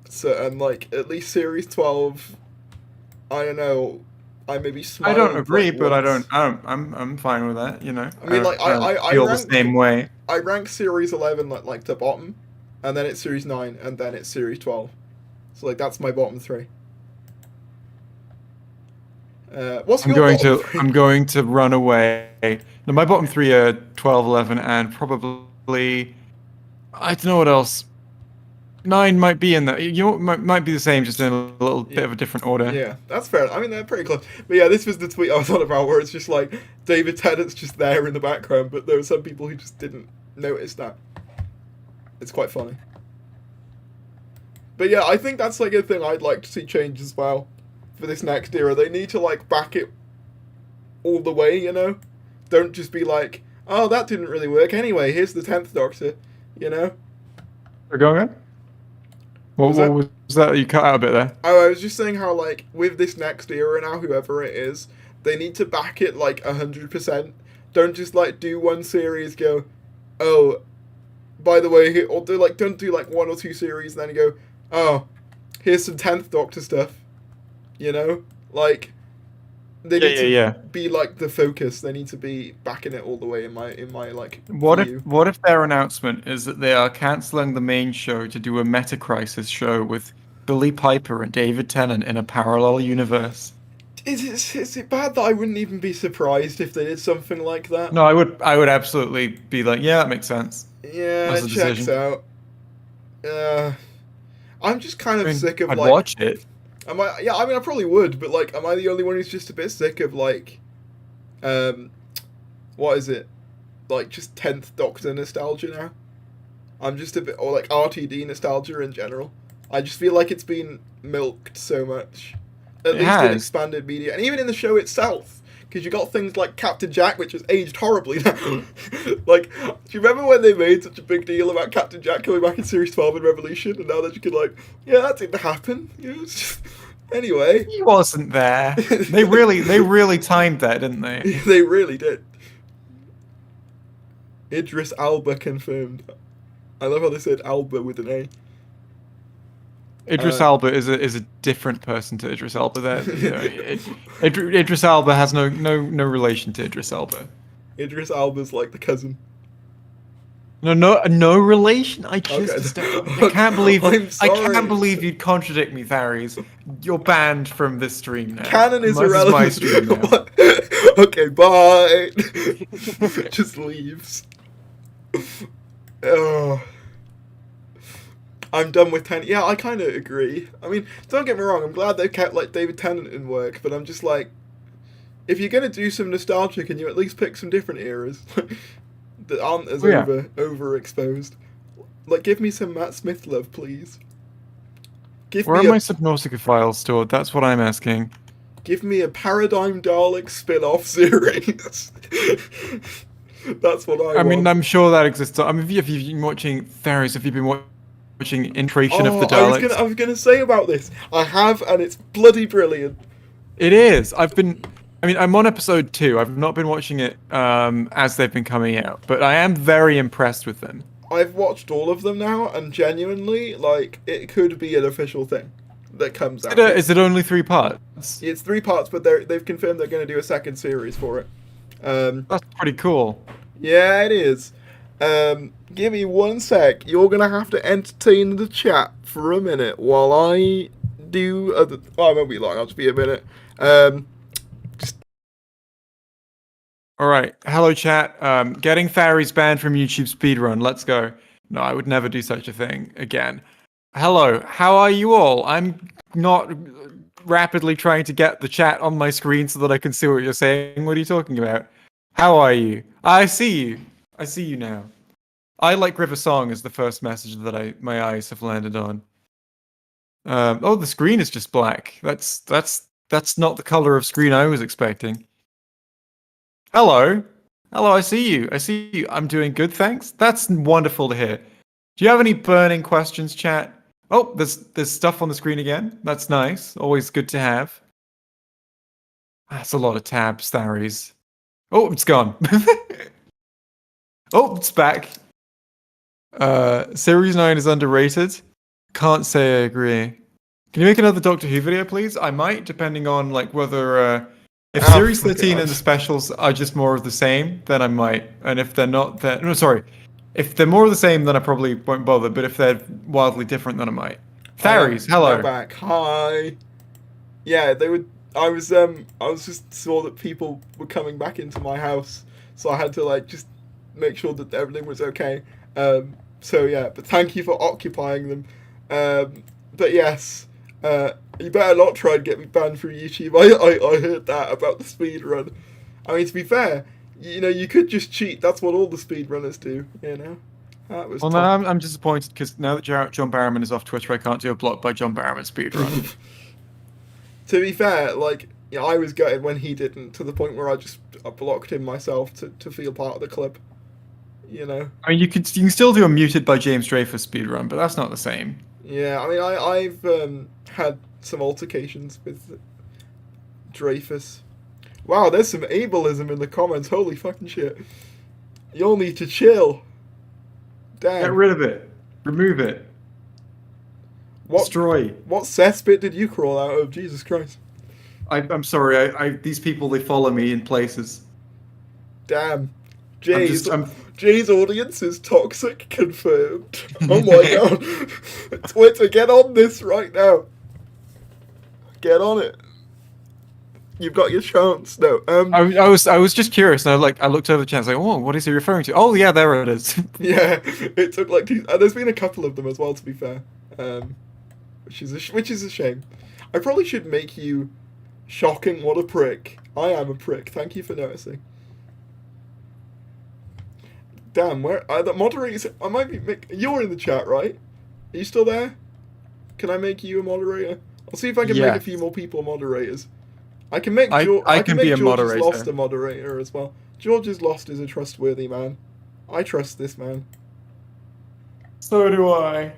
So, and like, at least Series 12, I don't know, I maybe smile. I don't agree, but I'm fine with that, you know. I mean, like, I feel rank, the same way. I rank Series 11 like to bottom, and then it's Series 9, and then it's Series 12. So like, that's my bottom 3. What's your bottom three? I'm going to run away. No, my bottom three are 12, 11, and probably I don't know what else. 9 might be in there. Might be the same, just in a little bit of a different order. Yeah, that's fair. I mean, they're pretty close. But yeah, this was the tweet I was on about, where it's just like David Tennant's just there in the background, but there were some people who just didn't notice that. It's quite funny. But yeah, I think that's like a thing I'd like to see change as well for this next era. They need to like back it all the way, you know? Don't just be like, oh, that didn't really work. Anyway, here's the 10th Doctor, you know? We're going on? What was that? You cut out a bit there. Oh, I was just saying how, like, with this next era now, whoever it is, they need to back it, like, 100%. Don't just, like, do one series, go, oh, by the way, or do, like, don't do, like, 1 or 2 series, and then you go, oh, here's some 10th Doctor stuff. You know? Like, they need to be, like, the focus. They need to be backing it all the way in my like, view. What if their announcement is that they are cancelling the main show to do a Meta-Crisis show with Billy Piper and David Tennant in a parallel universe? Is it bad that I wouldn't even be surprised if they did something like that? No, I would absolutely be like, yeah, that makes sense. Yeah, it checks out. I'm just kind of sick of I'd like... watch it. Yeah, I mean, I probably would, but, like, am I the only one who's just a bit sick of, like, what is it? Like, just 10th Doctor nostalgia now? I'm just a bit, or, like, RTD nostalgia in general. I just feel like it's been milked so much. At least in expanded media, and even in the show itself. Because you got things like Captain Jack, which has aged horribly now. Like, do you remember when they made such a big deal about Captain Jack coming back in Series 12 in Revolution? And now that you can, like, yeah, that didn't happen. You know, it's just... Anyway. He wasn't there. They really timed that, didn't they? They really did. Idris Elba confirmed. I love how they said Alba with an A. Idris Elba is a different person to Idris Elba. There, you know, Idris Elba has no relation to Idris Elba. Idris Elba's like the cousin. No relation. I just okay. I can't believe I'm sorry. I can't believe you'd contradict me, Tharies. You're banned from this stream now. Canon is irrelevant. My stream now. Okay, bye. Just leaves. Oh. I'm done with Tennant. Yeah, I kind of agree. I mean, don't get me wrong, I'm glad they kept, like, David Tennant in work, but I'm just like, if you're going to do some nostalgia, can you at least pick some different eras that aren't as overexposed? Like, give me some Matt Smith love, please. Where are my Subnautica files stored? That's what I'm asking. Give me a Paradigm Dalek spin-off series. That's what I want. I mean, I'm sure that exists. I mean, if you've been watching Tharies, have you been watching Infiltration of the Daleks? I was gonna say about this. I have, and it's bloody brilliant. It is. I'm on episode 2. I've not been watching it as they've been coming out, but I am very impressed with them. I've watched all of them now, and genuinely, like, it could be an official thing that comes out. Is it only 3 parts? It's 3 parts, but they've confirmed they're going to do a second series for it. That's pretty cool. Yeah, it is. Give me 1 sec. You're going to have to entertain the chat for a minute while I do other... Oh, it won't be long. I'll just be a minute. Alright. Hello, chat. Getting Tharies banned from YouTube speedrun. Let's go. No, I would never do such a thing again. Hello. How are you all? I'm not rapidly trying to get the chat on my screen so that I can see what you're saying. What are you talking about? How are you? I see you. I see you now. I like River Song is the first message that my eyes have landed on. Oh, the screen is just black. That's not the color of screen I was expecting. Hello. Hello, I see you. I see you. I'm doing good, thanks. That's wonderful to hear. Do you have any burning questions, chat? Oh, there's stuff on the screen again. That's nice. Always good to have. That's a lot of tabs, Tharies. Oh, it's gone. Oh, it's back. Series 9 is underrated. Can't say I agree. Can you make another Doctor Who video, please? I might, depending on like whether if Series 13 and the specials are just more of the same, then I might. And if they're not, then no, sorry. If they're more of the same, then I probably won't bother. But if they're wildly different, then I might. Tharies, hello. Back. Hi. Yeah, they would. I was just saw that people were coming back into my house, so I had to like just make sure that everything was okay. So yeah, but thank you for occupying them. But yes, you better not try and get me banned from YouTube. I heard that about the speed run. I mean, to be fair, you could just cheat. That's what all the speedrunners do. That was Well, tough. no, I'm disappointed because now that John Barrowman is off Twitter, I can't do a block by John Barrowman speedrun. To be fair, like I was gutted when he didn't, to the point where I blocked him myself to feel part of the club. I mean, you can still do a muted by James Dreyfus speedrun, but that's not the same. Yeah, I mean, I've had some altercations with Dreyfus. Wow, there's some ableism in the comments. Holy fucking shit! You'll need to chill. Damn. Get rid of it. Remove it. Destroy. What cesspit did you crawl out of? Jesus Christ. I'm sorry. These people, they follow me in places. Damn. Jay's audience is toxic, confirmed. Oh my god. Twitter, get on this right now. Get on it. You've got your chance. No. I was just curious, and I looked over the chat, like, oh, what is he referring to? Oh yeah, there it is. Yeah, it took like there's been a couple of them as well, to be fair. Which is a shame. I probably should make you shocking. What a prick. I am a prick. Thank you for noticing. Damn, where the moderators? I might be. You're in the chat, right? Are you still there? Can I make you a moderator? I'll see if I can make a few more people moderators. I can make I can be a moderator. George's Lost a moderator as well. George's Lost is a trustworthy man. I trust this man. So do I.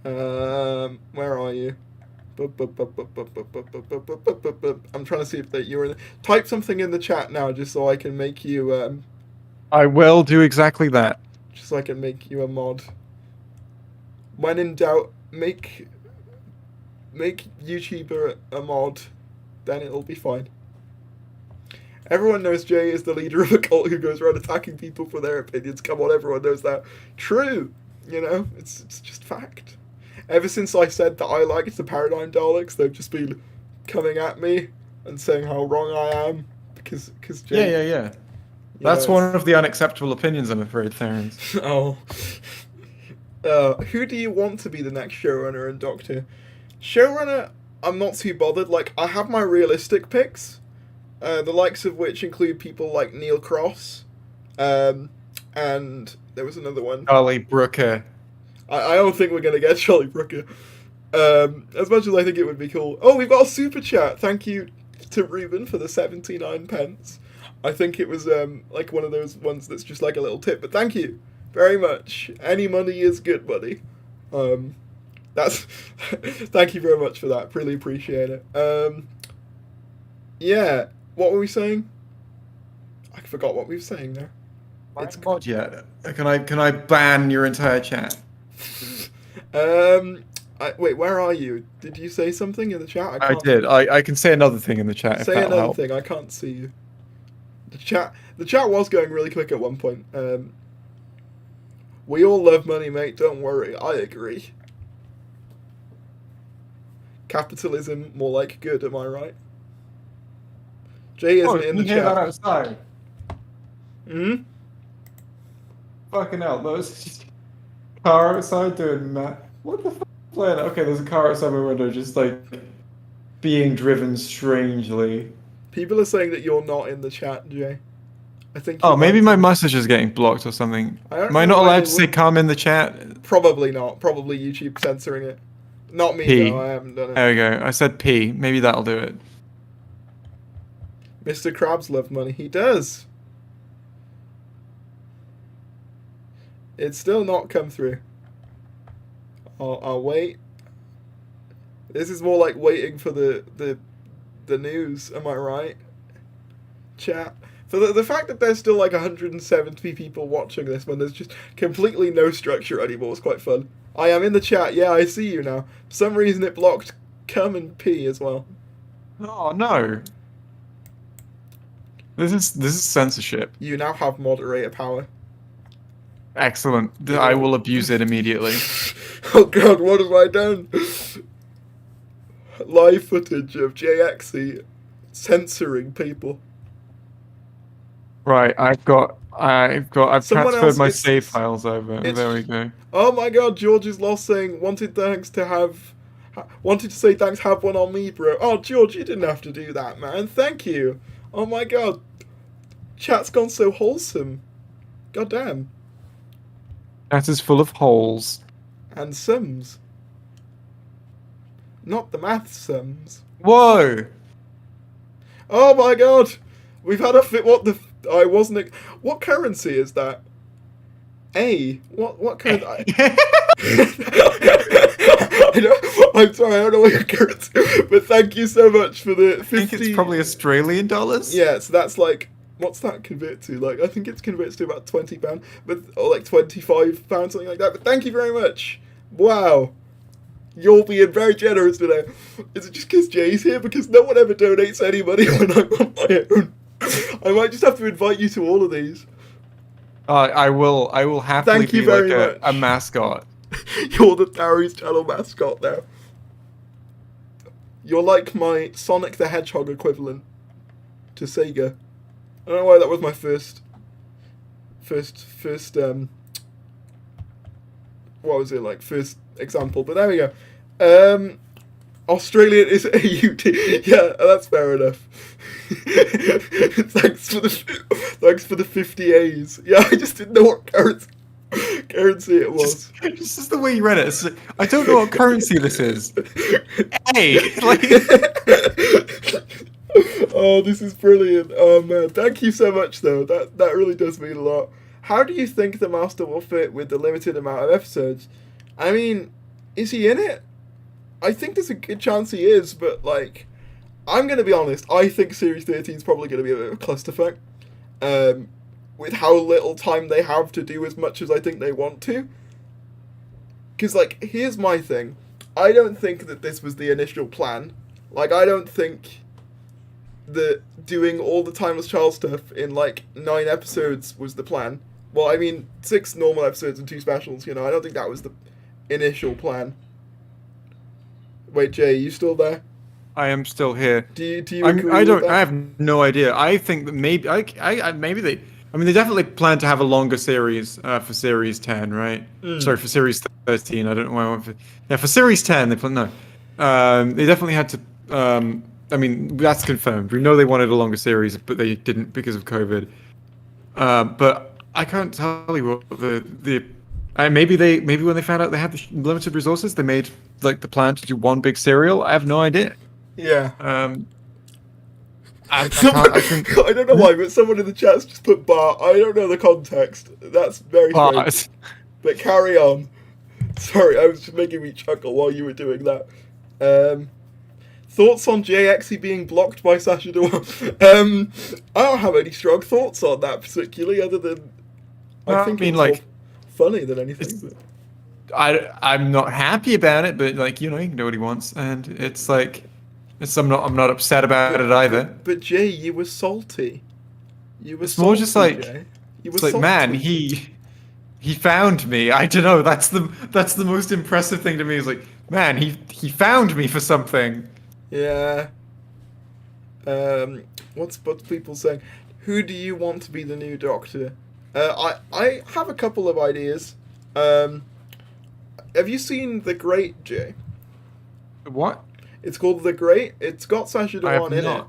Where are you? I'm trying to see if you're in. Type something in the chat now, just so I can make you. I will do exactly that. Just so I can make you a mod. When in doubt, make YouTuber a mod. Then it'll be fine. Everyone knows Jay is the leader of a cult who goes around attacking people for their opinions. Come on, everyone knows that. True. It's just fact. Ever since I said that I liked the Paradigm Daleks, they've just been coming at me and saying how wrong I am because Jay. Yeah. That's one of the unacceptable opinions, I'm afraid, Terrence. Oh. Who do you want to be the next showrunner and Doctor? Showrunner, I'm not too bothered. Like, I have my realistic picks, the likes of which include people like Neil Cross, and there was another one. Charlie Brooker. I don't think we're going to get Charlie Brooker. As much as I think it would be cool. Oh, we've got a super chat. Thank you to Ruben for the 79 pence. I think it was like one of those ones that's just like a little tip. But thank you very much. Any money is good money. Thank you very much for that. Really appreciate it. Yeah. What were we saying? I forgot what we were saying there. It's God yet. Can I ban your entire chat? Wait, where are you? Did you say something in the chat? I did. I can say another thing in the chat. Say another thing. I can't see you. The chat was going really quick at one point. We all love money, mate. Don't worry. I agree. Capitalism, more like good. Am I right? Jay isn't in the chat. That outside. Hmm. Fucking hell! There was just a car outside doing that. What the fuck? Playing? Okay, there's a car outside my window, just like being driven strangely. People are saying that you're not in the chat, Jay. I think. Oh, maybe my message is getting blocked or something. Am I not allowed to say "come" in the chat? Probably not. Probably YouTube censoring it. Not me, P. though. I haven't done it. There we go. I said P. Maybe that'll do it. Mr. Krabs loves money. He does. It's still not come through. I'll wait. This is more like waiting for the news. Am I right? Chat. For the fact that there's still like 170 people watching this when there's just completely no structure anymore is quite fun. I am in the chat. Yeah, I see you now. For some reason it blocked cum and P as well. Oh no. This is censorship. You now have moderator power. Excellent. I will abuse it immediately. Oh god, what have I done? live footage of JXE censoring people. Right, I've Someone transferred else, my save files over. There we go. Oh my god, George is lost saying, wanted to say thanks, have one on me, bro. Oh, George, you didn't have to do that, man. Thank you. Oh my god. Chat's gone so wholesome. God damn. That is full of holes. And sums. Not the math sums. Whoa! Oh my god. We've had a fit. What the? I wasn't. What currency is that? What kind? I'm sorry, I don't know what your currency. But thank you so much for the 50. I think it's probably Australian dollars. Yeah, so that's like, what's that convert to? Like, I think it's converts to about £20, or like £25, something like that. But thank you very much. Wow. You're being very generous today. Is it just because Jay's here? Because no one ever donates any money when I'm on my own. I might just have to invite you to all of these. I will happily Thank you be very like much. a mascot. You're the Davies channel mascot now. You're like my Sonic the Hedgehog equivalent to Sega. I don't know why that was my first what was it, like, first example, but there we go. Australian is AUD. Yeah, that's fair enough. Thanks for the 50 A's. Yeah, I just didn't know what currency it was. This is the way you read it. It's like, I don't know what currency this is. Hey, like. Oh, this is brilliant. Oh man, thank you so much though. That really does mean a lot. How do you think the Master will fit with the limited amount of episodes? I mean, is he in it? I think there's a good chance he is, but like, I'm gonna be honest. I think Series 13 is probably gonna be a bit of a clusterfuck. With how little time they have to do as much as I think they want to. Because, like, here's my thing. I don't think that this was the initial plan. Like, I don't think that doing all the Timeless Child stuff in, like, 9 episodes was the plan. Well, I mean, 6 normal episodes and 2 specials, you know. I don't think that was the initial plan. Wait, Jay, you still there? I am still here. Do you agree with that? I have no idea. I think that maybe they definitely plan to have a longer series for Series 10, right? Sorry, for Series 13. I don't know why I went for... Yeah, for Series 10, they plan... No. They definitely had to... I mean, that's confirmed. We know they wanted a longer series, but they didn't because of COVID. But I can't tell you what maybe when they found out they had the limited resources, they made, like, the plan to do one big serial. I have no idea. Yeah. I think... I don't know why, but someone in the chat's just put bar. I don't know the context. That's very strange. But carry on. Sorry, I was just making me chuckle while you were doing that. Thoughts on JXE being blocked by Sacha Dhawan? I don't have any strong thoughts on that particularly, other than I think it's more funny than anything. But I'm not happy about it, but like, you know, he can do what he wants, and it's like, I'm not upset about it either. But Jay, you were salty. It's more just like, Jay. It's like, man, he found me. I don't know. That's the most impressive thing to me. Is like, man, he found me for something. Yeah. What's people saying? Who do you want to be the new Doctor? I have a couple of ideas. Have you seen The Great, Jay? What? It's called The Great. It's got Sacha Dhawan in it.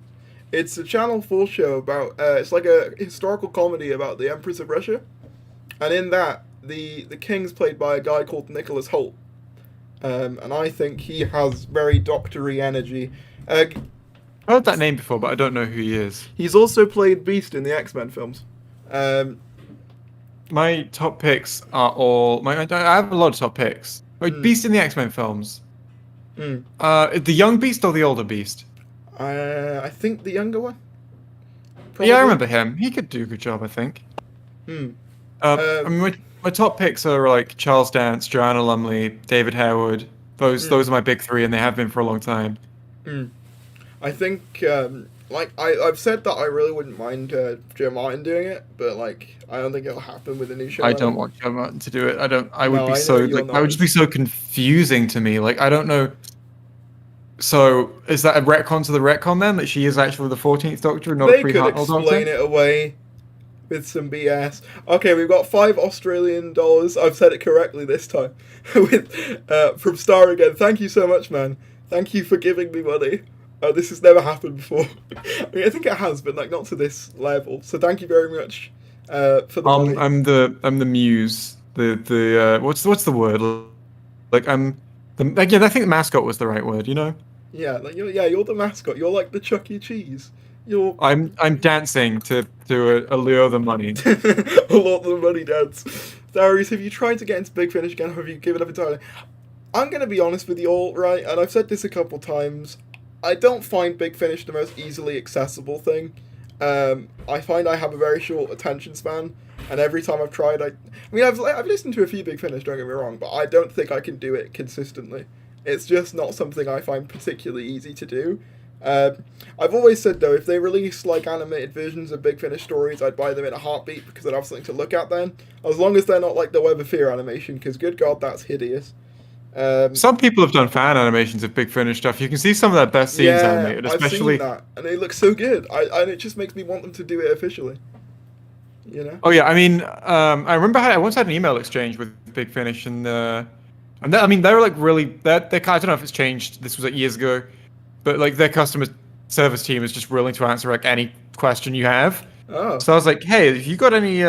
It's a Channel 4 show about, it's like a historical comedy about the Empress of Russia. And in that, the king's played by a guy called Nicholas Hoult. And I think he has very doctory energy. I heard that name before, but I don't know who he is. He's also played Beast in the X-Men films. My top picks are all... I have a lot of top picks. Beast in the X-Men films. The young Beast or the older Beast? I think the younger one. Probably. Yeah, I remember him. He could do a good job, I think. I mean, my top picks are like Charles Dance, Joanna Lumley, David Harewood. Those are my big 3, and they have been for a long time. I think, I've said that I really wouldn't mind Joe Martin doing it, but like I don't think it'll happen with a new show. I don't want Joe Martin to do it. I would be so. Like, I would just be so confusing to me. Like, I don't know. So is that a retcon to the retcon then, that she is actually the 14th Doctor and not a They could pre-Hartnell explain Doctor? it away with some BS. Okay, we've got $5 Australian. I've said it correctly this time. With from Star again. Thank you so much, man. Thank you for giving me money. This has never happened before. I mean, I think it has, but like not to this level. So thank you very much for the money. I'm the muse. The what's the word? Like I think the mascot was the right word. You know. Yeah, like you're the mascot. You're like the Chuck E. Cheese. You're I'm dancing to allure the money. a lot of the money dance. Davies, have you tried to get into Big Finish again? Or have you given up entirely? I'm gonna be honest with you all, right? And I've said this a couple times. I don't find Big Finish the most easily accessible thing. I find I have a very short attention span, and every time I've tried, I've listened to a few Big Finish. Don't get me wrong, but I don't think I can do it consistently. It's just not something I find particularly easy to do. I've always said though, if they release like animated versions of Big Finish stories, I'd buy them in a heartbeat because I'd have something to look at then. As long as they're not like the Web of Fear animation, because good God, that's hideous. Some people have done fan animations of Big Finish stuff. You can see some of their best scenes animated, especially. I've seen that, and they look so good. And it just makes me want them to do it officially. You know? Oh yeah, I mean, I remember I once had an email exchange with Big Finish, and I mean, they were like really. I don't know if it's changed. This was like years ago, but like their customer service team is just willing to answer like any question you have. Oh. So I was like, hey, have you got any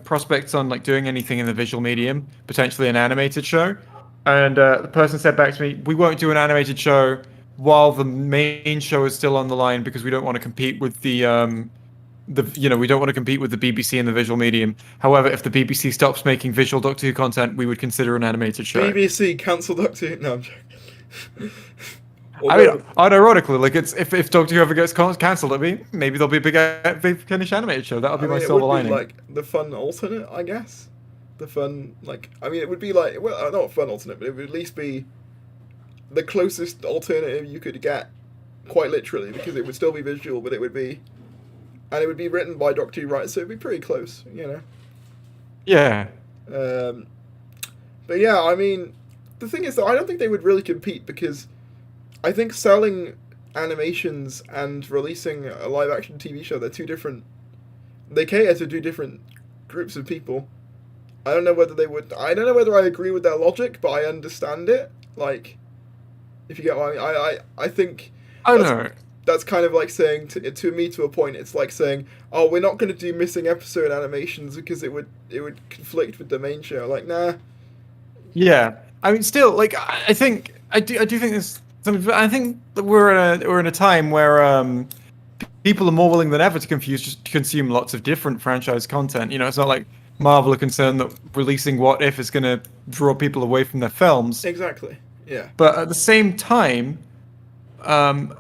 prospects on like doing anything in the visual medium, potentially an animated show? And the person said back to me, we won't do an animated show while the main show is still on the line because we don't want to compete with we don't want to compete with the BBC in the visual medium. However, if the BBC stops making visual Doctor Who content, we would consider an animated show. BBC cancel Doctor Who. No, I'm joking. I mean, unironically, like if Doctor Who ever gets cancelled, maybe there'll be a big Finnish animated show. That'll be my silver lining. It would be like the fun alternate, I guess. The fun, it would be like, well, not fun alternate, but it would at least be the closest alternative you could get, quite literally, because it would still be visual, but it would be written by Doctor Who writers, so it'd be pretty close, you know. Yeah. But yeah, I mean, the thing is that I don't think they would really compete because I think selling animations and releasing a live action TV show, they're two different. They cater to two different groups of people. I don't know whether they would. I don't know whether I agree with their logic, but I understand it. Like, if you get what I mean, I think. I don't know. That's kind of like saying to me to a point. It's like saying, "Oh, we're not going to do missing episode animations because it would conflict with the main show." Like, nah. Yeah, I mean, still, like, I think I do think there's something. I think that we're in a time where people are more willing than ever to consume lots of different franchise content. You know, it's not like Marvel are concerned that releasing What If is going to draw people away from their films. Exactly. Yeah. But at the same time, the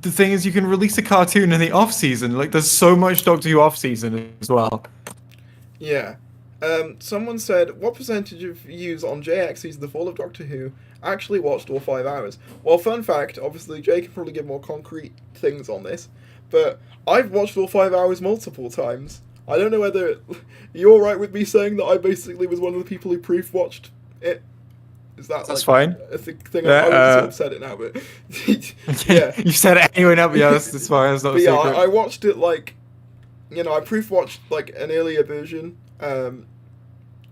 thing is, you can release a cartoon in the off season. Like, there's so much Doctor Who off season as well. Yeah. Someone said, what percentage of views on JX's The Fall of Doctor Who actually watched all 5 hours? Well, fun fact, obviously Jay can probably give more concrete things on this, but I've watched all 5 hours multiple times. I don't know whether you're right with me saying that I basically was one of the people who proof-watched it. Is that that's fine? A thing? I would sort of said it now, but yeah, you said it anyway now. But yeah, that's fine. That's not but a secret. I watched it like, I proof-watched like an earlier version. So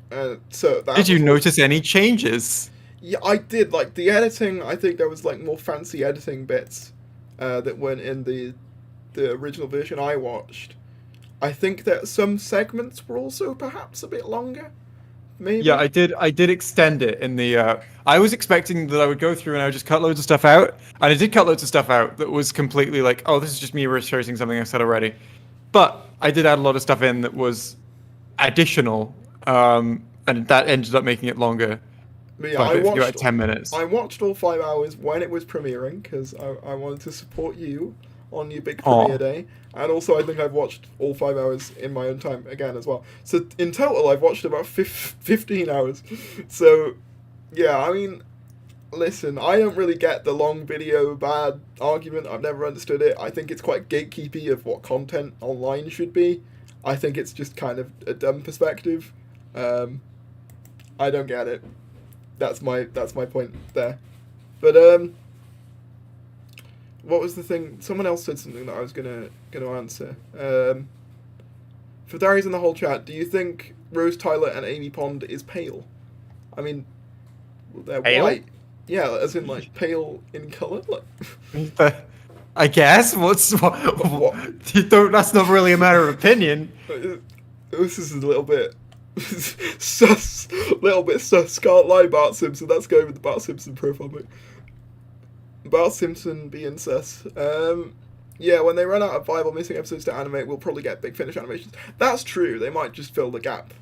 that did you notice any changes? Yeah, I did. Like the editing, I think there was like more fancy editing bits that weren't in the original version I watched. I think that some segments were also perhaps a bit longer. Maybe. Yeah, I did extend it in the. I was expecting that I would go through and I would just cut loads of stuff out, and I did cut loads of stuff out that was completely like, oh, this is just me reiterating something I said already. But I did add a lot of stuff in that was additional, and that ended up making it longer. But yeah, I watched about 10 minutes. I watched all 5 hours when it was premiering because I wanted to support you on your big premiere day, and also I think I've watched all 5 hours in my own time again as well. So in total, I've watched about 15 hours. So yeah, I mean, listen, I don't really get the long video bad argument. I've never understood it. I think it's quite gatekeepy of what content online should be. I think it's just kind of a dumb perspective. I don't get it. That's my point there. But what was the thing? Someone else said something that I was gonna answer. For Darius in the whole chat, do you think Rose Tyler and Amy Pond is pale? I mean, they're Pale? white. Yeah, as in like pale in color. Like, I guess. What? You don't. That's not really a matter of opinion. this is a little bit sus. Little bit sus. Can't lie, Bart Simpson. That's going with the Bart Simpson profile pic. Bart Simpson being sus. Yeah, when they run out of viable missing episodes to animate, we'll probably get Big Finish animations. That's true. They might just fill the gap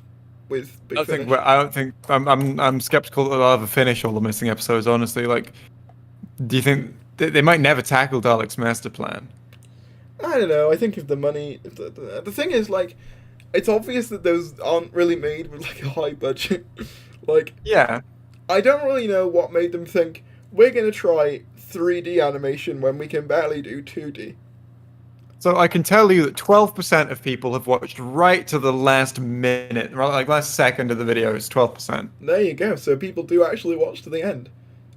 with Big Finish. I don't think. I'm skeptical that they'll ever finish all the missing episodes. Honestly, like, do you think they might never tackle Dalek's master plan? I don't know. I think if the money, if the thing is, like, it's obvious that those aren't really made with like a high budget. Like, Yeah. I don't really know what made them think we're gonna try 3D animation when we can barely do 2D. So I can tell you that 12% of people have watched right to the last minute, right, like last second of the video. It's 12%. There you go. So people do actually watch to the end.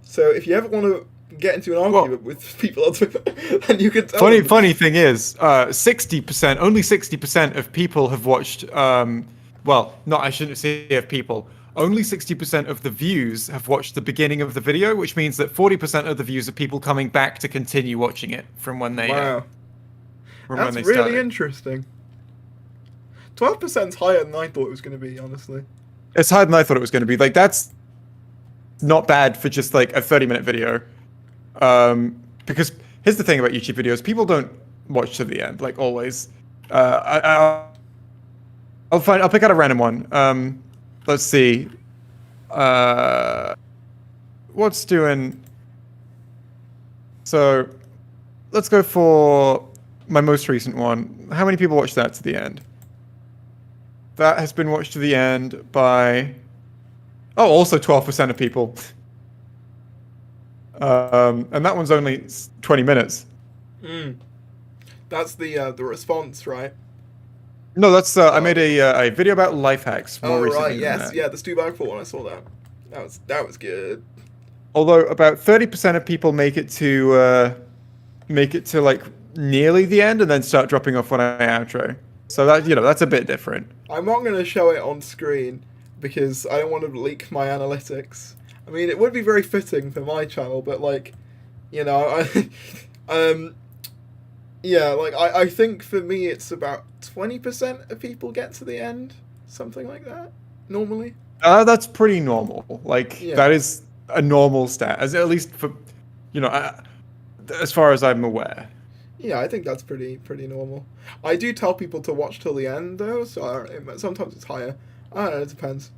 So if you ever want to get into an argument with people on Twitter, then you can tell them. Funny thing is, 60%, only 60% of people have watched. Well, not I shouldn't say of people. Only 60% of the views have watched the beginning of the video, which means that 40% of the views are people coming back to continue watching it from when they. Wow. From That's when they really started. interesting. 12%'s higher than I thought it was going to be, honestly. It's higher than I thought it was going to be. Like, that's not bad for just like a 30-minute video. Because here's the thing about YouTube videos: people don't watch to the end, like always. I'll pick out a random one. Let's see. What's doing? So, let's go for my most recent one. How many people watched that to the end? That has been watched to the end by... Oh, also 12% of people. And that one's only 20 minutes. That's the response, right? No, that's... I made a video about life hacks more recently than yes. that. Yeah, the Stu Bagful one, I saw that. That was good. Although about 30% of people make it to like nearly the end and then start dropping off when I outro. So that, that's a bit different. I'm not going to show it on screen because I don't want to leak my analytics. I mean, it would be very fitting for my channel, but like, I think for me it's about 20% of people get to the end, something like that, normally. That's pretty normal. Like, Yeah. That is a normal stat, at least for, as far as I'm aware. Yeah, I think that's pretty normal. I do tell people to watch till the end, though, so sometimes it's higher. I don't know, it depends.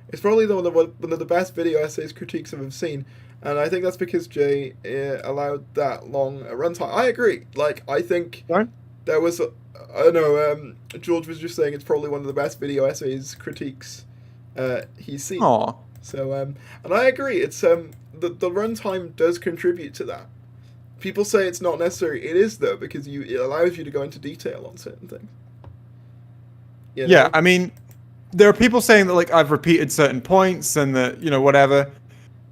It's probably one of the best video essays critiques I've seen, and I think that's because Jay allowed that long a runtime. I agree. Like, I think Sorry? there was... I don't know, George was just saying it's probably one of the best video essays critiques he's seen. Aw. So, and I agree, it's... The runtime does contribute to that. People say it's not necessary. It is, though, because it allows you to go into detail on certain things. You know? Yeah, I mean, there are people saying that, like, I've repeated certain points and that, whatever.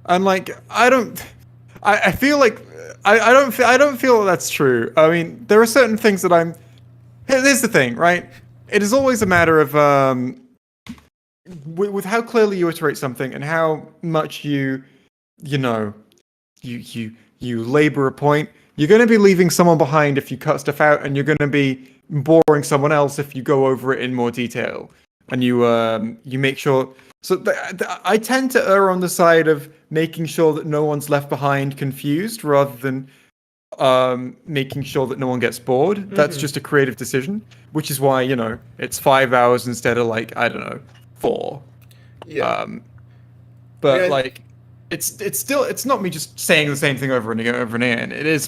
And, like, I feel like... I don't feel that that's true. I mean, there are certain things that I'm... Here's the thing, right? It is always a matter of... with how clearly you iterate something and how much you labor a point, you're going to be leaving someone behind if you cut stuff out, and you're going to be boring someone else if you go over it in more detail, and you make sure. So I tend to err on the side of making sure that no one's left behind confused, rather than making sure that no one gets bored. Mm-hmm. That's just a creative decision, which is why it's 5 hours instead of, like, I don't know, 4. Yeah. But yeah. Like. It's not me just saying the same thing over and again. It's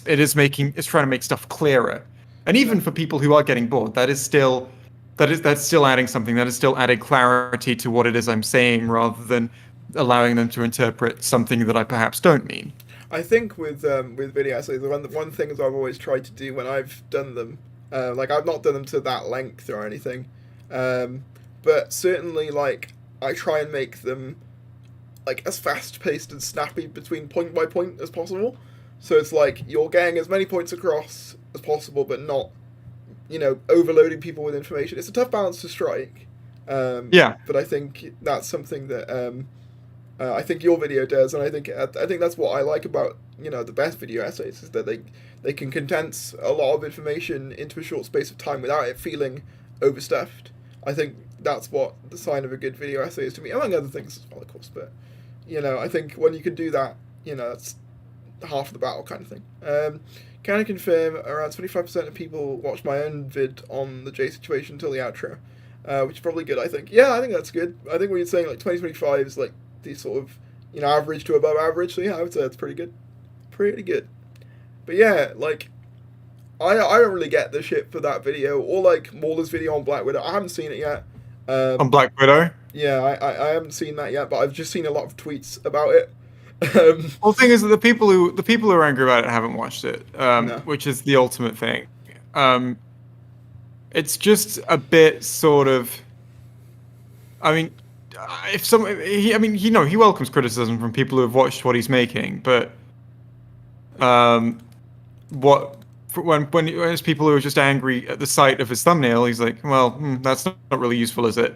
trying to make stuff clearer, and even for people who are getting bored, that's still adding something. That is still adding clarity to what it is I'm saying, rather than allowing them to interpret something that I perhaps don't mean. I think with video essays, one thing is I've always tried to do when I've done them, like I've not done them to that length or anything, but certainly like I try and make them like as fast paced and snappy between point by point as possible. So it's like you're getting as many points across as possible, but not, overloading people with information. It's a tough balance to strike. Yeah. But I think that's something that I think your video does, and I think that's what I like about the best video essays is that they can condense a lot of information into a short space of time without it feeling overstuffed. I think that's what the sign of a good video essay is to me, among other things as well, of course. But I think when you can do that, that's half the battle kind of thing. Can I confirm around 25% of people watch my own vid on the J situation until the outro, which is probably good. I think. Yeah, I think that's good. I think when you're saying like 2025 is like the sort of average to above average, so yeah, I would say that's pretty good. Pretty good. But yeah, like I don't really get the shit for that video or like Mauler's video on Black Widow. I haven't seen it yet. On Black Widow? Yeah, I haven't seen that yet, but I've just seen a lot of tweets about it. Well, the thing is that the people who are angry about it haven't watched it, No. which is the ultimate thing. It's just a bit sort of. I mean, he welcomes criticism from people who have watched what he's making, but when it's people who are just angry at the sight of his thumbnail, he's like, well, that's not really useful, is it?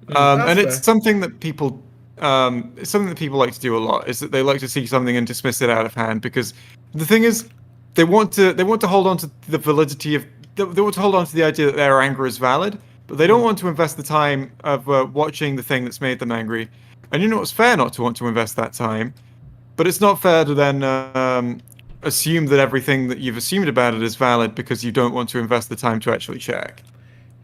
And it's something that people like to do a lot, is that they like to see something and dismiss it out of hand, because the thing is, they want to hold on to the validity of, they want to hold on to the idea that their anger is valid, but they don't want to invest the time of watching the thing that's made them angry. And it's fair not to want to invest that time, but it's not fair to then assume that everything that you've assumed about it is valid because you don't want to invest the time to actually check.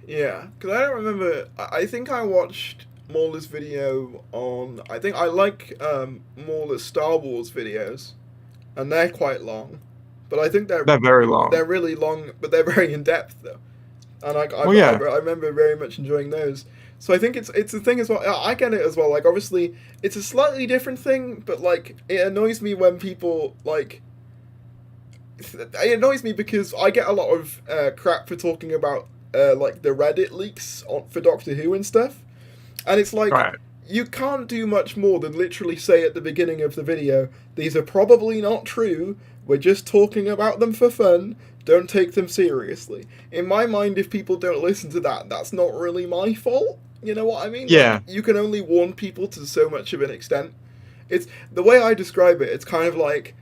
Yeah, because I don't remember. I think I watched Mauler's video on. I think I like Mauler's Star Wars videos, and they're quite long. But I think they're very long. They're really long, but they're very in depth though. And I remember very much enjoying those. So I think it's a thing as well. I get it as well. Like obviously, it's a slightly different thing, but like it annoys me when people like. It annoys me because I get a lot of crap for talking about like the Reddit leaks for Doctor Who and stuff, and it's like you can't do much more than literally say at the beginning of the video, these are probably not true, we're just talking about them for fun, don't take them seriously. In my mind, if people don't listen to that, that's not really my fault, you know what I mean? Yeah. Like, you can only warn people to so much of an extent. It's the way I describe it, it's kind of like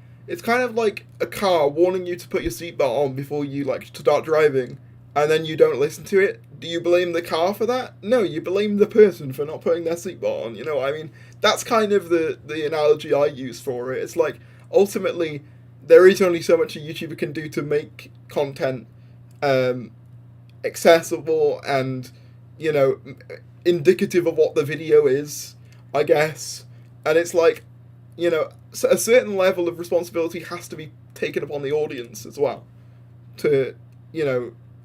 a car warning you to put your seatbelt on before you like start driving, and then you don't listen to it. Do you blame the car for that? No, you blame the person for not putting their seatbelt on. You know what I mean? That's kind of the analogy I use for it. It's like, ultimately, there is only so much a YouTuber can do to make content accessible and, indicative of what the video is, I guess. And it's like, a certain level of responsibility has to be taken upon the audience as well to,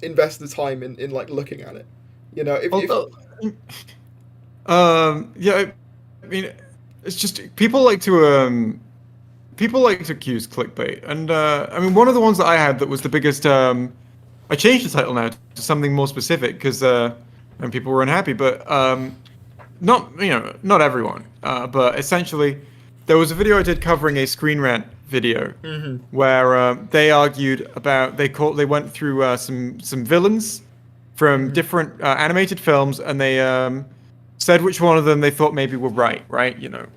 invest the time in like looking at it. Yeah, I mean, it's just people like to accuse clickbait, and I mean, one of the ones that I had that was the biggest. I changed the title now to something more specific because and people were unhappy, but not everyone, but essentially. There was a video I did covering a Screen Rant video where they argued about they went through some villains from different animated films, and they said which one of them they thought maybe were right,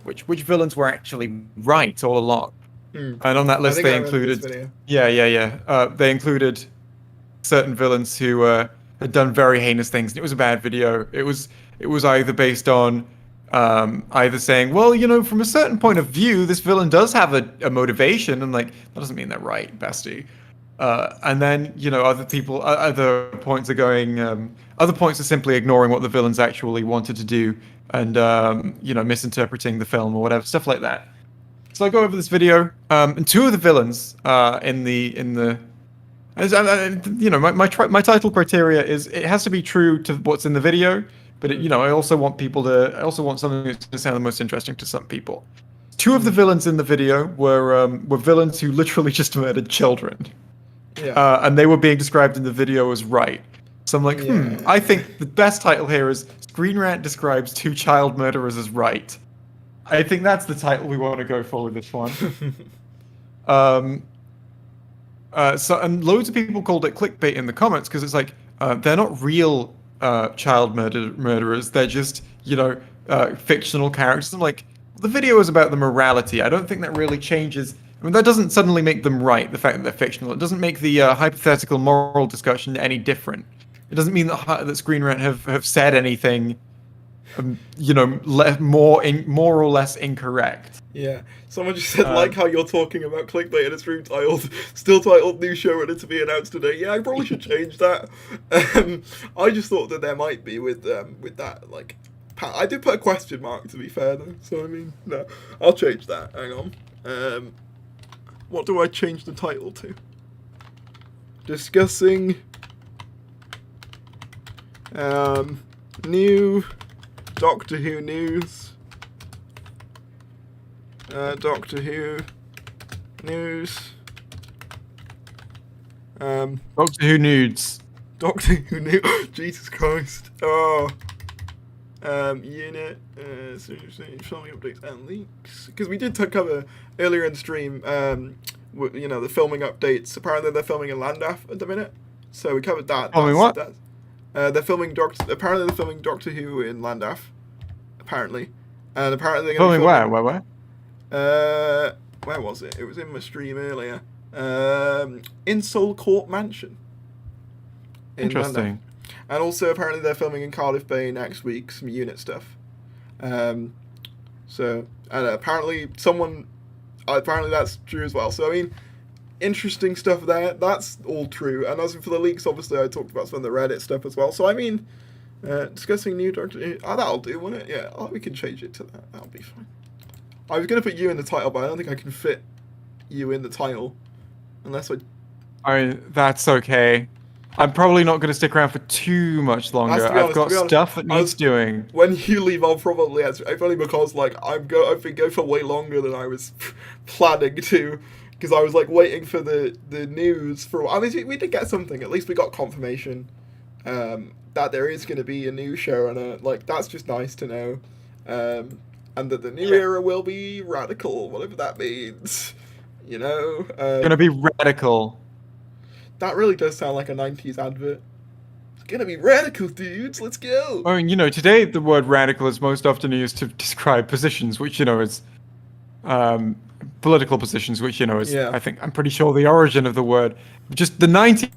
which villains were actually right all along. And on that list they included they included certain villains who had done very heinous things. And it was a bad video. It was either based on either saying, well, from a certain point of view, this villain does have a motivation, and like that doesn't mean they're right, bestie. And then other points are going. Other points are simply ignoring what the villains actually wanted to do, and misinterpreting the film or whatever, stuff like that. So I go over this video, and two of the villains my title criteria is it has to be true to what's in the video. But I also want something that's going to sound the most interesting to some people. Two of the villains in the video were villains who literally just murdered children, and they were being described in the video as right. So I'm like, I think the best title here is Screen Rant describes two child murderers as right. I think that's the title we want to go for with this one. So and loads of people called it clickbait in the comments because it's like they're not real child murderers. They're just fictional characters. I'm like, the video is about the morality. I don't think that really changes. I mean, that doesn't suddenly make them right. The fact that they're fictional, it doesn't make the hypothetical moral discussion any different. It doesn't mean that Screen Rant have said anything, more or less incorrect. Yeah, someone just said, like how you're talking about clickbait and it's room titled, still titled new showrunner to be announced today. Yeah, I probably should change that. I just thought that there might be with that, like, I did put a question mark to be fair though, so I mean, no, I'll change that, hang on. What do I change the title to? Discussing new Doctor Who news. Doctor Who news. Doctor Who nudes. Doctor Who news. Jesus Christ. Oh. Unit. Filming updates and leaks. Because we did cover earlier in the stream. The filming updates. Apparently they're filming in Llandaff at the minute. So we covered that. Filming what? They're filming Apparently they're filming Doctor Who in Llandaff. Apparently. And apparently they're going to filming where? Where was it? It was in my stream earlier. In Soul Court Mansion. Interesting. Llandaff. And also apparently they're filming in Cardiff Bay next week, some unit stuff. And apparently that's true as well. So I mean, interesting stuff there. That's all true. And as for the leaks, obviously I talked about some of the Reddit stuff as well. So I mean, discussing new Doctor. That'll do, won't it? Yeah, we can change it to that. That'll be fine. I was gonna put you in the title, but I don't think I can fit you in the title, unless I mean, that's okay. I'm probably not going to stick around for too much longer. I've got stuff that needs doing. When you leave, I'll probably answer. If only because I've been going for way longer than I was planning to, because I was like waiting for the news for. I mean, we did get something. At least we got confirmation that there is going to be a new showrunner. Like that's just nice to know, and that the new era will be radical, whatever that means. Going to be radical. That really does sound like a 90s advert. It's gonna be radical, dudes. Let's go. I mean, today the word radical is most often used to describe positions, which, is political positions, which, is, I think, I'm pretty sure the origin of the word. Just the 90s,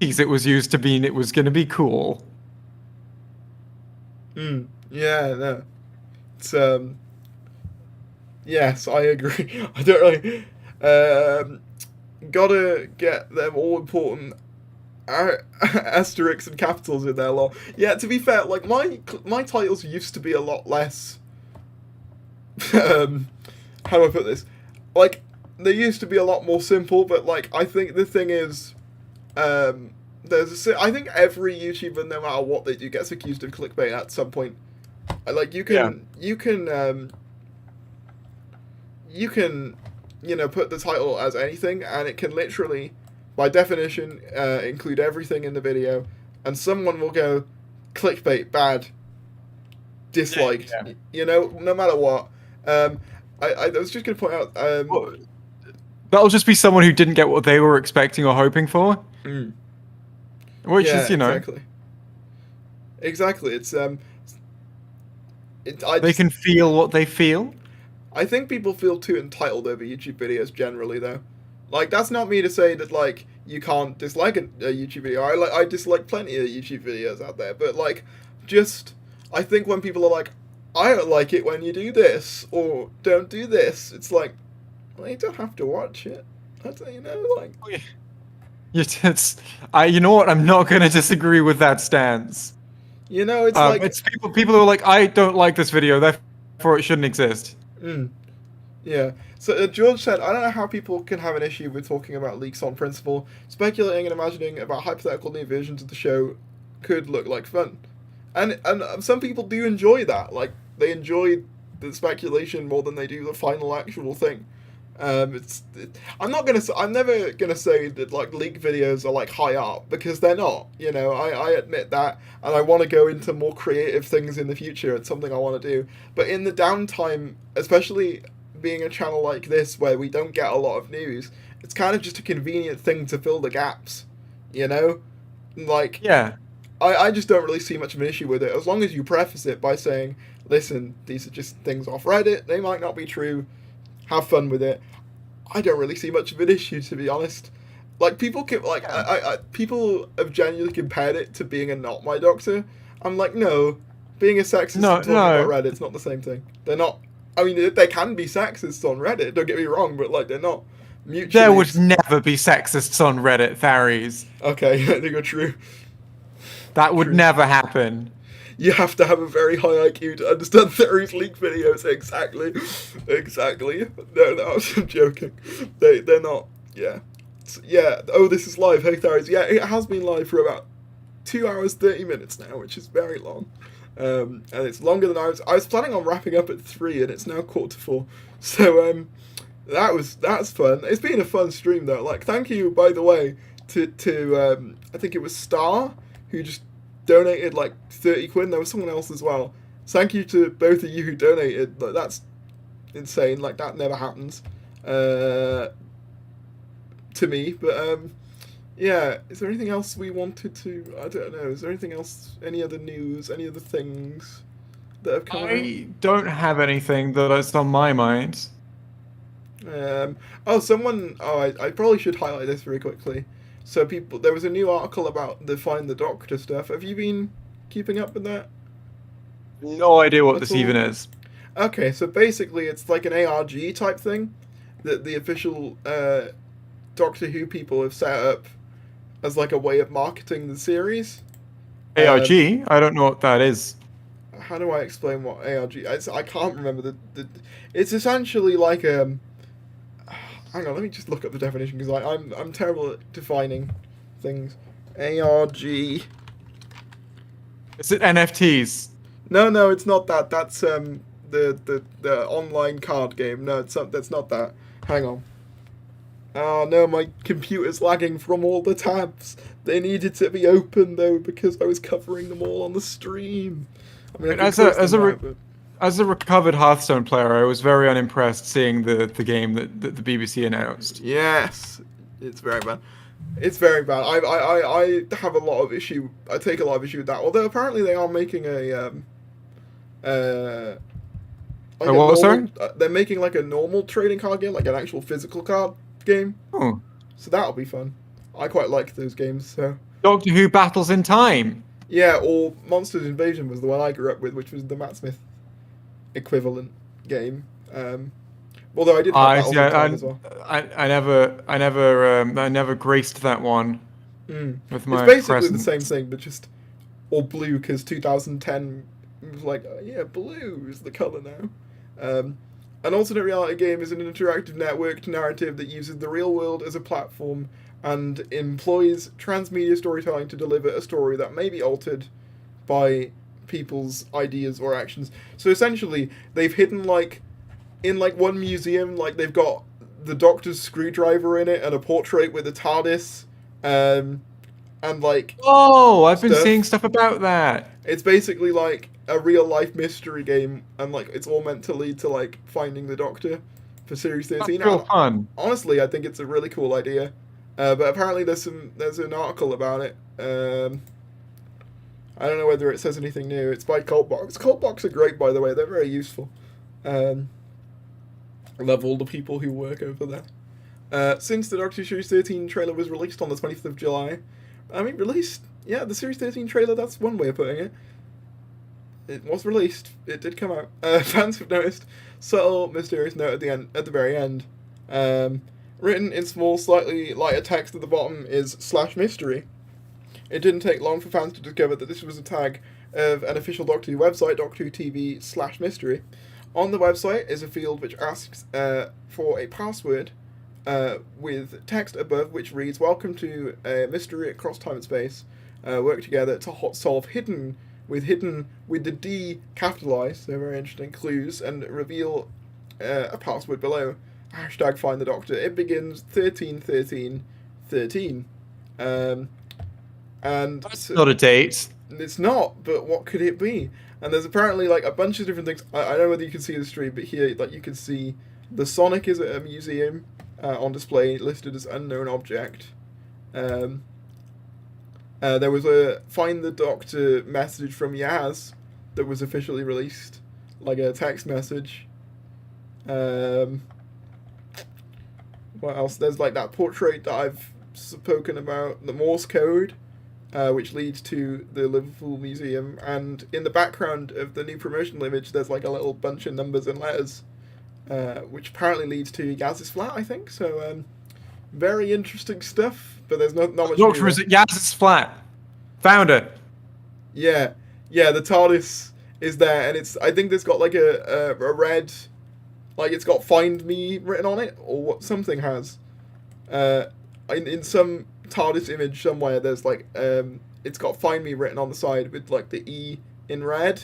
it was used to mean it was going to be cool. Yeah, no. It's, yes, I agree. I don't really... Gotta get them all important asterisks and capitals in there. Yeah, to be fair, like my titles used to be a lot less. How do I put this? Like they used to be a lot more simple, but like I think the thing is, I think every YouTuber, no matter what they do, gets accused of clickbait at some point. Like you can put the title as anything, and it can literally, by definition, include everything in the video, and someone will go, clickbait, bad, disliked, no matter what. I was just going to point out... that'll just be someone who didn't get what they were expecting or hoping for. Which is, Exactly, it's... they can feel what they feel. I think people feel too entitled over YouTube videos generally, though. Like, that's not me to say that, like, you can't dislike a YouTube video. I dislike plenty of YouTube videos out there, but, like, I think when people are like, I don't like it when you do this, or don't do this, it's like, well, you don't have to watch it. That's, like... You know what? I'm not going to disagree with that stance. It's like... It's people who are like, I don't like this video, therefore it shouldn't exist. Yeah. So George said, I don't know how people can have an issue with talking about leaks on principle. Speculating and imagining about hypothetical new versions of the show could look like fun. And some people do enjoy that. Like, they enjoy the speculation more than they do the final actual thing. I'm never gonna say that like leak videos are like high art because they're not. You know, I admit that, and I want to go into more creative things in the future. It's something I want to do. But in the downtime, especially being a channel like this where we don't get a lot of news, it's kind of just a convenient thing to fill the gaps. You know, like Yeah. I just don't really see much of an issue with it as long as you preface it by saying, "Listen, these are just things off Reddit. They might not be true. Have fun with it." I don't really see much of an issue, to be honest. Like people can like people have genuinely compared it to being a Not My Doctor. I'm like, no, being a sexist No, and talking about no. Reddit's not the same thing. They're not. I mean, they can be sexist on Reddit. Don't get me wrong, but like they're not mutually. There would never be sexists on Reddit, Tharies. Okay, I think are true. That would True. never happen. You have to have a very high IQ to understand Theory's leak videos. Exactly. Exactly. No, I'm joking. They're not. Yeah. Yeah. Oh, this is live. Hey, Theories. Yeah, it has been live for about 2 hours 30 minutes now, which is very long. And it's longer than I was planning on wrapping up at 3, and it's now 3:45. So that's fun. It's been a fun stream though. Like, thank you, by the way, to I think it was Star who just donated like 30 quid. There was someone else as well. Thank you to both of you who donated. Like, that's insane. Like, that never happens to me. But yeah, is there anything else we wanted to? I don't know. Is there anything else? Any other news? Any other things that have come out? I don't have anything that's on my mind. I probably should highlight this very quickly. So there was a new article about the Find the Doctor stuff. Have you been keeping up with that? No idea what At this all? even is. Okay, so basically it's like an ARG type thing that the official Doctor Who people have set up as like a way of marketing the series. ARG? I don't know what that is. How do I explain what ARG is? I can't remember the it's essentially like hang on, let me just look up the definition because I'm terrible at defining things. ARG. Is it NFTs? No, it's not that. That's the online card game. No, that's not that. Hang on. Oh no, my computer's lagging from all the tabs. They needed to be open though because I was covering them all on the stream. I mean, I can close them now, but... As a recovered Hearthstone player, I was very unimpressed seeing the game that the BBC announced. Yes, it's very bad. It's very bad. I have a lot of issue. I take a lot of issue with that. Although apparently they are making they're making like a normal trading card game, like an actual physical card game. Oh. So that'll be fun. I quite like those games. So Doctor Who Battles in Time. yeah, or Monsters Invasion was the one I grew up with, which was the Matt Smith equivalent game. Although I did have that time as well. I never graced that one. With my it's basically presence. the same thing, but just all blue because 2010 was like, yeah, blue is the color now. An alternate reality game is an interactive networked narrative that uses the real world as a platform and employs transmedia storytelling to deliver a story that may be altered by people's ideas or actions. So essentially, they've hidden like in like one museum, like they've got the Doctor's screwdriver in it and a portrait with a TARDIS, and like I've been seeing stuff about that. It's basically like a real life mystery game, and like it's all meant to lead to like finding the Doctor for Series 13. That's real fun. Honestly, I think it's a really cool idea, but apparently there's an article about it. I don't know whether it says anything new. It's by Cultbox. Cultbox are great, by the way. They're very useful. I love all the people who work over there. Since the Doctor Who Series 13 trailer was released on the 20th of July, yeah, the Series 13 trailer, that's one way of putting it. It was released. It did come out. Fans have noticed subtle, mysterious note at the very end. Written in small, slightly lighter text at the bottom is /mystery. It didn't take long for fans to discover that this was a tag of an official Doctor Who website, Doctor Who TV /mystery. On the website is a field which asks for a password with text above which reads, "Welcome to a mystery across time and space. Work together to solve hidden with the D capitalized," so very interesting, clues, and reveal a password below. hashtag find the Doctor. It begins 13/13/13. And That's not a date. it's not, but what could it be? And there's apparently like a bunch of different things. I don't know whether you can see the stream, but here, like, you can see the Sonic is at a museum on display, listed as unknown object. There was a Find the Doctor message from Yaz that was officially released, like a text message. What else? There's like that portrait that I've spoken about, the Morse code, which leads to the Liverpool Museum, and in the background of the new promotional image, there's like a little bunch of numbers and letters, which apparently leads to Yaz's flat, I think. So, very interesting stuff. But there's not much. Doctor is at Yaz's flat. Found it. Yeah, the TARDIS is there, and I think there's got like a red, like it's got "Find Me" written on it, or what something has. In some TARDIS image somewhere, there's like it's got "Find Me" written on the side with like the E in red.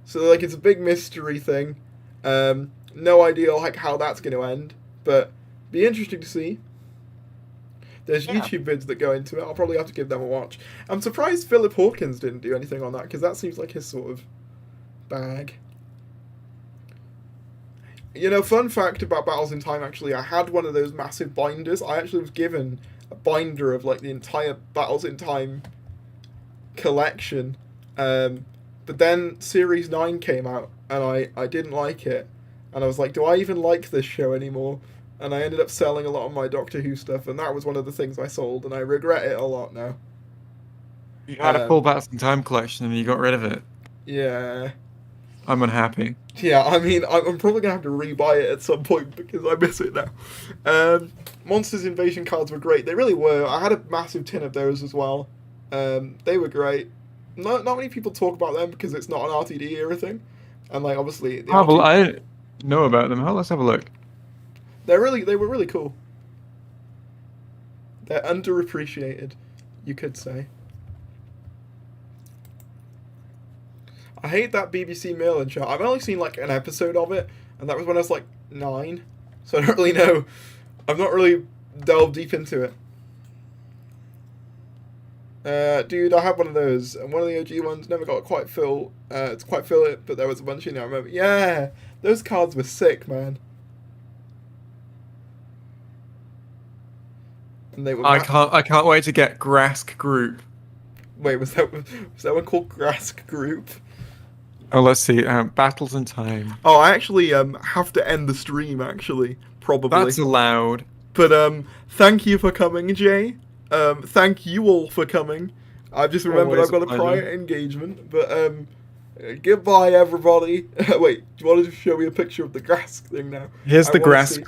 So like it's a big mystery thing. No idea like how that's going to end, but be interesting to see. There's YouTube vids that go into it. I'll probably have to give them a watch. I'm surprised Philip Hawkins didn't do anything on that, because that seems like his sort of bag. You know, fun fact about Battles in Time, actually, I had one of those massive binders. I actually was given a binder of like the entire Battles in Time collection. But then Series 9 came out, and I didn't like it. And I was like, do I even like this show anymore? And I ended up selling a lot of my Doctor Who stuff, and that was one of the things I sold, and I regret it a lot now. You had a full Battles in Time collection and you got rid of it. Yeah. I'm unhappy. Yeah, I mean, I'm probably going to have to rebuy it at some point, because I miss it now. Monsters Invasion cards were great. They really were. I had a massive tin of those as well. They were great. Not many people talk about them, because it's not an RTD era thing. And, like, obviously... I didn't know about them. Let's have a look. They were really cool. They're underappreciated, you could say. I hate that BBC mail-in show. I've only seen like an episode of it, and that was when I was like 9, so I don't really know. I've not really delved deep into it. Dude, I have one of those, and one of the OG ones never got quite fill it, but there was a bunch in there. I remember. Yeah, those cards were sick, man. And they were I can't wait to get Grask Group. Wait, was that one called Grask Group? Oh, let's see. Battles in Time. Oh, I actually have to end the stream. Actually, probably. That's allowed. But thank you for coming, Jay. Thank you all for coming. I've just remembered I've got a prior engagement. But goodbye, everybody. Wait, do you want to just show me a picture of the Grask thing now? Here's the Grask.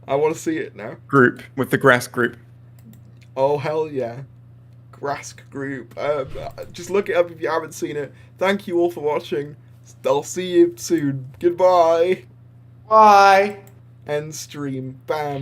I want to see it now. Group with the Grask Group. Oh hell yeah, Grask Group. Just look it up if you haven't seen it. Thank you all for watching. I'll see you soon. Goodbye. Bye. End stream. Bam.